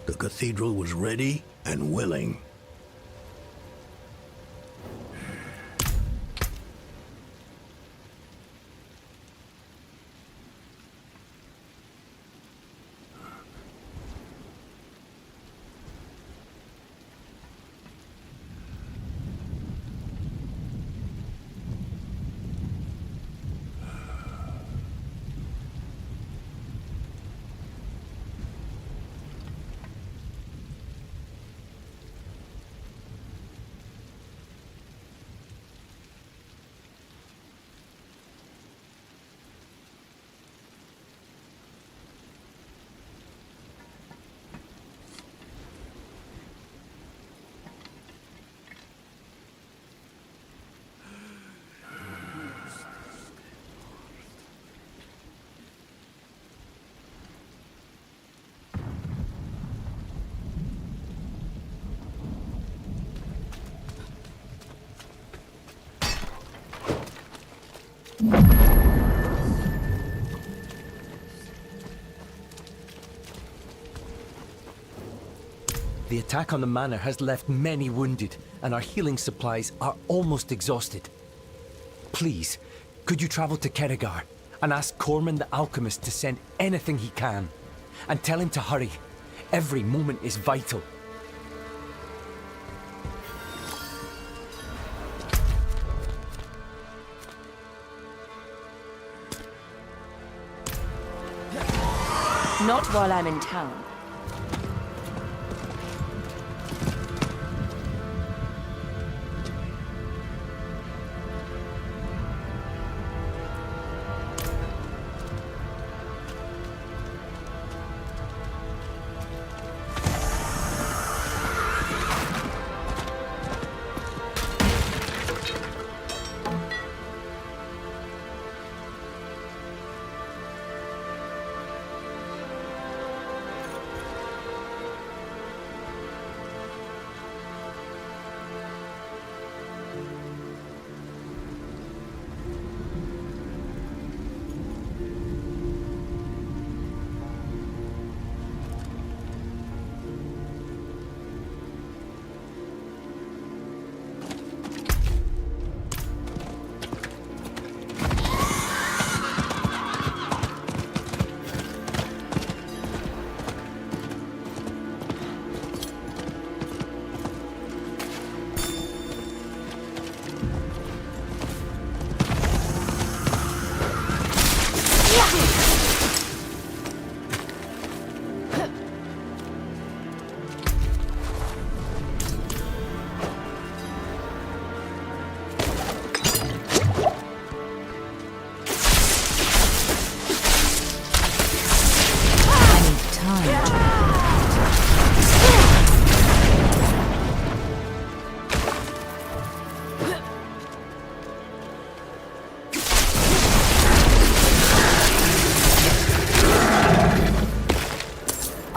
The cathedral was ready and willing. The attack on the manor has left many wounded, and our healing supplies are almost exhausted. Please, could you travel to Kerrigar and ask Corman the Alchemist to send anything he can? And tell him to hurry. Every moment is vital. Not while I'm in town.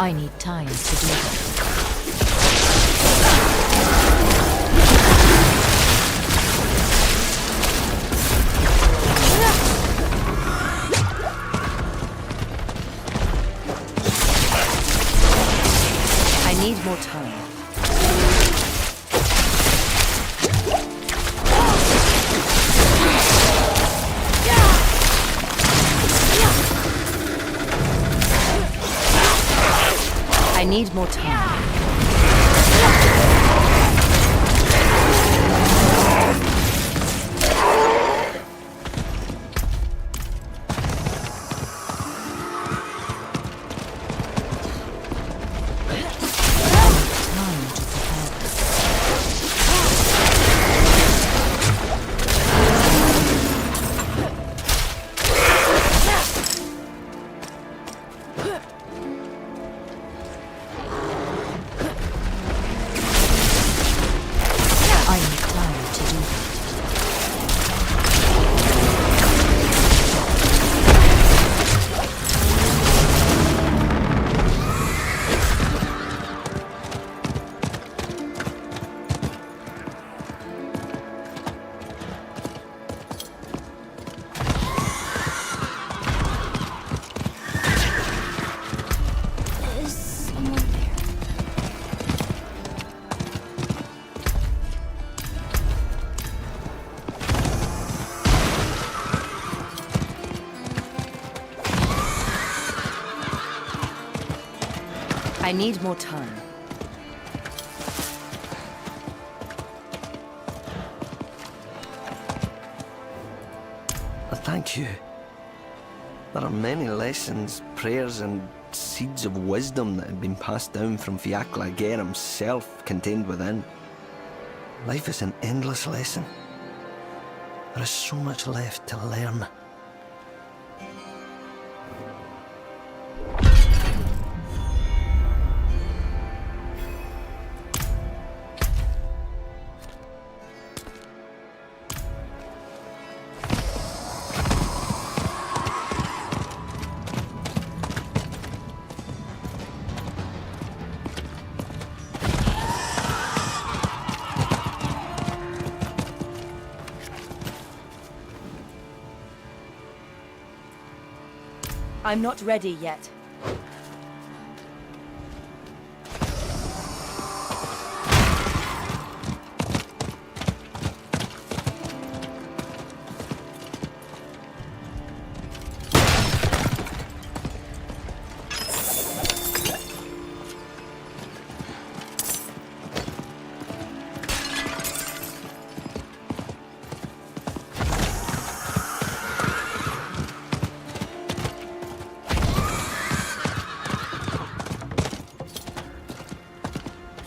I need time to do that. I need more time. I need more time. I need more time. Thank you. There are many lessons, prayers, and seeds of wisdom that have been passed down from Fiacla Ger himself contained within. Life is an endless lesson. There is so much left to learn. I'm not ready yet.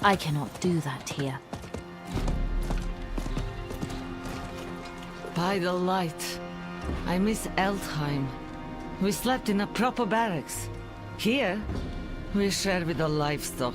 I cannot do that here. By the light, I miss Eldheim. We slept in a proper barracks. Here, we share with the livestock.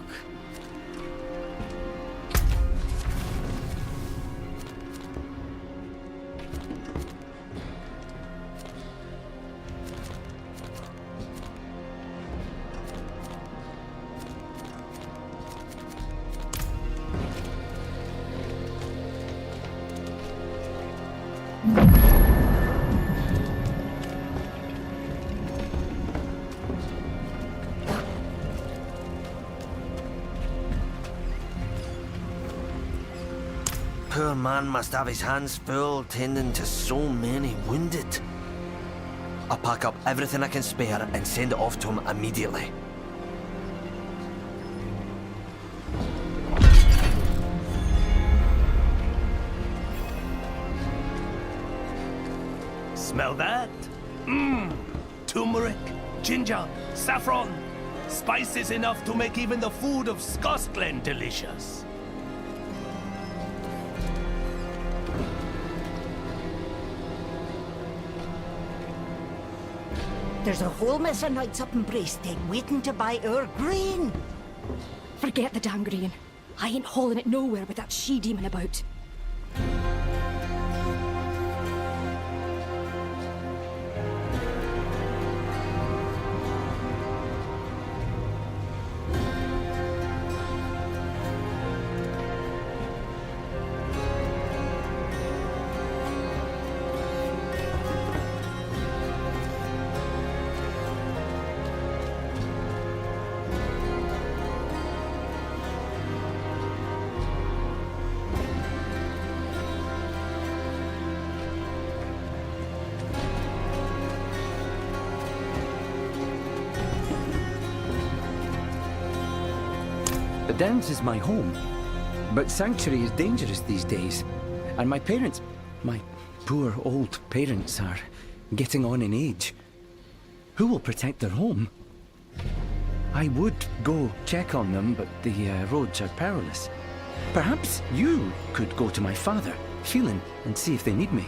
Poor man must have his hands full tending to so many wounded. I'll pack up everything I can spare and send it off to him immediately. Smell that? Mmm. Turmeric, ginger, saffron. Spices enough to make even the food of Scotland delicious. There's a whole mess of knights up in Braested waiting to buy our grain. Forget the damn grain. I ain't hauling it nowhere with that she-demon about. The Downs is my home, but Sanctuary is dangerous these days. And my parents, my poor old parents, are getting on in age. Who will protect their home? I would go check on them, but the roads are perilous. Perhaps you could go to my father, Phelan, and see if they need me.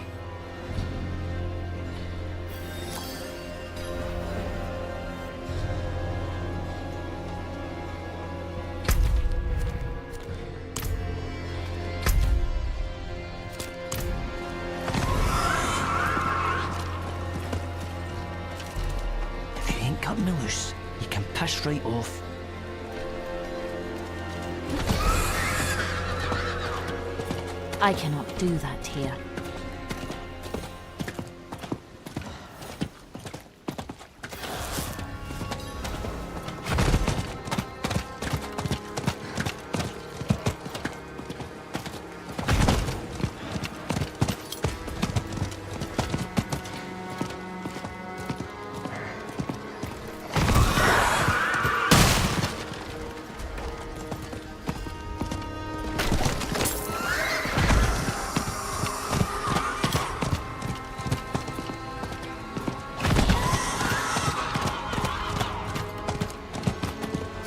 If you ain't cut me loose, you can piss right off. I cannot do that here.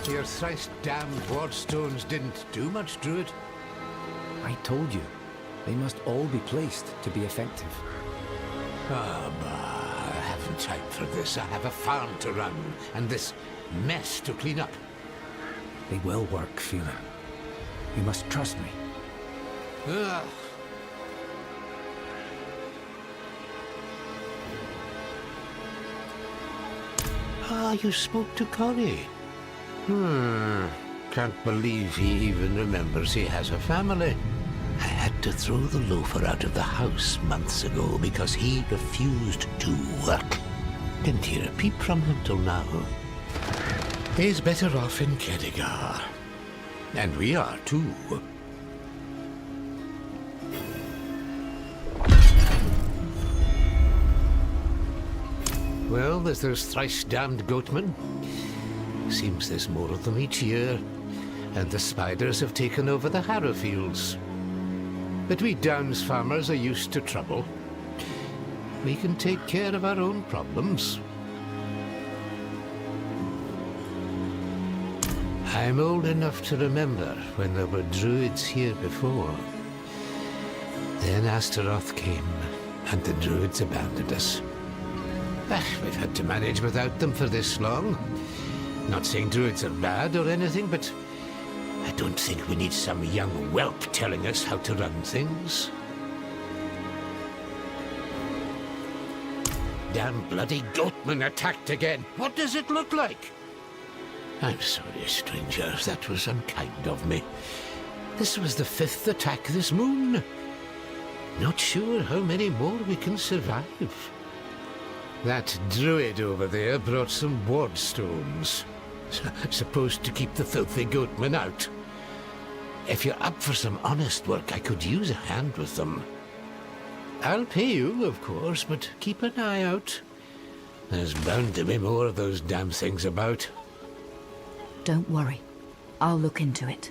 Your thrice-damned wardstones didn't do much, Druid. I told you, they must all be placed to be effective. Ah, bah, I haven't time for this. I have a farm to run, and this mess to clean up. They will work, Phelan. You must trust me. Ugh. Ah, you spoke to Corey. Can't believe he even remembers he has a family. I had to throw the loafer out of the house months ago because he refused to work. Didn't hear a peep from him till now. He's better off in Kedigar. And we are, too. Well, there's those thrice-damned goatmen. Seems there's more of them each year, and the spiders have taken over the harrow fields. But we Downs farmers are used to trouble. We can take care of our own problems. I'm old enough to remember when there were druids here before. Then Astaroth came, and the druids abandoned us. We've had to manage without them for this long. Not saying druids are bad or anything, but I don't think we need some young whelp telling us how to run things. Damn bloody goatmen attacked again. What does it look like? I'm sorry, stranger. That was unkind of me. This was the 5th attack this moon. Not sure how many more we can survive. That druid over there brought some wardstones. Supposed to keep the filthy goatmen out. If you're up for some honest work, I could use a hand with them. I'll pay you, of course, but keep an eye out. There's bound to be more of those damn things about. Don't worry. I'll look into it.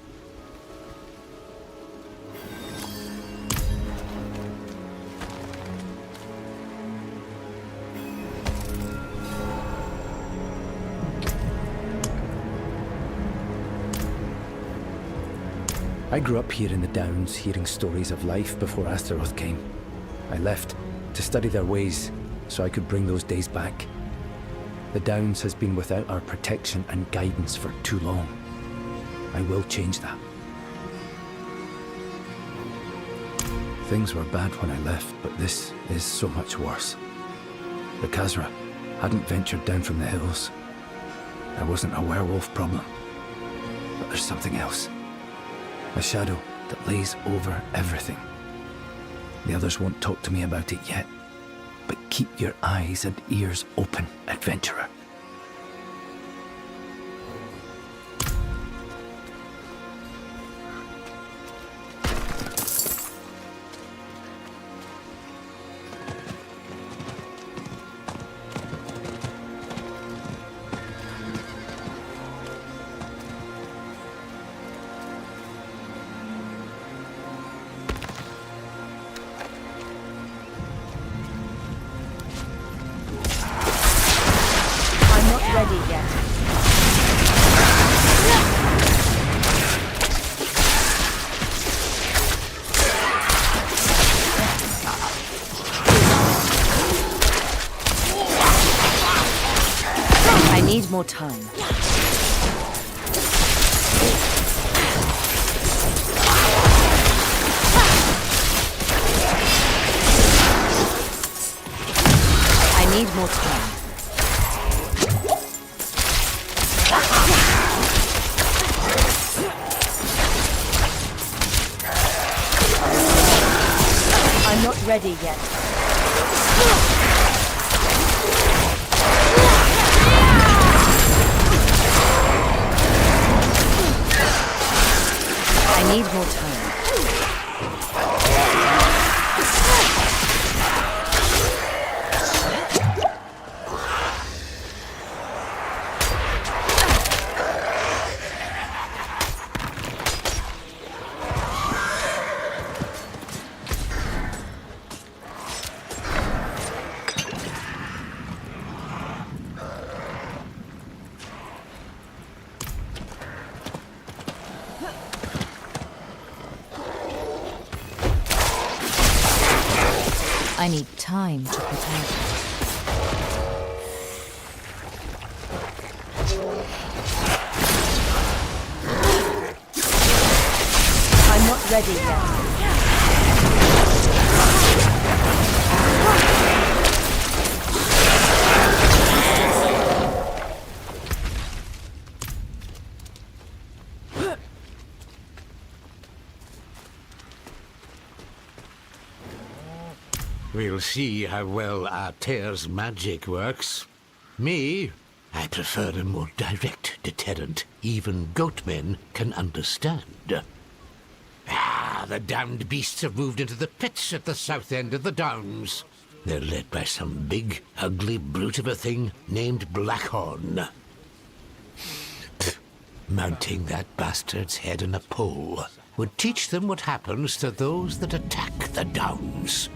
I grew up here in the Downs, hearing stories of life before Astaroth came. I left to study their ways, so I could bring those days back. The Downs has been without our protection and guidance for too long. I will change that. Things were bad when I left, but this is so much worse. The Khazra hadn't ventured down from the hills. There wasn't a werewolf problem. But there's something else. A shadow that lays over everything. The others won't talk to me about it yet, but keep your eyes and ears open, adventurer. more time. I need more time. I'm not ready yet. I need more time. I need time to prepare. I'm not ready yet. We'll see how well Artair's magic works. Me, I prefer a more direct deterrent even goatmen can understand. Ah, the damned beasts have moved into the pits at the south end of the Downs. They're led by some big, ugly brute of a thing named Blackhorn. Mounting that bastard's head on a pole would teach them what happens to those that attack the Downs.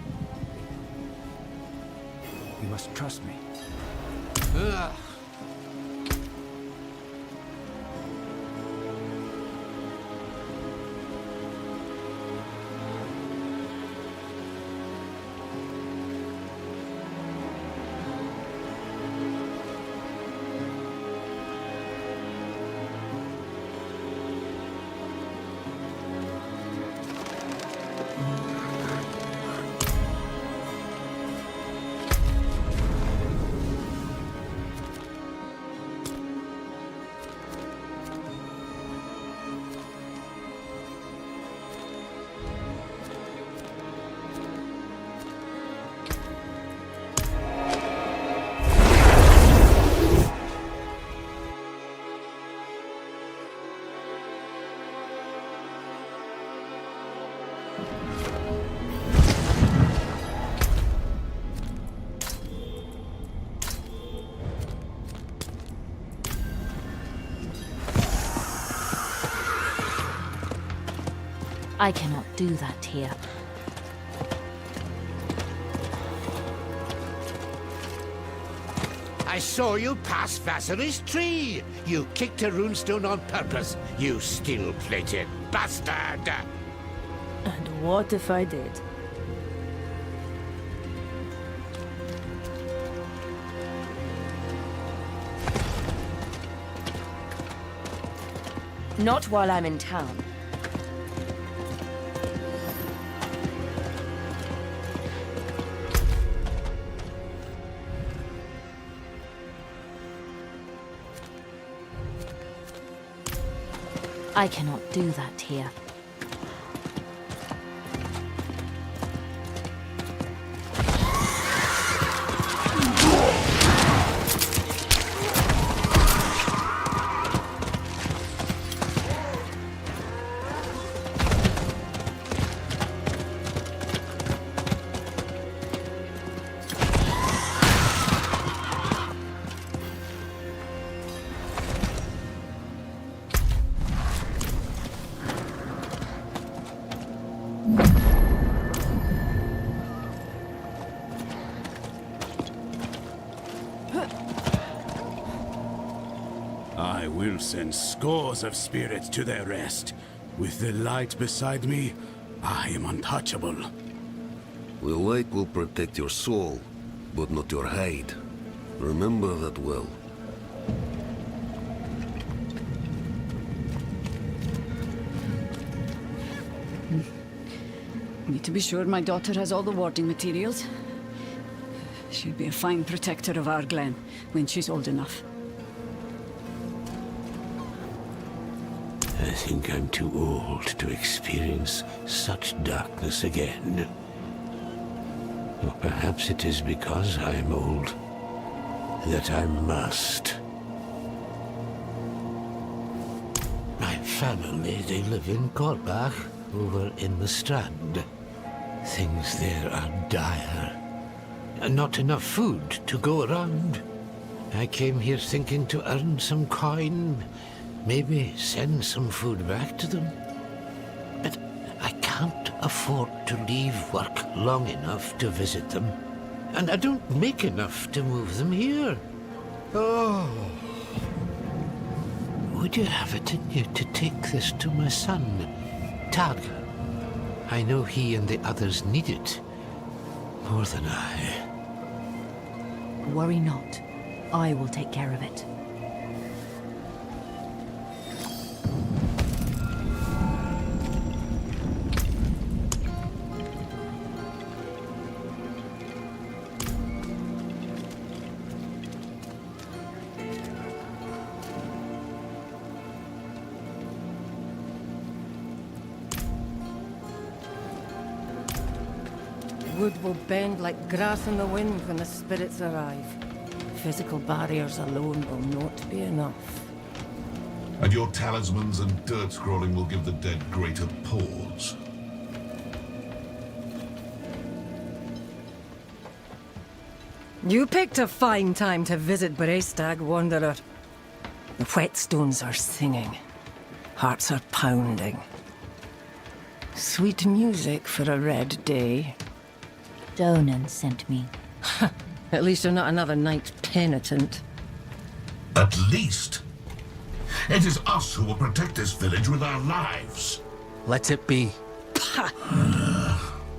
You must trust me. I cannot do that here. I saw you pass Vassary's tree. You kicked a runestone on purpose, you steel-plated bastard! And what if I did? Not while I'm in town. I cannot do that here. I will send scores of spirits to their rest. With the light beside me, I am untouchable. The light will protect your soul, but not your hide. Remember that well. To be sure, my daughter has all the warding materials. She'll be a fine protector of our glen when she's old enough. I think I'm too old to experience such darkness again. Or perhaps it is because I'm old that I must. My family, they live in Korbach, over in the Strand. Things there are dire. Not enough food to go around. I came here thinking to earn some coin, maybe send some food back to them. But I can't afford to leave work long enough to visit them. And I don't make enough to move them here. Oh. Would you have it in you to take this to my son, Targa? I know he and the others need it more than I. Worry not. I will take care of it. Wood will bend like grass in the wind when the spirits arrive. Physical barriers alone will not be enough. And your talismans and dirt scrolling will give the dead greater pause. You picked a fine time to visit Brestag, Wanderer. The whetstones are singing. Hearts are pounding. Sweet music for a red day. Donan sent me. At least you're not another knight penitent. At least? It is us who will protect this village with our lives. Let it be.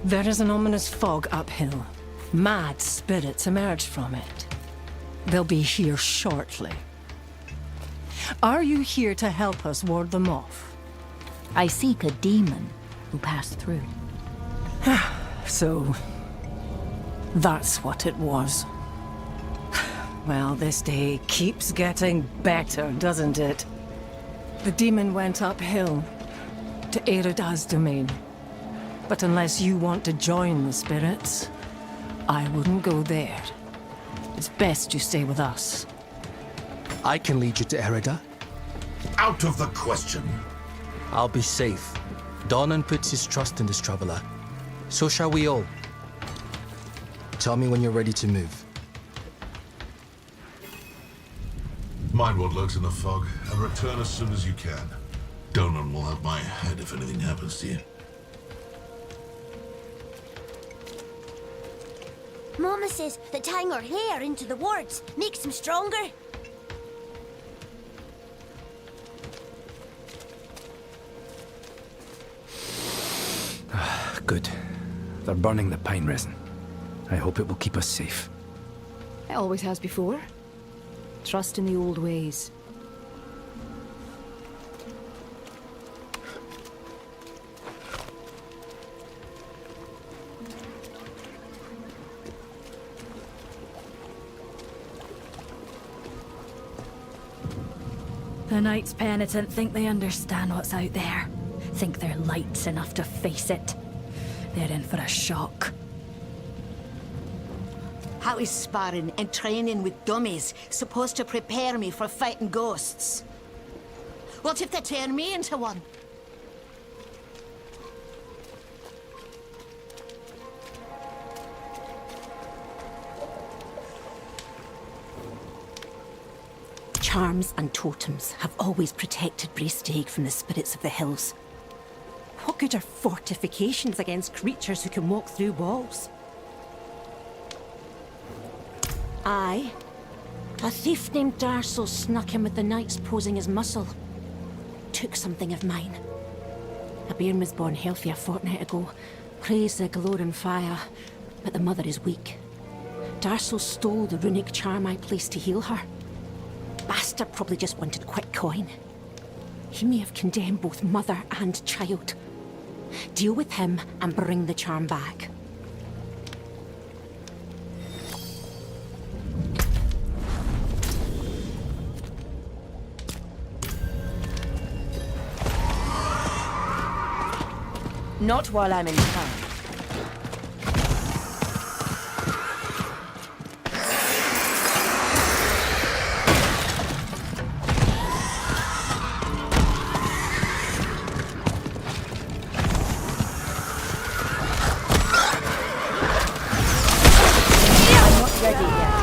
There is an ominous fog uphill. Mad spirits emerge from it. They'll be here shortly. Are you here to help us ward them off? I seek a demon who passed through. So, that's what it was. Well, this day keeps getting better, doesn't it? The demon went uphill to Erida's domain. But unless you want to join the spirits, I wouldn't go there. It's best you stay with us. I can lead you to Erida. Out of the question. I'll be safe. Donan puts his trust in this traveler. So shall we all. Tell me when you're ready to move. Mind what lurks in the fog, and return as soon as you can. Donan will have my head if anything happens to you. Mama says that tying her hair into the wards makes them stronger. Good. They're burning the pine resin. I hope it will keep us safe. It always has before. Trust in the old ways. The Knights Penitent think they understand what's out there. Think they're lights enough to face it. They're in for a shock. How is sparring and training with dummies supposed to prepare me for fighting ghosts? What if they turn me into one? Charms and totems have always protected Brestag from the spirits of the hills. What good are fortifications against creatures who can walk through walls? Aye. A thief named Darcel snuck in with the knights posing as muscle. Took something of mine. A bairn was born healthy a fortnight ago. Praised the glowing fire, but the mother is weak. Darcel stole the runic charm I placed to heal her. Bastard probably just wanted quick coin. He may have condemned both mother and child. Deal with him and bring the charm back. Not while I'm in town. I'm not ready yet.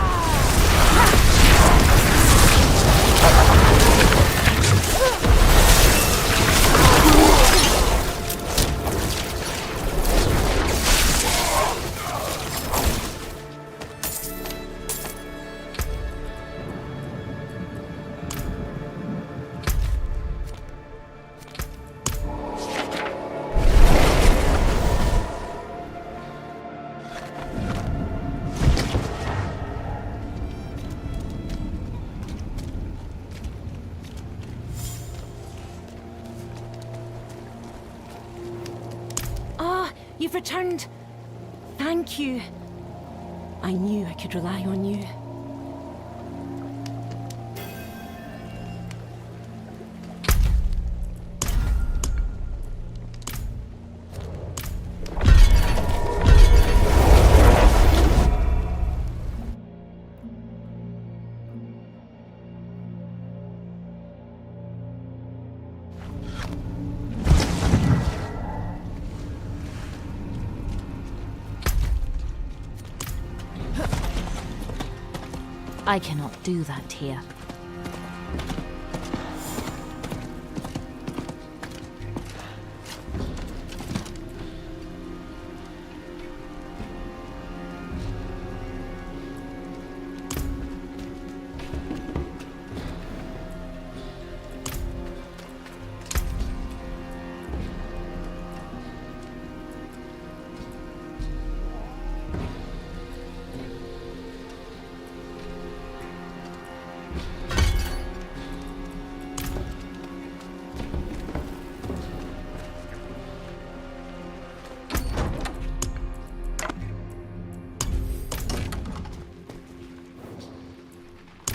You've returned. Thank you. I knew I could rely on you. I cannot do that here.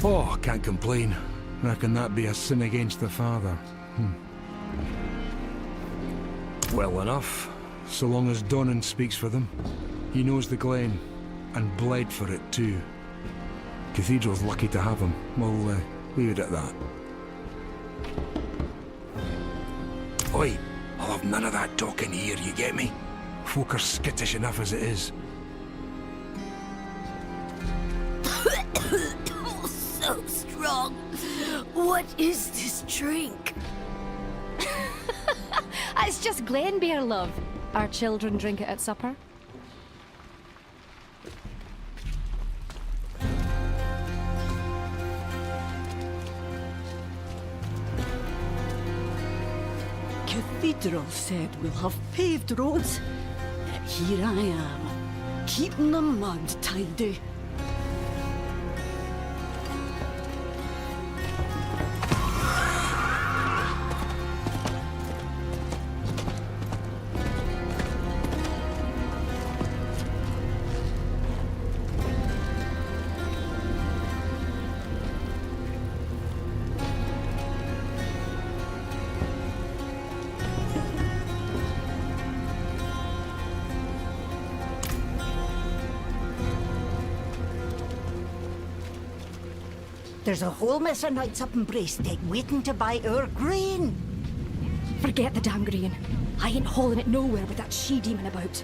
Oh, can't complain. Reckon that be a sin against the father. Well enough, so long as Donnan speaks for them. He knows the glen, and bled for it too. Cathedral's lucky to have him. We'll leave it at that. Oi, I'll have none of that talking here, you get me? Folk are skittish enough as it is. So strong. What is this drink? It's just Glenbeer, love. Our children drink it at supper. Cathedral said we'll have paved roads. Here I am, keeping the mud tidy. There's a whole mess of knights up in Bracedeck waiting to buy our grain. Forget the damn grain. I ain't hauling it nowhere with that she-demon about.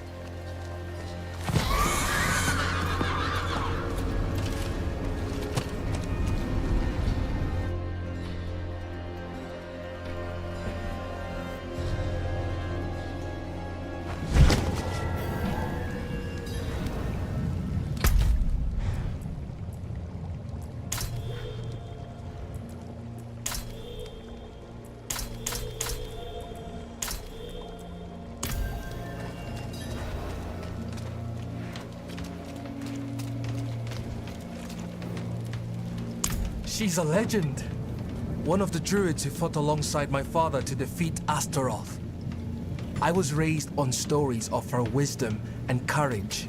She's a legend. One of the druids who fought alongside my father to defeat Astaroth. I was raised on stories of her wisdom and courage.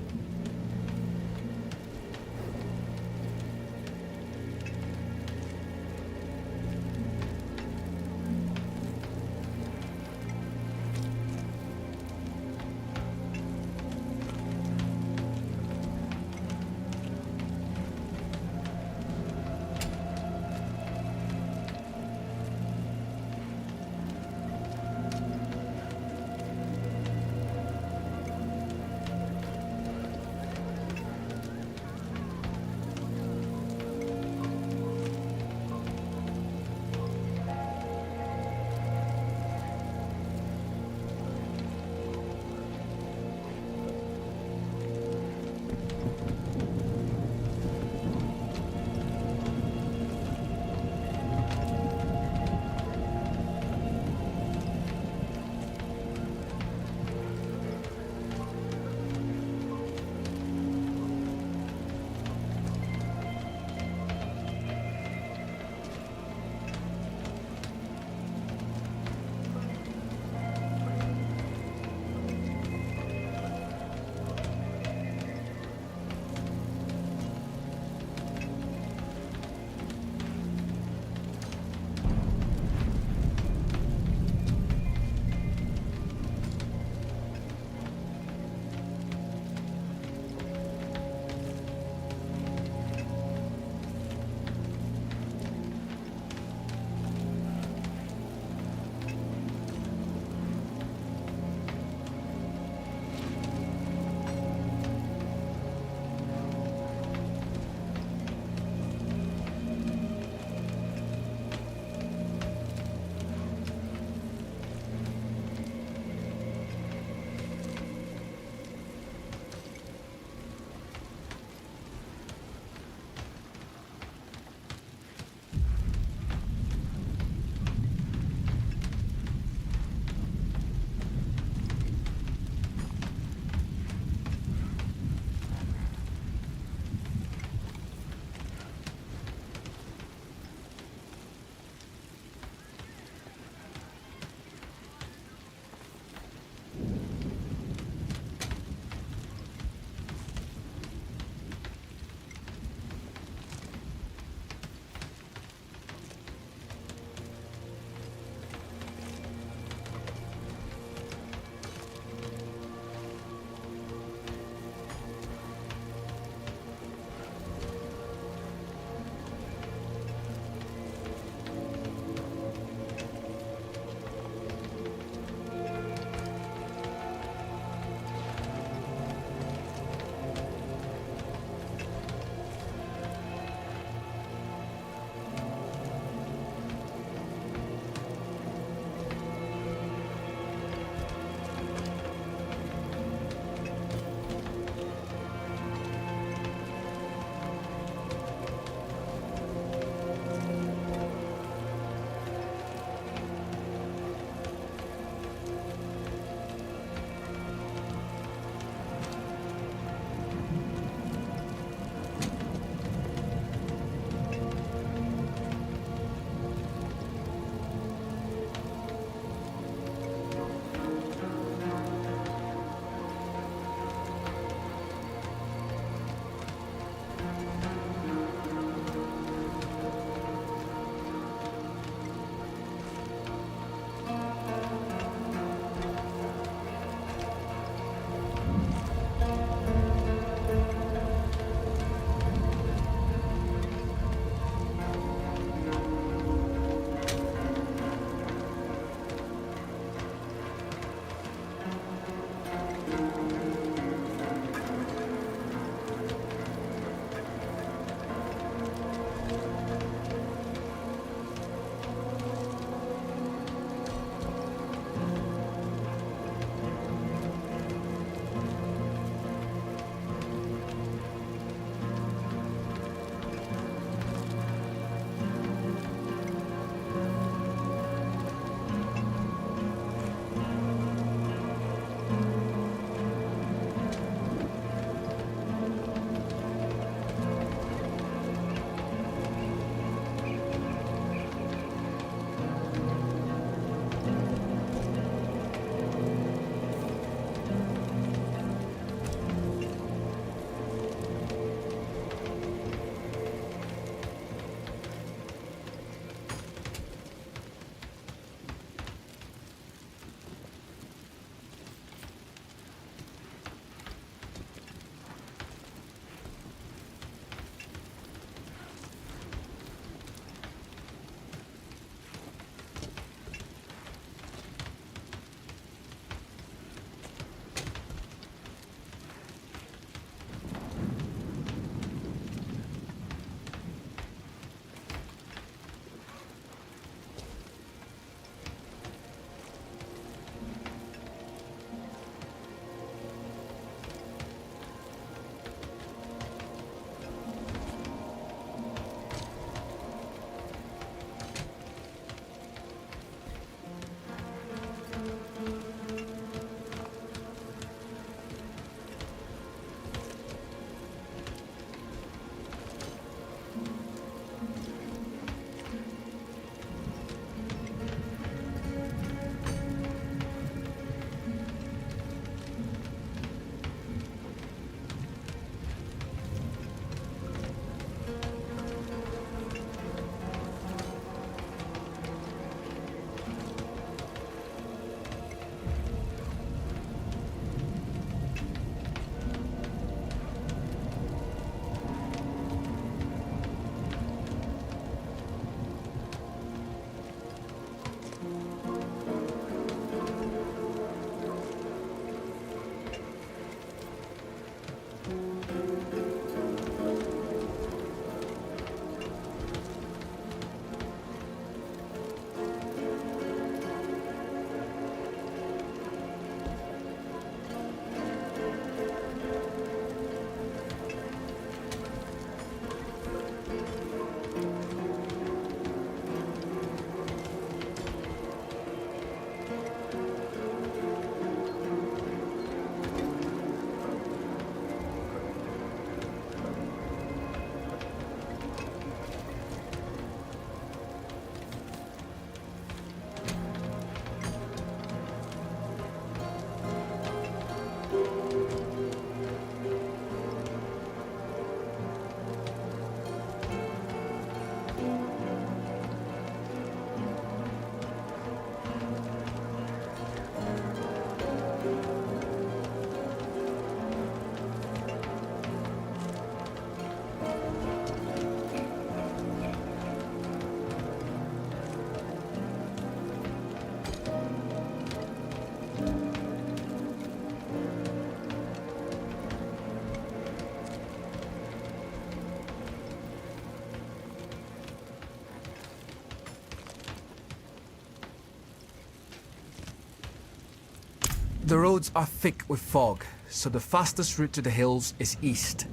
The roads are thick with fog, so the fastest route to the hills is east,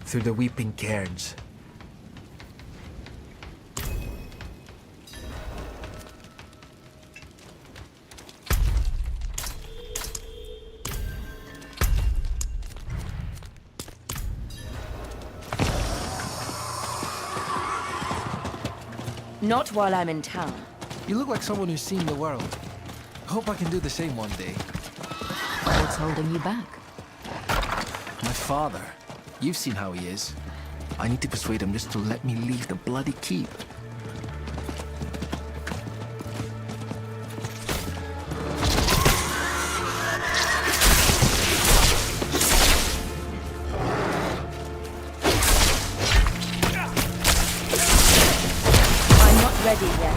through the Weeping Cairns. Not while I'm in town. You look like someone who's seen the world. Hope I can do the same one day. What's holding you back? My father. You've seen how he is. I need to persuade him just to let me leave the bloody keep. I'm not ready yet.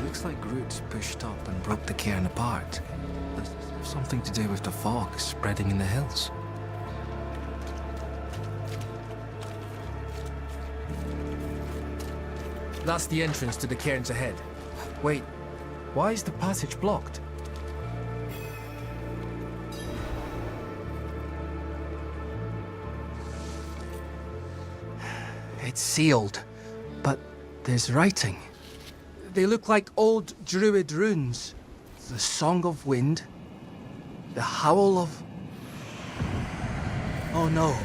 Looks like roots pushed up and broke the cairn apart. Does this have something to do with the fog spreading in the hills? That's the entrance to the cairns ahead. Wait, why is the passage blocked? It's sealed, but there's writing. They look like old druid runes. The Song of Wind. The Howl of... Oh no.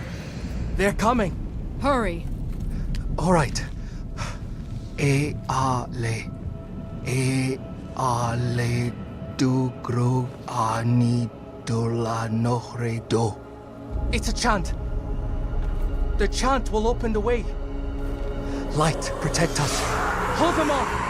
They're coming. Hurry. All right. E-a-le. E-a-le du-gru ani-dula-nohre-do. It's a chant. The chant will open the way. Light, protect us. Hold them off!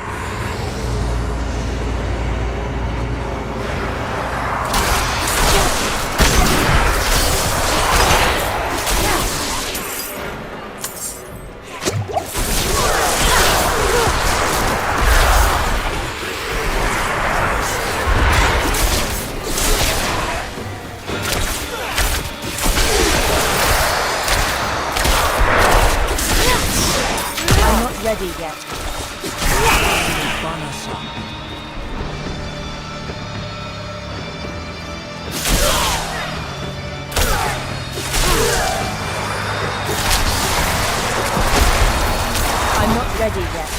Ready yet. I'm not ready yet.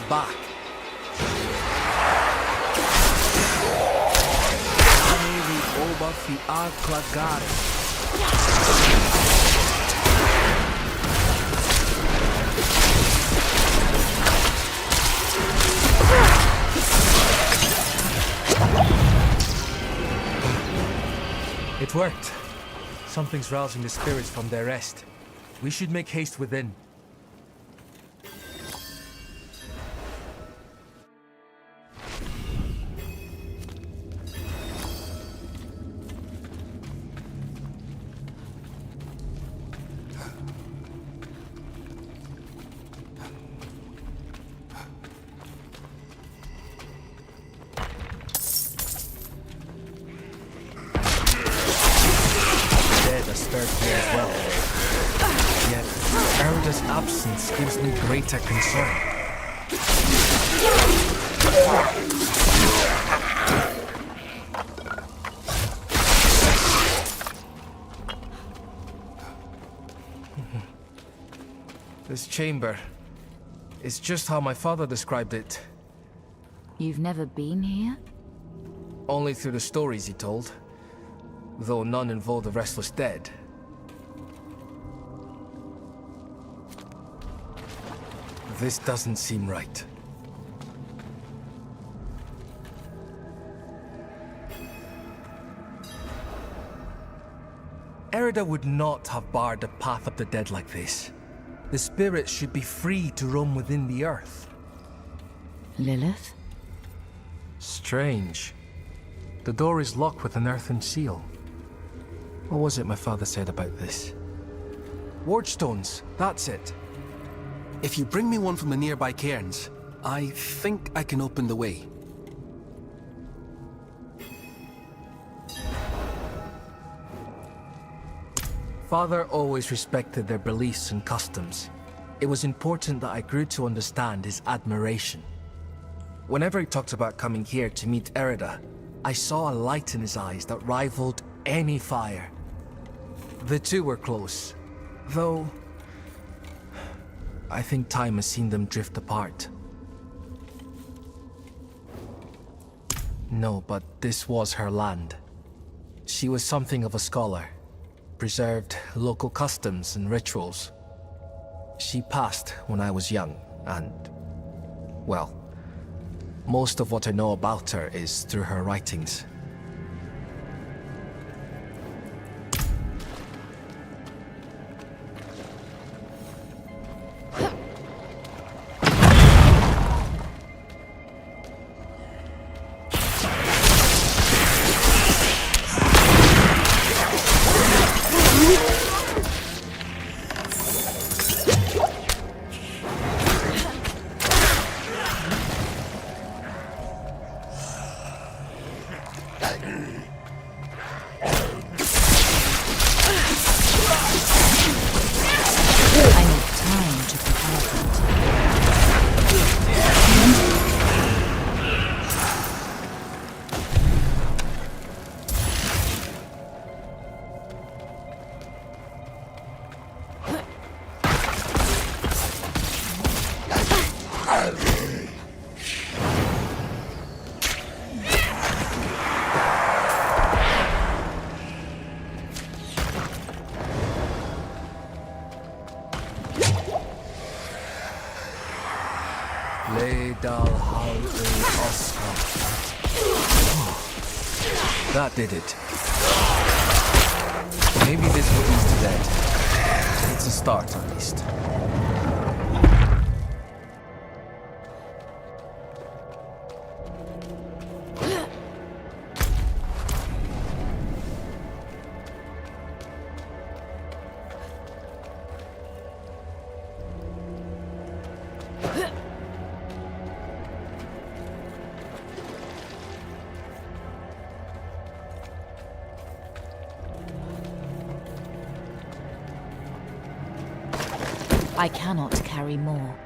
Back. It worked. Something's rousing the spirits from their rest. We should make haste within. Absence gives me greater concern. This chamber is just how my father described it. You've never been here? Only through the stories he told, though none involved the restless dead. This doesn't seem right. Erida would not have barred the path of the dead like this. The spirits should be free to roam within the earth. Lilith? Strange. The door is locked with an earthen seal. What was it my father said about this? Ward stones, that's it. If you bring me one from the nearby cairns, I think I can open the way. Father always respected their beliefs and customs. It was important that I grew to understand his admiration. Whenever he talked about coming here to meet Erida, I saw a light in his eyes that rivaled any fire. The two were close, though I think time has seen them drift apart. No, but this was her land. She was something of a scholar, preserved local customs and rituals. She passed when I was young, and, well, most of what I know about her is through her writings. That did it. Maybe this will ease the dead. It's a start, at least. I cannot carry more.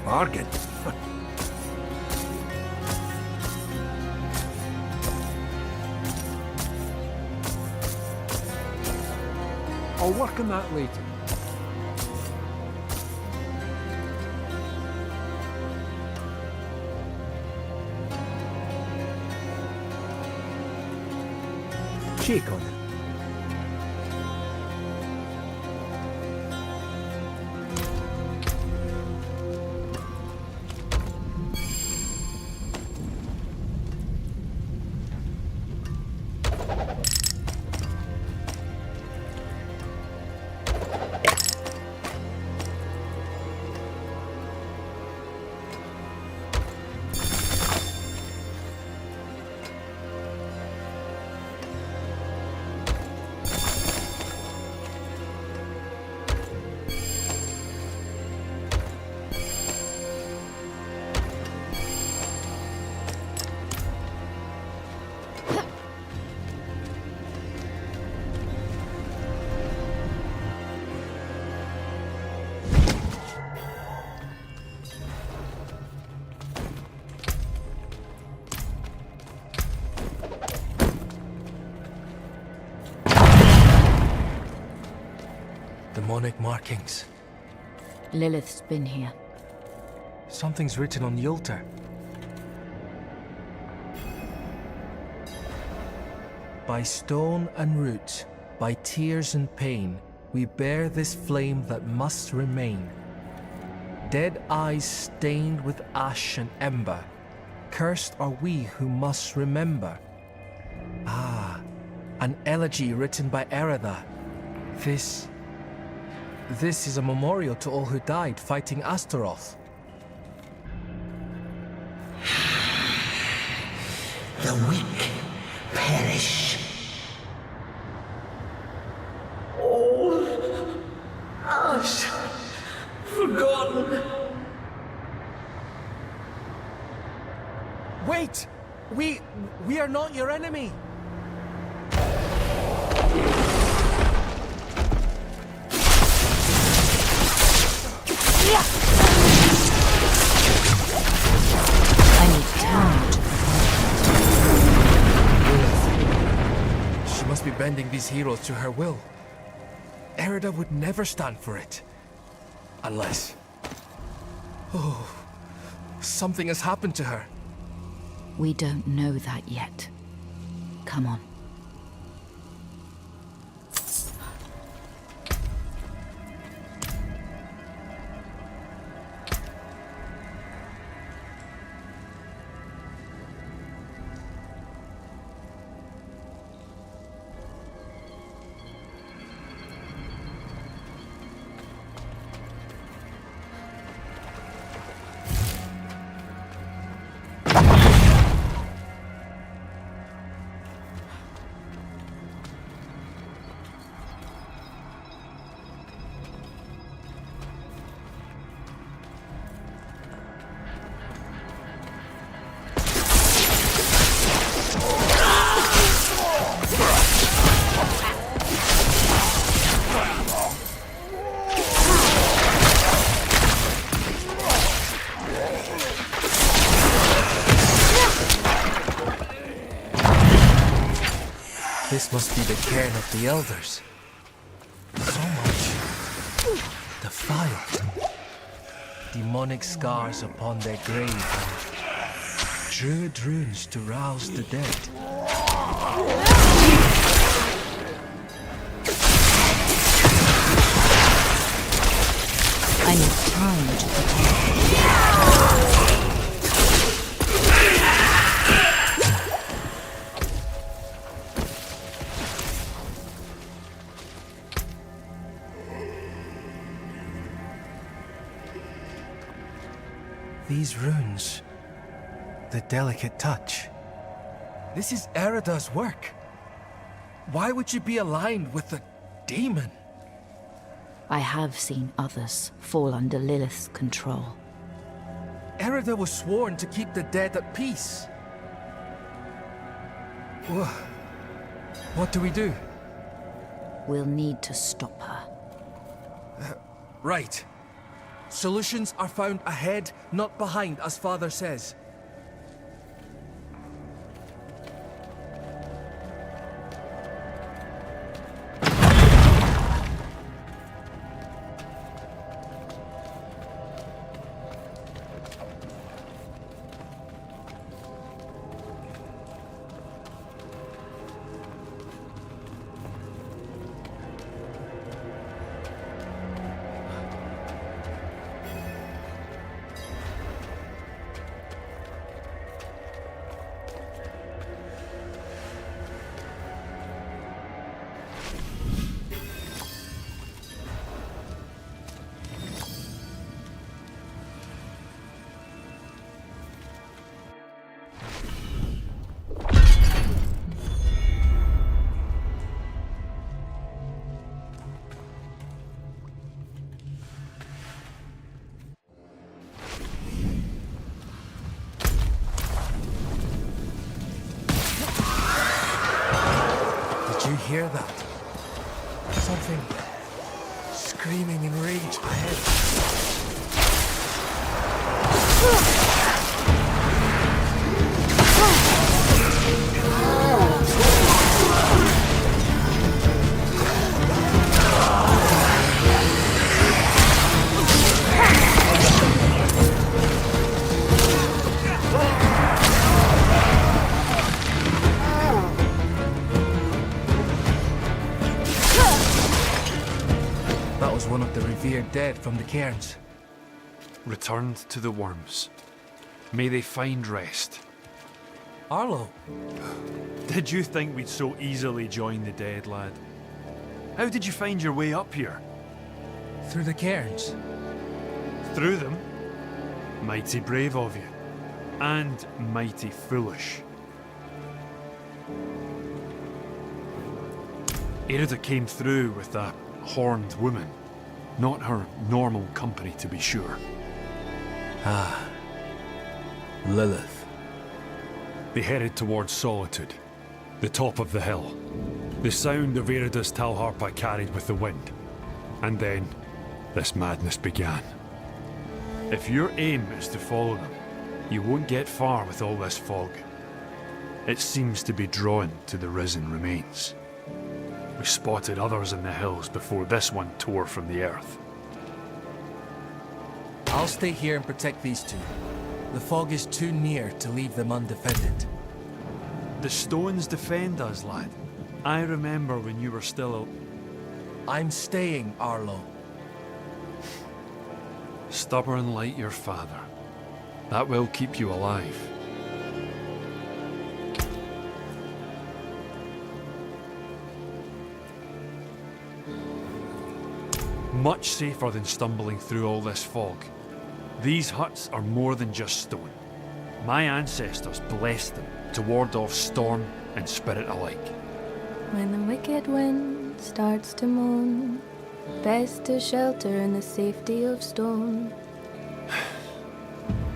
Bargain. I'll work on that later. Shake on it. demonic markings. Lilith's been here. Something's written on the altar. By stone and root, by tears and pain, we bear this flame that must remain. Dead eyes stained with ash and ember, cursed are we who must remember. Ah, an elegy written by Erida. This is a memorial to all who died fighting Astaroth. The weak perish. Oh, ash, forgotten. Wait! We are not your enemy! I need time to Lilith. She must be bending these heroes to her will. Erida would never stand for it. Unless... Oh... Something has happened to her. We don't know that yet. Come on. This must be the cairn of the elders. So much defiled. Demonic scars upon their grave. Druid runes to rouse the dead. I need time to prepare. These runes, the delicate touch. This is Erida's work. Why would she be aligned with the demon? I have seen others fall under Lilith's control. Erida was sworn to keep the dead at peace. What do we do? We'll need to stop her. Right. Solutions are found ahead, not behind, as Father says. Did you hear that? Something screaming in rage ahead. feared dead from the cairns. Returned to the worms. May they find rest. Arlo. Did you think we'd so easily join the dead, lad? How did you find your way up here? Through the cairns. Through them? Mighty brave of you. And mighty foolish. Erida came through with a horned woman. Not her normal company, to be sure. Ah. Lilith. They headed towards Solitude, the top of the hill. The sound of Erida's Talharpa carried with the wind. And then, this madness began. If your aim is to follow them, you won't get far with all this fog. It seems to be drawn to the risen remains. We spotted others in the hills before this one tore from the earth. I'll stay here and protect these two. The fog is too near to leave them undefended. The stones defend us, lad. I remember when you were still I'm staying, Arlo. Stubborn like your father. That will keep you alive. Much safer than stumbling through all this fog. These huts are more than just stone. My ancestors blessed them to ward off storm and spirit alike. When the wicked wind starts to moan, best to shelter in the safety of stone.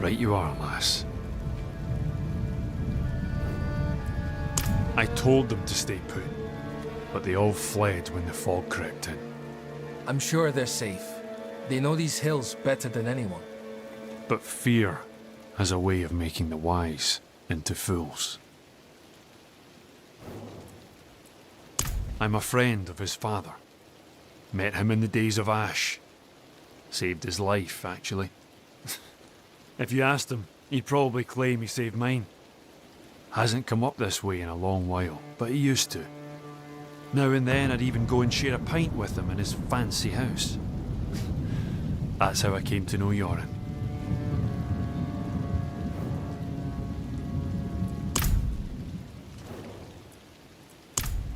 Right you are, lass. I told them to stay put, but they all fled when the fog crept in. I'm sure they're safe. They know these hills better than anyone. But fear has a way of making the wise into fools. I'm a friend of his father. Met him in the days of Ash. Saved his life, actually. If you asked him, he'd probably claim he saved mine. Hasn't come up this way in a long while, but he used to. Now and then I'd even go and share a pint with him in his fancy house. That's how I came to know Yoren.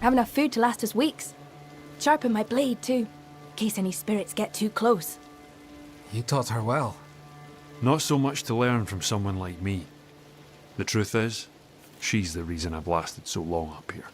I have enough food to last us weeks. Sharpen my blade too, in case any spirits get too close. You taught her well. Not so much to learn from someone like me. The truth is, she's the reason I've lasted so long up here.